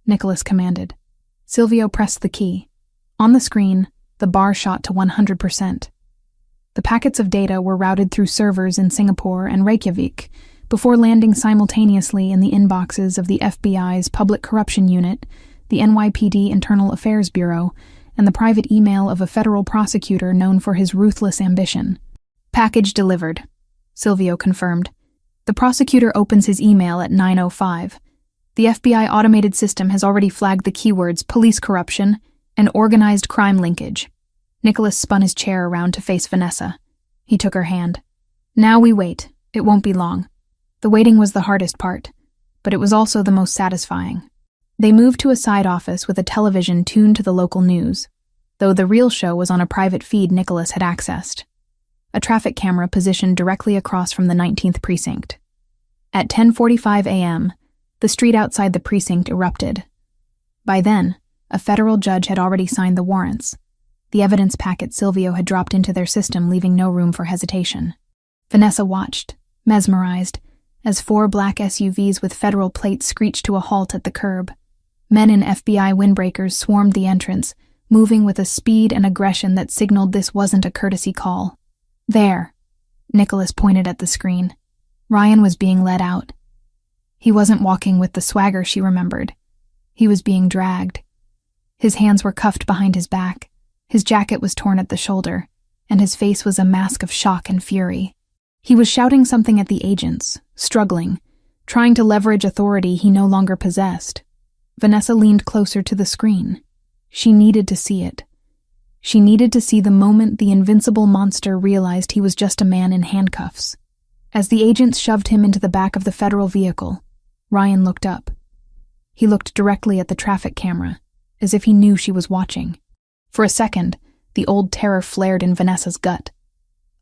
A: Nicholas commanded. Silvio pressed the key. On the screen, the bar shot to 100%. The packets of data were routed through servers in Singapore and Reykjavik before landing simultaneously in the inboxes of the FBI's Public Corruption Unit, the NYPD Internal Affairs Bureau, and the private email of a federal prosecutor known for his ruthless ambition. "Package delivered," Silvio confirmed. The prosecutor opens his email at 9:05. The FBI automated system has already flagged the keywords police corruption and organized crime linkage. Nicholas spun his chair around to face Vanessa. He took her hand. "Now we wait. It won't be long." The waiting was the hardest part, but it was also the most satisfying. They moved to a side office with a television tuned to the local news, though the real show was on a private feed Nicholas had accessed. A traffic camera positioned directly across from the 19th precinct. At 10:45 a.m., the street outside the precinct erupted. By then, a federal judge had already signed the warrants. The evidence packet Silvio had dropped into their system, leaving no room for hesitation. Vanessa watched, mesmerized, as 4 black SUVs with federal plates screeched to a halt at the curb. Men in FBI windbreakers swarmed the entrance, moving with a speed and aggression that signaled this wasn't a courtesy call. "There," Nicholas pointed at the screen. Ryan was being led out. He wasn't walking with the swagger she remembered. He was being dragged. His hands were cuffed behind his back, his jacket was torn at the shoulder, and his face was a mask of shock and fury. He was shouting something at the agents, struggling, trying to leverage authority he no longer possessed. Vanessa leaned closer to the screen. She needed to see it. She needed to see the moment the invincible monster realized he was just a man in handcuffs. As the agents shoved him into the back of the federal vehicle, Ryan looked up. He looked directly at the traffic camera, as if he knew she was watching. For a second, the old terror flared in Vanessa's gut,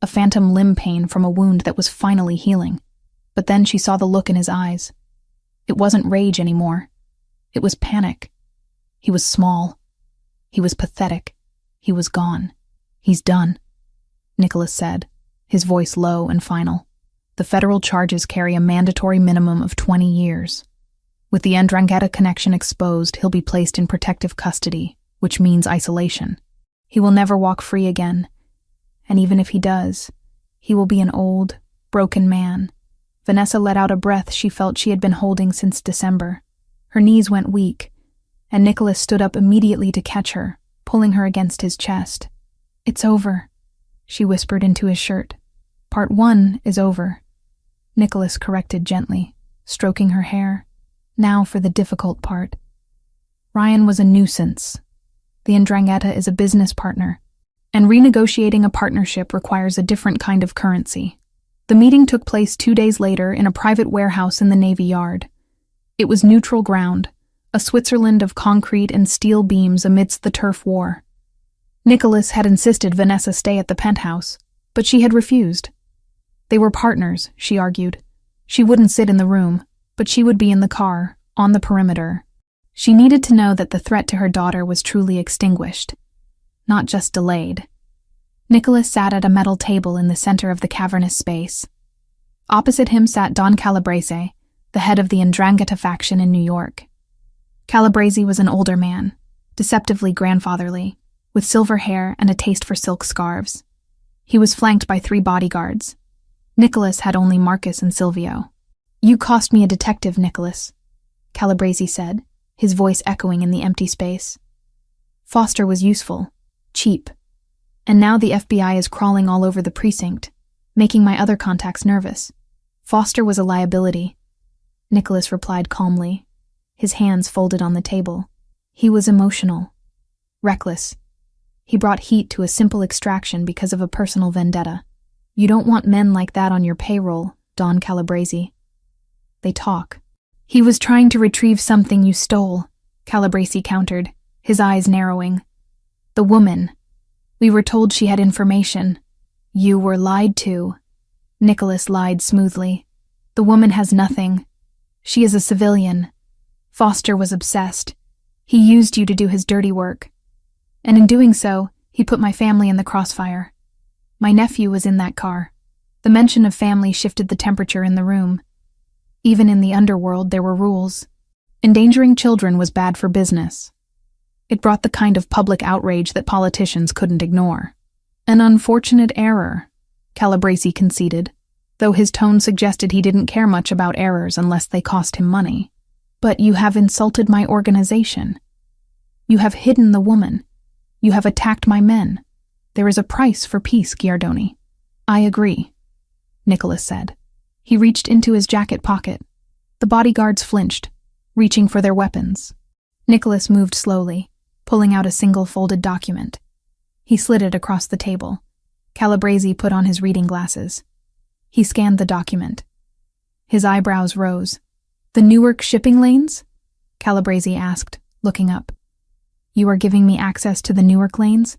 A: a phantom limb pain from a wound that was finally healing. But then she saw the look in his eyes. It wasn't rage anymore. It was panic. He was small. He was pathetic. He was gone. "He's done," Nicholas said, his voice low and final. "The federal charges carry a mandatory minimum of 20 years. With the Ndrangheta connection exposed, he'll be placed in protective custody, which means isolation. He will never walk free again. And even if he does, he will be an old, broken man." Vanessa let out a breath she felt she had been holding since December. Her knees went weak, and Nicholas stood up immediately to catch her, pulling her against his chest. "It's over," she whispered into his shirt. "Part 1 is over," Nicholas corrected gently, stroking her hair. "Now for the difficult part." Ryan was a nuisance. The Ndrangheta is a business partner, and renegotiating a partnership requires a different kind of currency. The meeting took place 2 days later in a private warehouse in the Navy Yard. It was neutral ground, a Switzerland of concrete and steel beams amidst the turf war. Nicholas had insisted Vanessa stay at the penthouse, but she had refused. They were partners, she argued. She wouldn't sit in the room, but she would be in the car, on the perimeter. She needed to know that the threat to her daughter was truly extinguished, not just delayed. Nicholas sat at a metal table in the center of the cavernous space. Opposite him sat Don Calabrese, the head of the Ndrangheta faction in New York. Calabrese was an older man, deceptively grandfatherly, with silver hair and a taste for silk scarves. He was flanked by 3 bodyguards. Nicholas had only Marcus and Silvio. "You cost me a detective, Nicholas," Calabrese said, his voice echoing in the empty space. "Foster was useful, cheap, and now the FBI is crawling all over the precinct, making my other contacts nervous. Foster was a liability," Nicholas replied calmly, his hands folded on the table. "He was emotional, reckless. He brought heat to a simple extraction because of a personal vendetta. You don't want men like that on your payroll, Don Calabrese. They talk." "He was trying to retrieve something you stole," Calabrese countered, his eyes narrowing. "The woman. We were told she had information." "You were lied to," Nicholas lied smoothly. "The woman has nothing. She is a civilian. Foster was obsessed. He used you to do his dirty work. And in doing so, he put my family in the crossfire. My nephew was in that car." The mention of family shifted the temperature in the room. Even in the underworld, there were rules. Endangering children was bad for business. It brought the kind of public outrage that politicians couldn't ignore. "An unfortunate error," Calabrese conceded, though his tone suggested he didn't care much about errors unless they cost him money. "But you have insulted my organization. You have hidden the woman. You have attacked my men. There is a price for peace, Giardoni." "I agree," Nicholas said. He reached into his jacket pocket. The bodyguards flinched, reaching for their weapons. Nicholas moved slowly, pulling out a single folded document. He slid it across the table. Calabrese put on his reading glasses. He scanned the document. His eyebrows rose. "The Newark shipping lanes?" Calabrese asked, looking up. "You are giving me access to the Newark lanes?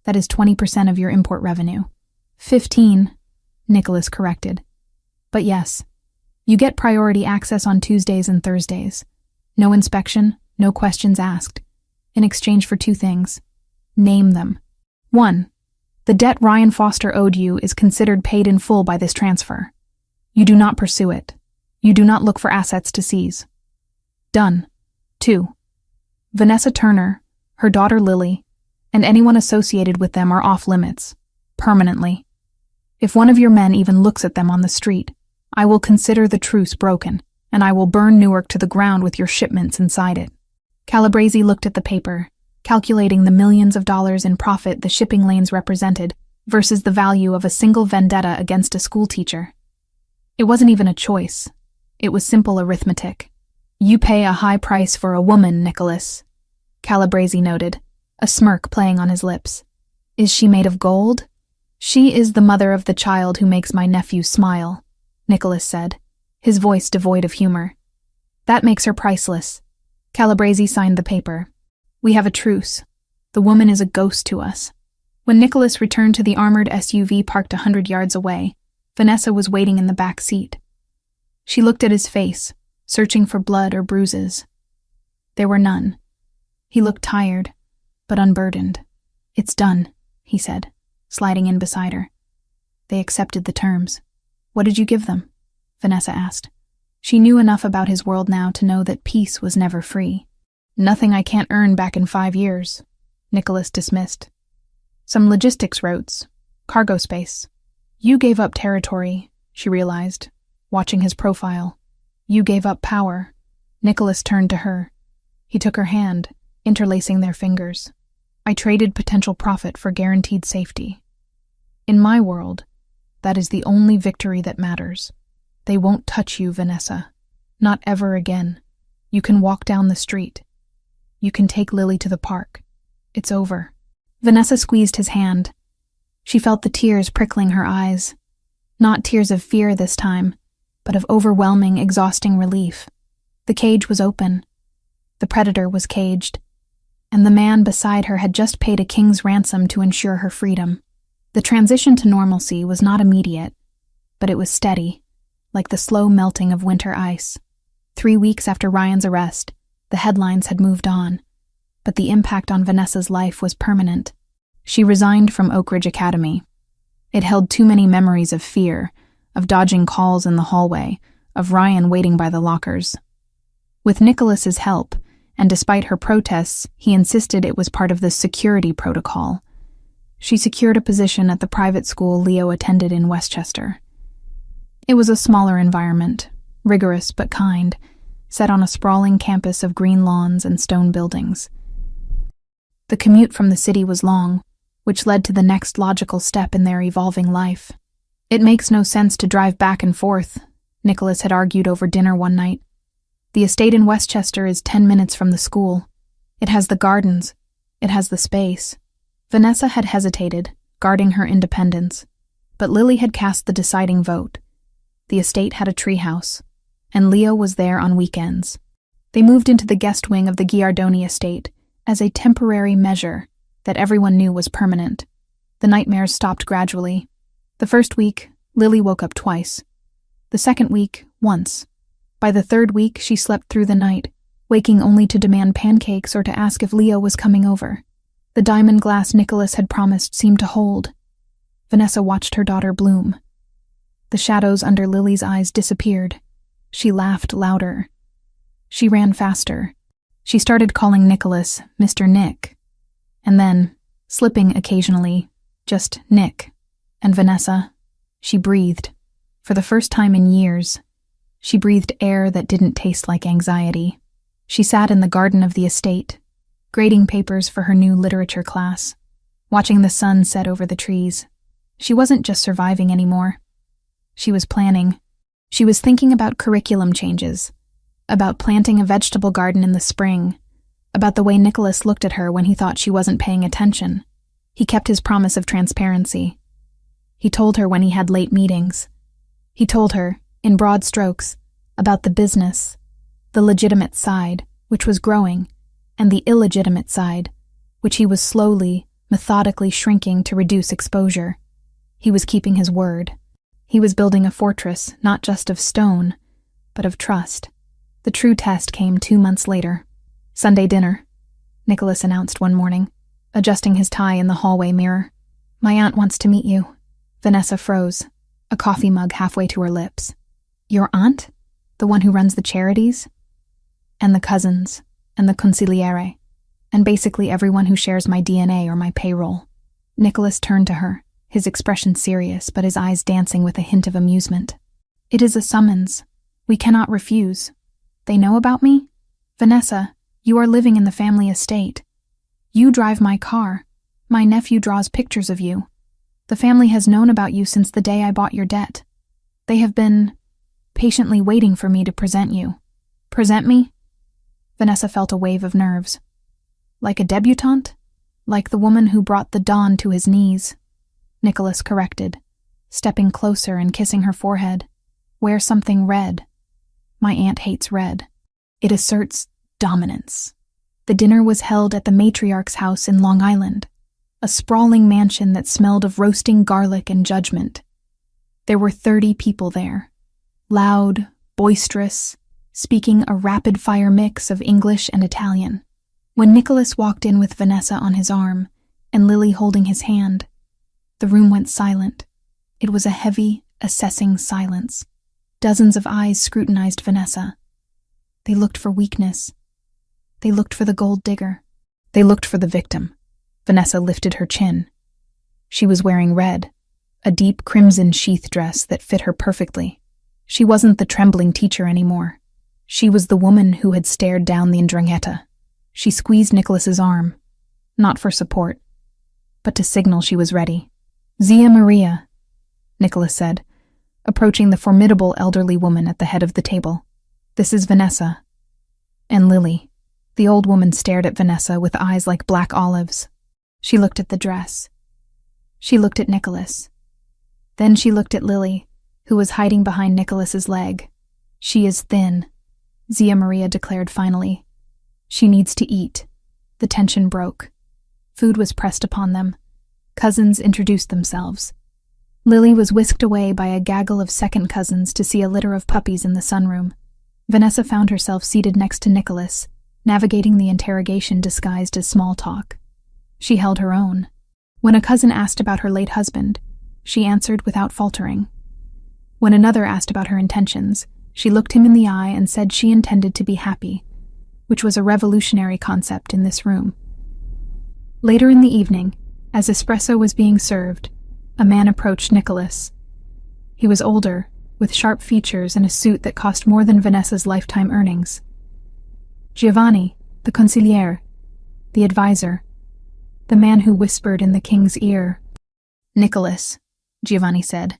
A: That is 20% of your import revenue." 15, Nicholas corrected. "But yes, you get priority access on Tuesdays and Thursdays. No inspection, no questions asked. In exchange for 2 things. Name them. 1. The debt Ryan Foster owed you is considered paid in full by this transfer. You do not pursue it. You do not look for assets to seize. Done. 2. Vanessa Turner, her daughter Lily, and anyone associated with them are off limits, permanently. If one of your men even looks at them on the street, I will consider the truce broken, and I will burn Newark to the ground with your shipments inside it." Calabrese looked at the paper, calculating the millions of dollars in profit the shipping lanes represented versus the value of a single vendetta against a schoolteacher. It wasn't even a choice. It was simple arithmetic. "You pay a high price for a woman, Nicholas," Calabrese noted, a smirk playing on his lips. "Is she made of gold?" "She is the mother of the child who makes my nephew smile," Nicholas said, his voice devoid of humor. "That makes her priceless." Calabrese signed the paper. "We have a truce. The woman is a ghost to us." When Nicholas returned to the armored SUV parked 100 yards away, Vanessa was waiting in the back seat. She looked at his face, searching for blood or bruises. There were none. He looked tired, but unburdened. "It's done," he said, sliding in beside her. "They accepted the terms." "What did you give them?" Vanessa asked. She knew enough about his world now to know that peace was never free. "Nothing I can't earn back in 5 years," Nicholas dismissed. "Some logistics routes, cargo space." "You gave up territory," she realized, watching his profile. "You gave up power." Nicholas turned to her. He took her hand, interlacing their fingers. "I traded potential profit for guaranteed safety. In my world, that is the only victory that matters. They won't touch you, Vanessa. Not ever again. You can walk down the street. You can take Lily to the park. It's over." Vanessa squeezed his hand. She felt the tears prickling her eyes. Not tears of fear this time, but of overwhelming, exhausting relief. The cage was open. The predator was caged. And the man beside her had just paid a king's ransom to ensure her freedom. The transition to normalcy was not immediate, but it was steady, like the slow melting of winter ice. 3 weeks after Ryan's arrest, the headlines had moved on, but the impact on Vanessa's life was permanent. She resigned from Oak Ridge Academy. It held too many memories of fear, of dodging calls in the hallway, of Ryan waiting by the lockers. With Nicholas's help, and despite her protests, he insisted it was part of the security protocol. She secured a position at the private school Leo attended in Westchester. It was a smaller environment, rigorous but kind, set on a sprawling campus of green lawns and stone buildings. The commute from the city was long, which led to the next logical step in their evolving life. "It makes no sense to drive back and forth," Nicholas had argued over dinner one night. "The estate in Westchester is 10 minutes from the school. It has the gardens. It has the space." Vanessa had hesitated, guarding her independence, but Lily had cast the deciding vote. The estate had a treehouse, and Leo was there on weekends. They moved into the guest wing of the Giardoni estate as a temporary measure that everyone knew was permanent. The nightmares stopped gradually. The first week, Lily woke up twice. The second week, once. By the third week, she slept through the night, waking only to demand pancakes or to ask if Leo was coming over. The diamond glass Nicholas had promised seemed to hold. Vanessa watched her daughter bloom. The shadows under Lily's eyes disappeared. She laughed louder. She ran faster. She started calling Nicholas Mr. Nick. And then, slipping occasionally, just Nick. And Vanessa, she breathed. For the first time in years, she breathed air that didn't taste like anxiety. She sat in the garden of the estate, grading papers for her new literature class, watching the sun set over the trees. She wasn't just surviving anymore. She was planning. She was thinking about curriculum changes, about planting a vegetable garden in the spring, about the way Nicholas looked at her when he thought she wasn't paying attention. He kept his promise of transparency. He told her when he had late meetings. He told her, in broad strokes, about the business, the legitimate side, which was growing, and the illegitimate side, which he was slowly, methodically shrinking to reduce exposure. He was keeping his word. He was building a fortress, not just of stone, but of trust. The true test came 2 months later. "Sunday dinner," Nicholas announced one morning, adjusting his tie in the hallway mirror. "My aunt wants to meet you." Vanessa froze, a coffee mug halfway to her lips. "Your aunt? The one who runs the charities?" "And the cousins, and the consigliere, and basically everyone who shares my DNA or my payroll." Nicholas turned to her, his expression serious but his eyes dancing with a hint of amusement. It is a summons. We cannot refuse. They know about me? Vanessa, you are living in the family estate. You drive my car. My nephew draws pictures of you. The family has known about you since the day I bought your debt. They have been patiently waiting for me to present you. Present me? Vanessa felt a wave of nerves. Like a debutante? Like the woman who brought the Don to his knees. Nicholas corrected, stepping closer and kissing her forehead. Wear something red. My aunt hates red. It asserts dominance. The dinner was held at the matriarch's house in Long Island, a sprawling mansion that smelled of roasting garlic and judgment. There were 30 people there, loud, boisterous, speaking a rapid-fire mix of English and Italian. When Nicholas walked in with Vanessa on his arm and Lily holding his hand, the room went silent. It was a heavy, assessing silence. Dozens of eyes scrutinized Vanessa. They looked for weakness. They looked for the gold digger. They looked for the victim. Vanessa lifted her chin. She was wearing red, a deep crimson sheath dress that fit her perfectly. She wasn't the trembling teacher anymore. She was the woman who had stared down the Ndrangheta. She squeezed Nicholas's arm, not for support, but to signal she was ready. Zia Maria, Nicholas said, approaching the formidable elderly woman at the head of the table. This is Vanessa. And Lily. The old woman stared at Vanessa with eyes like black olives. She looked at the dress. She looked at Nicholas. Then she looked at Lily, who was hiding behind Nicholas's leg. She is thin, Zia Maria declared finally. She needs to eat. The tension broke. Food was pressed upon them. Cousins introduced themselves. Lily was whisked away by a gaggle of second cousins to see a litter of puppies in the sunroom. Vanessa found herself seated next to Nicholas, navigating the interrogation disguised as small talk. She held her own. When a cousin asked about her late husband, she answered without faltering. When another asked about her intentions, she looked him in the eye and said she intended to be happy, which was a revolutionary concept in this room. Later in the evening, as espresso was being served, a man approached Nicholas. He was older, with sharp features and a suit that cost more than Vanessa's lifetime earnings. Giovanni, the consigliere, the advisor, the man who whispered in the king's ear. Nicholas, Giovanni said,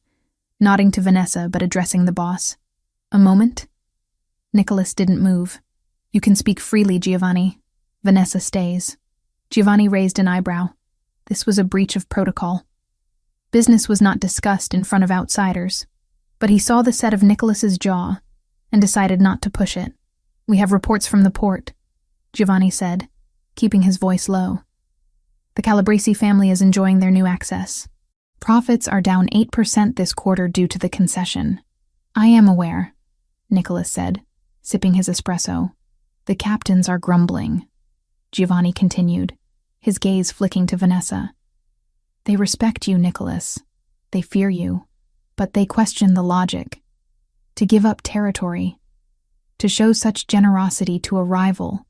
A: nodding to Vanessa but addressing the boss. A moment? Nicholas didn't move. You can speak freely, Giovanni. Vanessa stays. Giovanni raised an eyebrow. This was a breach of protocol. Business was not discussed in front of outsiders, but he saw the set of Nicholas's jaw and decided not to push it. We have reports from the port, Giovanni said, keeping his voice low. The Calabresi family is enjoying their new access. Profits are down 8% this quarter due to the concession. I am aware, Nicholas said, sipping his espresso. The captains are grumbling, Giovanni continued, his gaze flicking to Vanessa. They respect you, Nicholas. They fear you, but they question the logic. To give up territory, to show such generosity to a rival,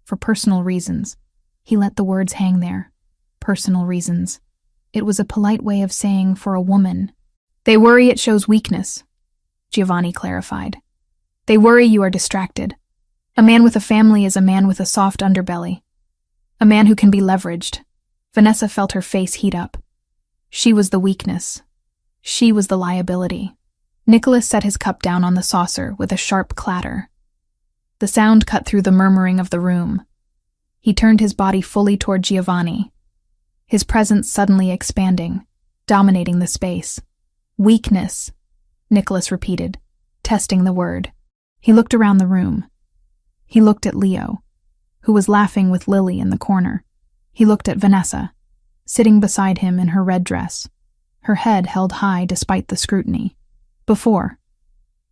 A: for personal reasons. He let the words hang there. Personal reasons. It was a polite way of saying for a woman. They worry it shows weakness, Giovanni clarified. They worry you are distracted. A man with a family is a man with a soft underbelly. A man who can be leveraged. Vanessa felt her face heat up. She was the weakness. She was the liability. Nicholas set his cup down on the saucer with a sharp clatter. The sound cut through the murmuring of the room. He turned his body fully toward Giovanni, his presence suddenly expanding, dominating the space. Weakness, Nicholas repeated, testing the word. He looked around the room. He looked at Leo, who was laughing with Lily in the corner. He looked at Vanessa, sitting beside him in her red dress, her head held high despite the scrutiny. Before,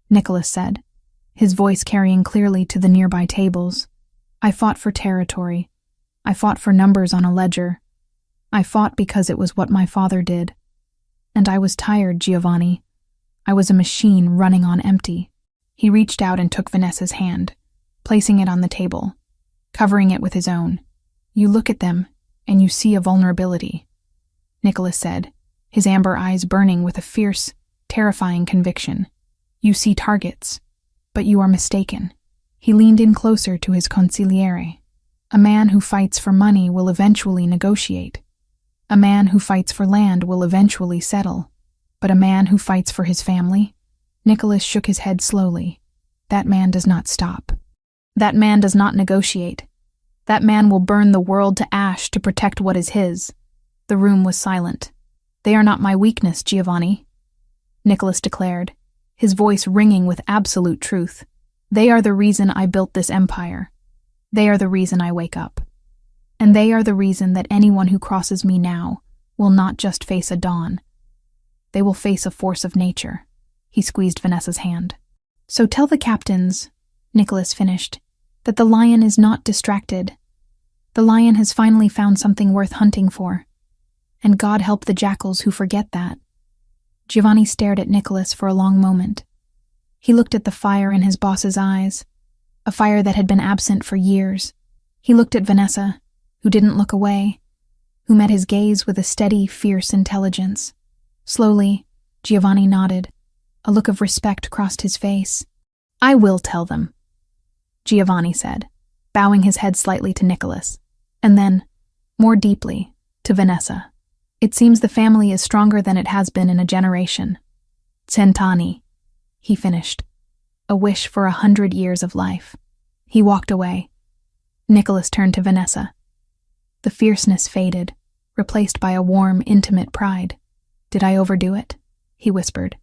A: Nicholas said, his voice carrying clearly to the nearby tables, I fought for territory. I fought for numbers on a ledger. I fought because it was what my father did. And I was tired, Giovanni. I was a machine running on empty. He reached out and took Vanessa's hand, placing it on the table, covering it with his own. You look at them, and you see a vulnerability, Nicholas said, his amber eyes burning with a fierce, terrifying conviction. You see targets, but you are mistaken. He leaned in closer to his consigliere. A man who fights for money will eventually negotiate. A man who fights for land will eventually settle. But a man who fights for his family? Nicholas shook his head slowly. That man does not stop. That man does not negotiate. That man will burn the world to ash to protect what is his. The room was silent. They are not my weakness, Giovanni, Nicholas declared, his voice ringing with absolute truth. They are the reason I built this empire. They are the reason I wake up. And they are the reason that anyone who crosses me now will not just face a dawn. They will face a force of nature. He squeezed Vanessa's hand. So tell the captains, Nicholas finished, that the lion is not distracted. The lion has finally found something worth hunting for. And God help the jackals who forget that. Giovanni stared at Nicholas for a long moment. He looked at the fire in his boss's eyes, a fire that had been absent for years. He looked at Vanessa, who didn't look away, who met his gaze with a steady, fierce intelligence. Slowly, Giovanni nodded. A look of respect crossed his face. I will tell them, Giovanni said, bowing his head slightly to Nicholas, and then, more deeply, to Vanessa. It seems the family is stronger than it has been in a generation. Cent'anni, he finished. A wish for 100 years of life. He walked away. Nicholas turned to Vanessa. The fierceness faded, replaced by a warm, intimate pride. Did I overdo it? He whispered.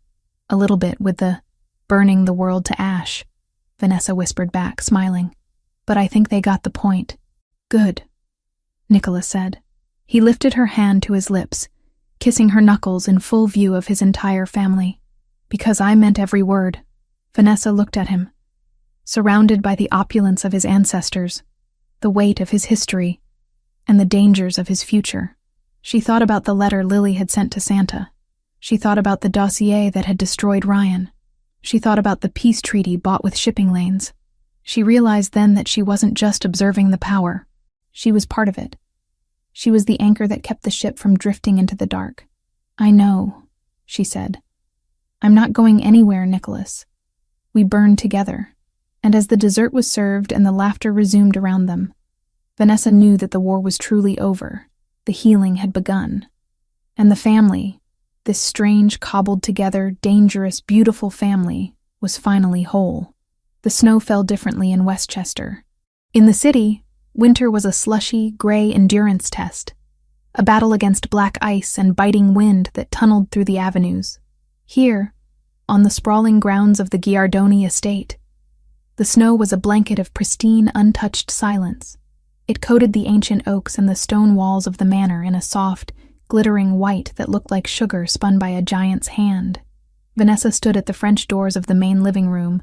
A: A little bit with the burning the world to ash, Vanessa whispered back, smiling. But I think they got the point. Good, Nicholas said. He lifted her hand to his lips, kissing her knuckles in full view of his entire family. Because I meant every word. Vanessa looked at him. Surrounded by the opulence of his ancestors, the weight of his history, and the dangers of his future, she thought about the letter Lily had sent to Santa. She thought about the dossier that had destroyed Ryan. She thought about the peace treaty bought with shipping lanes. She realized then that she wasn't just observing the power. She was part of it. She was the anchor that kept the ship from drifting into the dark. I know, she said. I'm not going anywhere, Nicholas. We burned together. And as the dessert was served and the laughter resumed around them, Vanessa knew that the war was truly over. The healing had begun. And the family, this strange, cobbled-together, dangerous, beautiful family, was finally whole. The snow fell differently in Westchester. In the city, winter was a slushy, gray endurance test, a battle against black ice and biting wind that tunneled through the avenues. Here, on the sprawling grounds of the Giardoni estate, the snow was a blanket of pristine, untouched silence. It coated the ancient oaks and the stone walls of the manor in a soft, glittering white that looked like sugar spun by a giant's hand. Vanessa stood at the French doors of the main living room,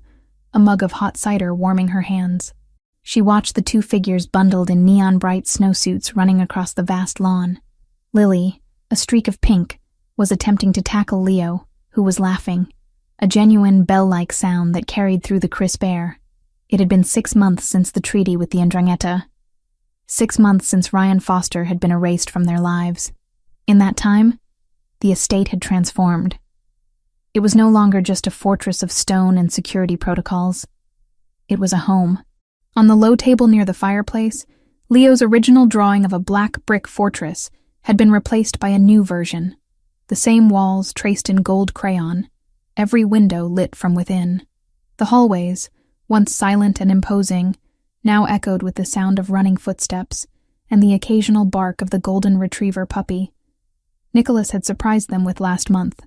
A: a mug of hot cider warming her hands. She watched the two figures bundled in neon-bright snowsuits running across the vast lawn. Lily, a streak of pink, was attempting to tackle Leo, who was laughing, a genuine bell-like sound that carried through the crisp air. It had been 6 months since the treaty with the 'Ndrangheta. 6 months since Ryan Foster had been erased from their lives. In that time, the estate had transformed. It was no longer just a fortress of stone and security protocols. It was a home. On the low table near the fireplace, Leo's original drawing of a black brick fortress had been replaced by a new version. The same walls traced in gold crayon, every window lit from within. The hallways, once silent and imposing, now echoed with the sound of running footsteps and the occasional bark of the golden retriever puppy. Nicholas had surprised them with last month.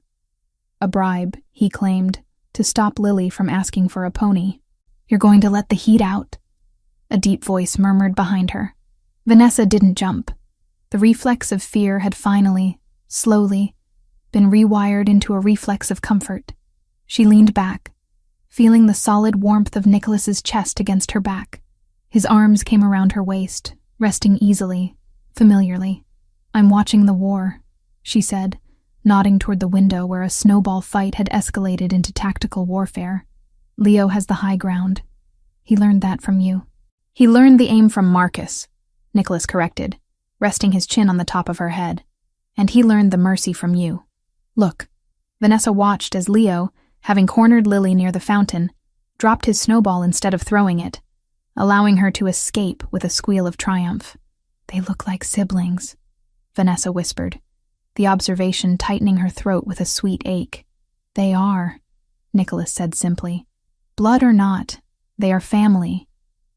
A: A bribe, he claimed, to stop Lily from asking for a pony. You're going to let the heat out? A deep voice murmured behind her. Vanessa didn't jump. The reflex of fear had finally, slowly, been rewired into a reflex of comfort. She leaned back, feeling the solid warmth of Nicholas's chest against her back. His arms came around her waist, resting easily, familiarly. I'm watching the war, she said, nodding toward the window where a snowball fight had escalated into tactical warfare. Leo has the high ground. He learned that from you. He learned the aim from Marcus, Nicholas corrected, resting his chin on the top of her head. And he learned the mercy from you. Look. Vanessa watched as Leo, having cornered Lily near the fountain, dropped his snowball instead of throwing it, allowing her to escape with a squeal of triumph. "They look like siblings," Vanessa whispered, the observation tightening her throat with a sweet ache. "They are," Nicholas said simply. "Blood or not, they are family,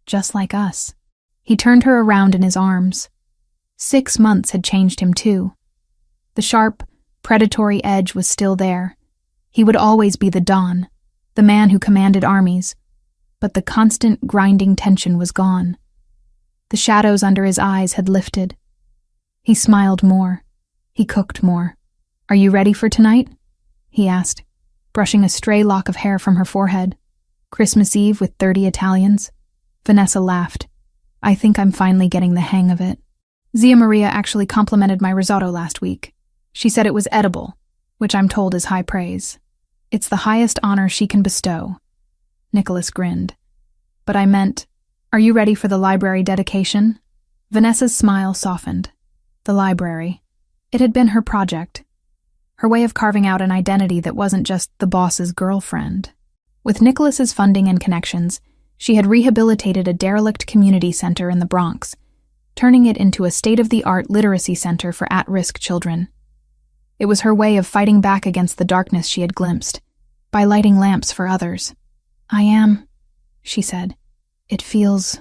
A: just like us." He turned her around in his arms. 6 months had changed him too. The sharp, predatory edge was still there. He would always be the Don, the man who commanded armies, but the constant grinding tension was gone. The shadows under his eyes had lifted. He smiled more. He cooked more. "Are you ready for tonight?" he asked, brushing a stray lock of hair from her forehead. "Christmas Eve with 30 Italians?" Vanessa laughed. "I think I'm finally getting the hang of it. Zia Maria actually complimented my risotto last week. She said it was edible, which I'm told is high praise. It's the highest honor she can bestow." Nicholas grinned. "But I meant, are you ready for the library dedication?" Vanessa's smile softened. The library. It had been her project. Her way of carving out an identity that wasn't just the boss's girlfriend. With Nicholas's funding and connections, she had rehabilitated a derelict community center in the Bronx, turning it into a state-of-the-art literacy center for at-risk children. It was her way of fighting back against the darkness she had glimpsed, by lighting lamps for others. "I am," she said. "It feels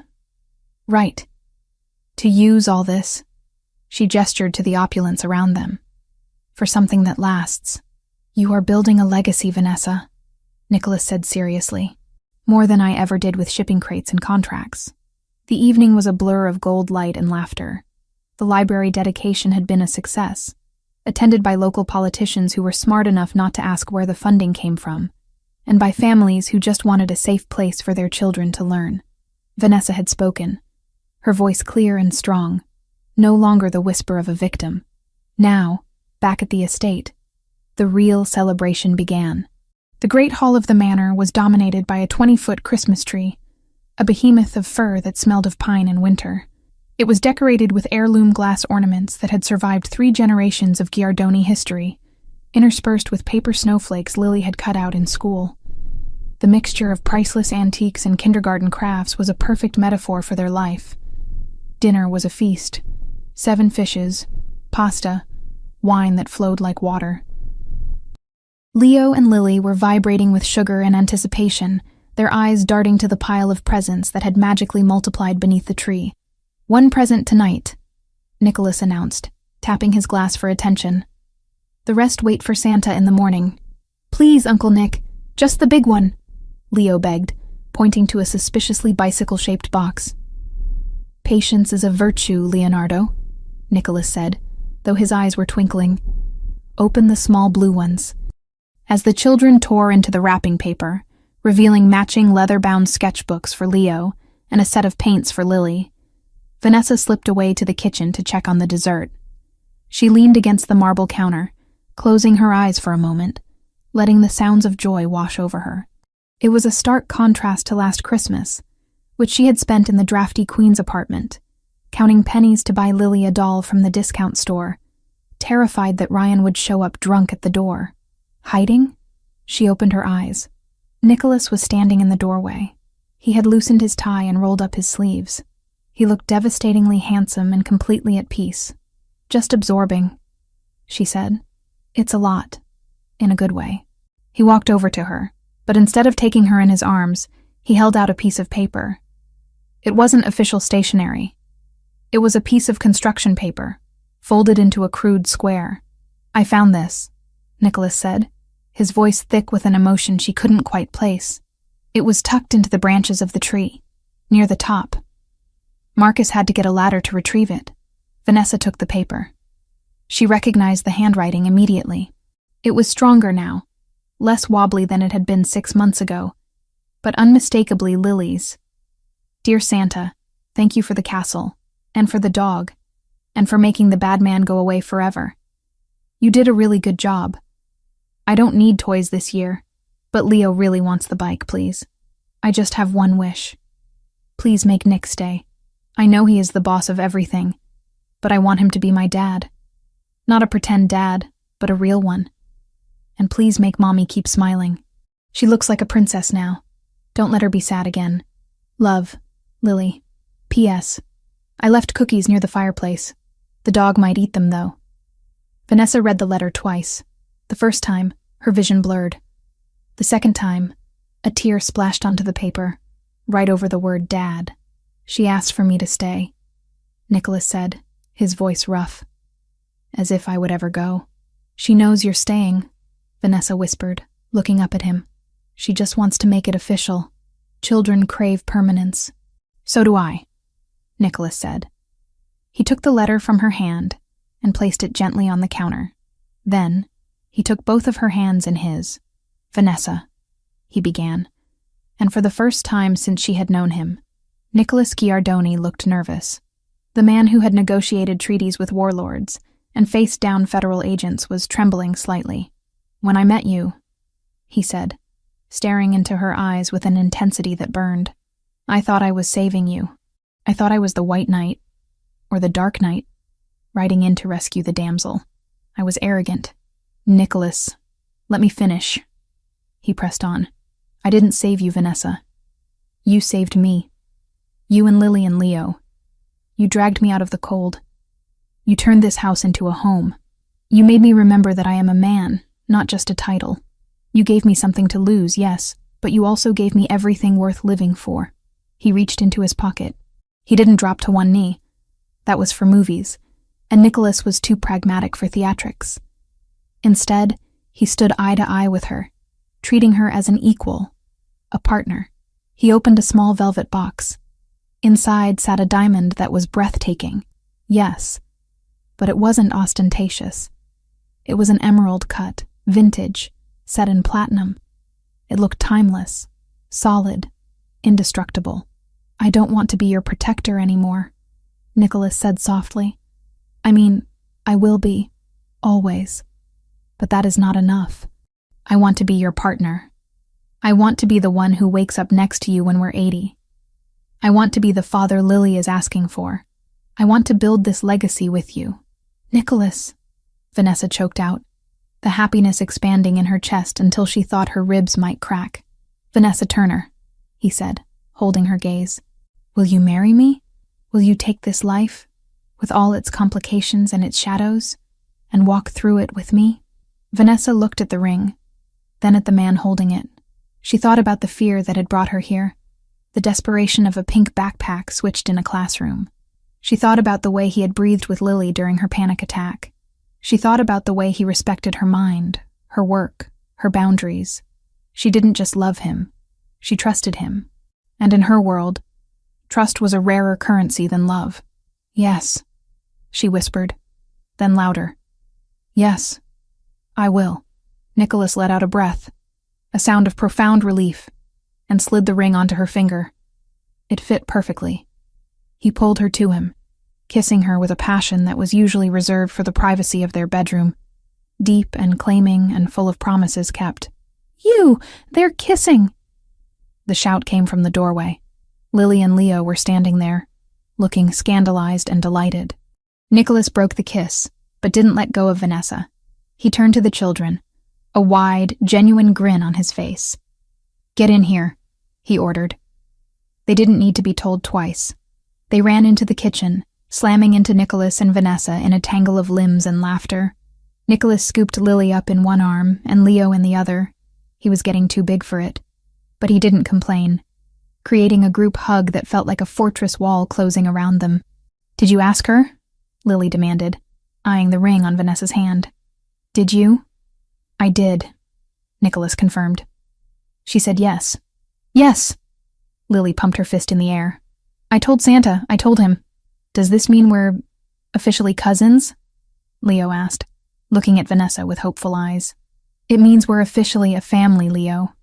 A: right. To use all this," she gestured to the opulence around them, "for something that lasts." "You are building a legacy, Vanessa," Nicholas said seriously. "More than I ever did with shipping crates and contracts." The evening was a blur of gold light and laughter. The library dedication had been a success, attended by local politicians who were smart enough not to ask where the funding came from, and by families who just wanted a safe place for their children to learn. Vanessa had spoken, her voice clear and strong, no longer the whisper of a victim. Now, back at the estate, the real celebration began. The great hall of the manor was dominated by a 20-foot Christmas tree, a behemoth of fir that smelled of pine in winter. It was decorated with heirloom glass ornaments that had survived 3 generations of Giardoni history, interspersed with paper snowflakes Lily had cut out in school. The mixture of priceless antiques and kindergarten crafts was a perfect metaphor for their life. Dinner was a feast. 7 fishes, pasta, wine that flowed like water. Leo and Lily were vibrating with sugar and anticipation, their eyes darting to the pile of presents that had magically multiplied beneath the tree. "One present tonight," Nicholas announced, tapping his glass for attention. "The rest wait for Santa in the morning." "Please, Uncle Nick, just the big one," Leo begged, pointing to a suspiciously bicycle-shaped box. "Patience is a virtue, Leonardo," Nicholas said, though his eyes were twinkling. "Open the small blue ones." As the children tore into the wrapping paper, revealing matching leather-bound sketchbooks for Leo and a set of paints for Lily, Vanessa slipped away to the kitchen to check on the dessert. She leaned against the marble counter, closing her eyes for a moment, letting the sounds of joy wash over her. It was a stark contrast to last Christmas, which she had spent in the drafty Queen's apartment, counting pennies to buy Lily a doll from the discount store, terrified that Ryan would show up drunk at the door. Hiding? She opened her eyes. Nicholas was standing in the doorway. He had loosened his tie and rolled up his sleeves. He looked devastatingly handsome and completely at peace. "Just absorbing," she said. "It's a lot. In a good way." He walked over to her, but instead of taking her in his arms, he held out a piece of paper. It wasn't official stationery. It was a piece of construction paper, folded into a crude square. "I found this," Nicholas said, his voice thick with an emotion she couldn't quite place. "It was tucked into the branches of the tree, near the top. Marcus had to get a ladder to retrieve it." Vanessa took the paper. She recognized the handwriting immediately. It was stronger now, less wobbly than it had been 6 months ago, but unmistakably Lily's. "Dear Santa, thank you for the castle, and for the dog, and for making the bad man go away forever. You did a really good job. I don't need toys this year, but Leo really wants the bike, please. I just have one wish. Please make Nick stay. I know he is the boss of everything, but I want him to be my dad. Not a pretend dad, but a real one. And please make Mommy keep smiling." She looks like a princess now. Don't let her be sad again. Love, Lily. P.S. I left cookies near the fireplace. The dog might eat them, though. Vanessa read the letter twice. The first time, her vision blurred. The second time, a tear splashed onto the paper, right over the word Dad. She asked for me to stay, Nicholas said, his voice rough. As if I would ever go. She knows you're staying, Vanessa whispered, looking up at him. She just wants to make it official. Children crave permanence. So do I, Nicholas said. He took the letter from her hand and placed it gently on the counter. Then, he took both of her hands in his. Vanessa, he began, and for the first time since she had known him, Nicholas Giardoni looked nervous. The man who had negotiated treaties with warlords and faced down federal agents was trembling slightly. When I met you, he said, staring into her eyes with an intensity that burned, I thought I was saving you. I thought I was the White Knight, or the Dark Knight, riding in to rescue the damsel. I was arrogant. Nicholas, let me finish. He pressed on. I didn't save you, Vanessa. You saved me. You and Lily and Leo. You dragged me out of the cold. You turned this house into a home. You made me remember that I am a man, not just a title. You gave me something to lose, yes, but you also gave me everything worth living for. He reached into his pocket. He didn't drop to one knee. That was for movies, and Nicholas was too pragmatic for theatrics. Instead, he stood eye to eye with her, treating her as an equal, a partner. He opened a small velvet box. Inside sat a diamond that was breathtaking. Yes, but it wasn't ostentatious. It was an emerald cut, vintage, set in platinum. It looked timeless, solid, indestructible. I don't want to be your protector anymore, Nicholas said softly. I mean, I will be, always. But that is not enough. I want to be your partner. I want to be the one who wakes up next to you when we're 80. I want to be the father Lily is asking for. I want to build this legacy with you. Nicholas, Vanessa choked out, the happiness expanding in her chest until she thought her ribs might crack. Vanessa Turner, he said, holding her gaze. Will you marry me? Will you take this life, with all its complications and its shadows, and walk through it with me? Vanessa looked at the ring, then at the man holding it. She thought about the fear that had brought her here, the desperation of a pink backpack switched in a classroom. She thought about the way he had breathed with Lily during her panic attack. She thought about the way he respected her mind, her work, her boundaries. She didn't just love him, she trusted him. And in her world, trust was a rarer currency than love. Yes, she whispered, then louder. Yes, I will. Nicholas let out a breath, a sound of profound relief, and slid the ring onto her finger. It fit perfectly. He pulled her to him, kissing her with a passion that was usually reserved for the privacy of their bedroom, deep and claiming and full of promises kept. They're kissing! The shout came from the doorway. Lily and Leo were standing there, looking scandalized and delighted. Nicholas broke the kiss, but didn't let go of Vanessa. He turned to the children, a wide, genuine grin on his face. Get in here, he ordered. They didn't need to be told twice. They ran into the kitchen, slamming into Nicholas and Vanessa in a tangle of limbs and laughter. Nicholas scooped Lily up in one arm and Leo in the other. He was getting too big for it. But he didn't complain, creating a group hug that felt like a fortress wall closing around them. Did you ask her? Lily demanded, eyeing the ring on Vanessa's hand. Did you? I did, Nicholas confirmed. She said yes. Yes! Lily pumped her fist in the air. I told Santa, I told him. Does this mean we're officially cousins? Leo asked, looking at Vanessa with hopeful eyes. It means we're officially a family, Leo,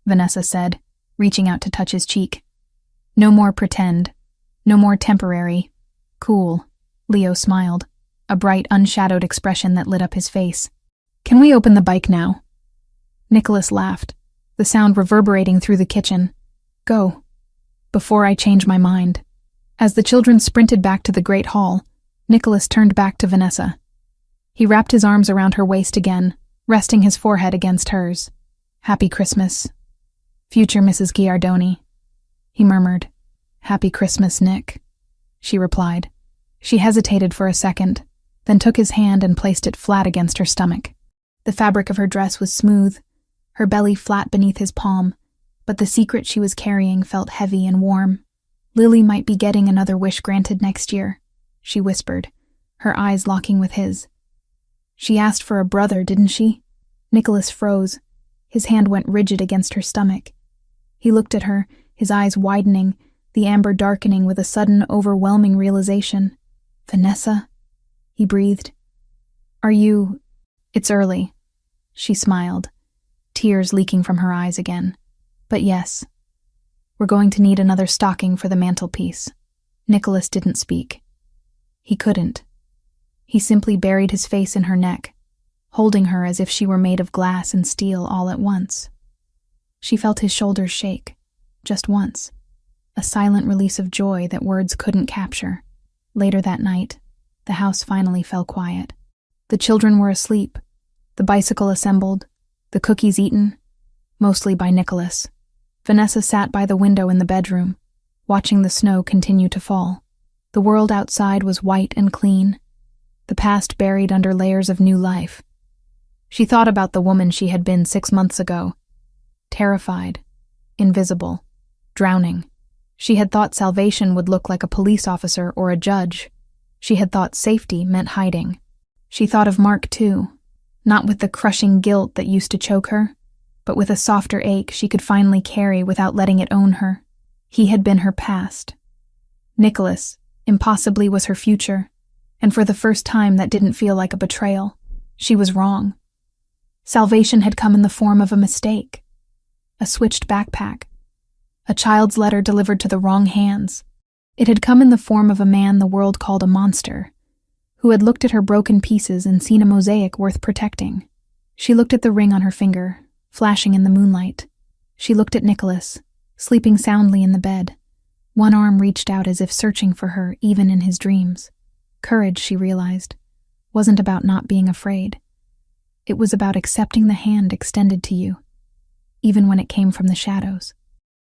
A: Vanessa said, reaching out to touch his cheek. No more pretend. No more temporary. Cool. Leo smiled, a bright, unshadowed expression that lit up his face. Can we open the bike now? Nicholas laughed, the sound reverberating through the kitchen. Go. Before I change my mind. As the children sprinted back to the great hall, Nicholas turned back to Vanessa. He wrapped his arms around her waist again, resting his forehead against hers. Happy Christmas, Future Mrs. Giardoni, he murmured. Happy Christmas, Nick, she replied. She hesitated for a second, then took his hand and placed it flat against her stomach. The fabric of her dress was smooth, her belly flat beneath his palm, but the secret she was carrying felt heavy and warm. Lily might be getting another wish granted next year, she whispered, her eyes locking with his. She asked for a brother, didn't she? Nicholas froze. His hand went rigid against her stomach. He looked at her, his eyes widening, the amber darkening with a sudden, overwhelming realization. Vanessa? He breathed. Are you... It's early. She smiled, tears leaking from her eyes again. But yes. We're going to need another stocking for the mantelpiece. Nicholas didn't speak. He couldn't. He simply buried his face in her neck, holding her as if she were made of glass and steel all at once. She felt his shoulders shake, just once, a silent release of joy that words couldn't capture. Later that night, the house finally fell quiet. The children were asleep, the bicycle assembled, the cookies eaten, mostly by Nicholas. Vanessa sat by the window in the bedroom, watching the snow continue to fall. The world outside was white and clean, the past buried under layers of new life. She thought about the woman she had been 6 months ago, terrified, invisible, drowning. She had thought salvation would look like a police officer or a judge. She had thought safety meant hiding. She thought of Mark too, not with the crushing guilt that used to choke her, but with a softer ache she could finally carry without letting it own her. He had been her past. Nicholas, impossibly, was her future, and for the first time that didn't feel like a betrayal. She was wrong. Salvation had come in the form of a mistake, a switched backpack, a child's letter delivered to the wrong hands. It had come in the form of a man the world called a monster, who had looked at her broken pieces and seen a mosaic worth protecting. She looked at the ring on her finger, flashing in the moonlight. She looked at Nicholas, sleeping soundly in the bed. One arm reached out as if searching for her even in his dreams. Courage, she realized, wasn't about not being afraid. It was about accepting the hand extended to you, even when it came from the shadows.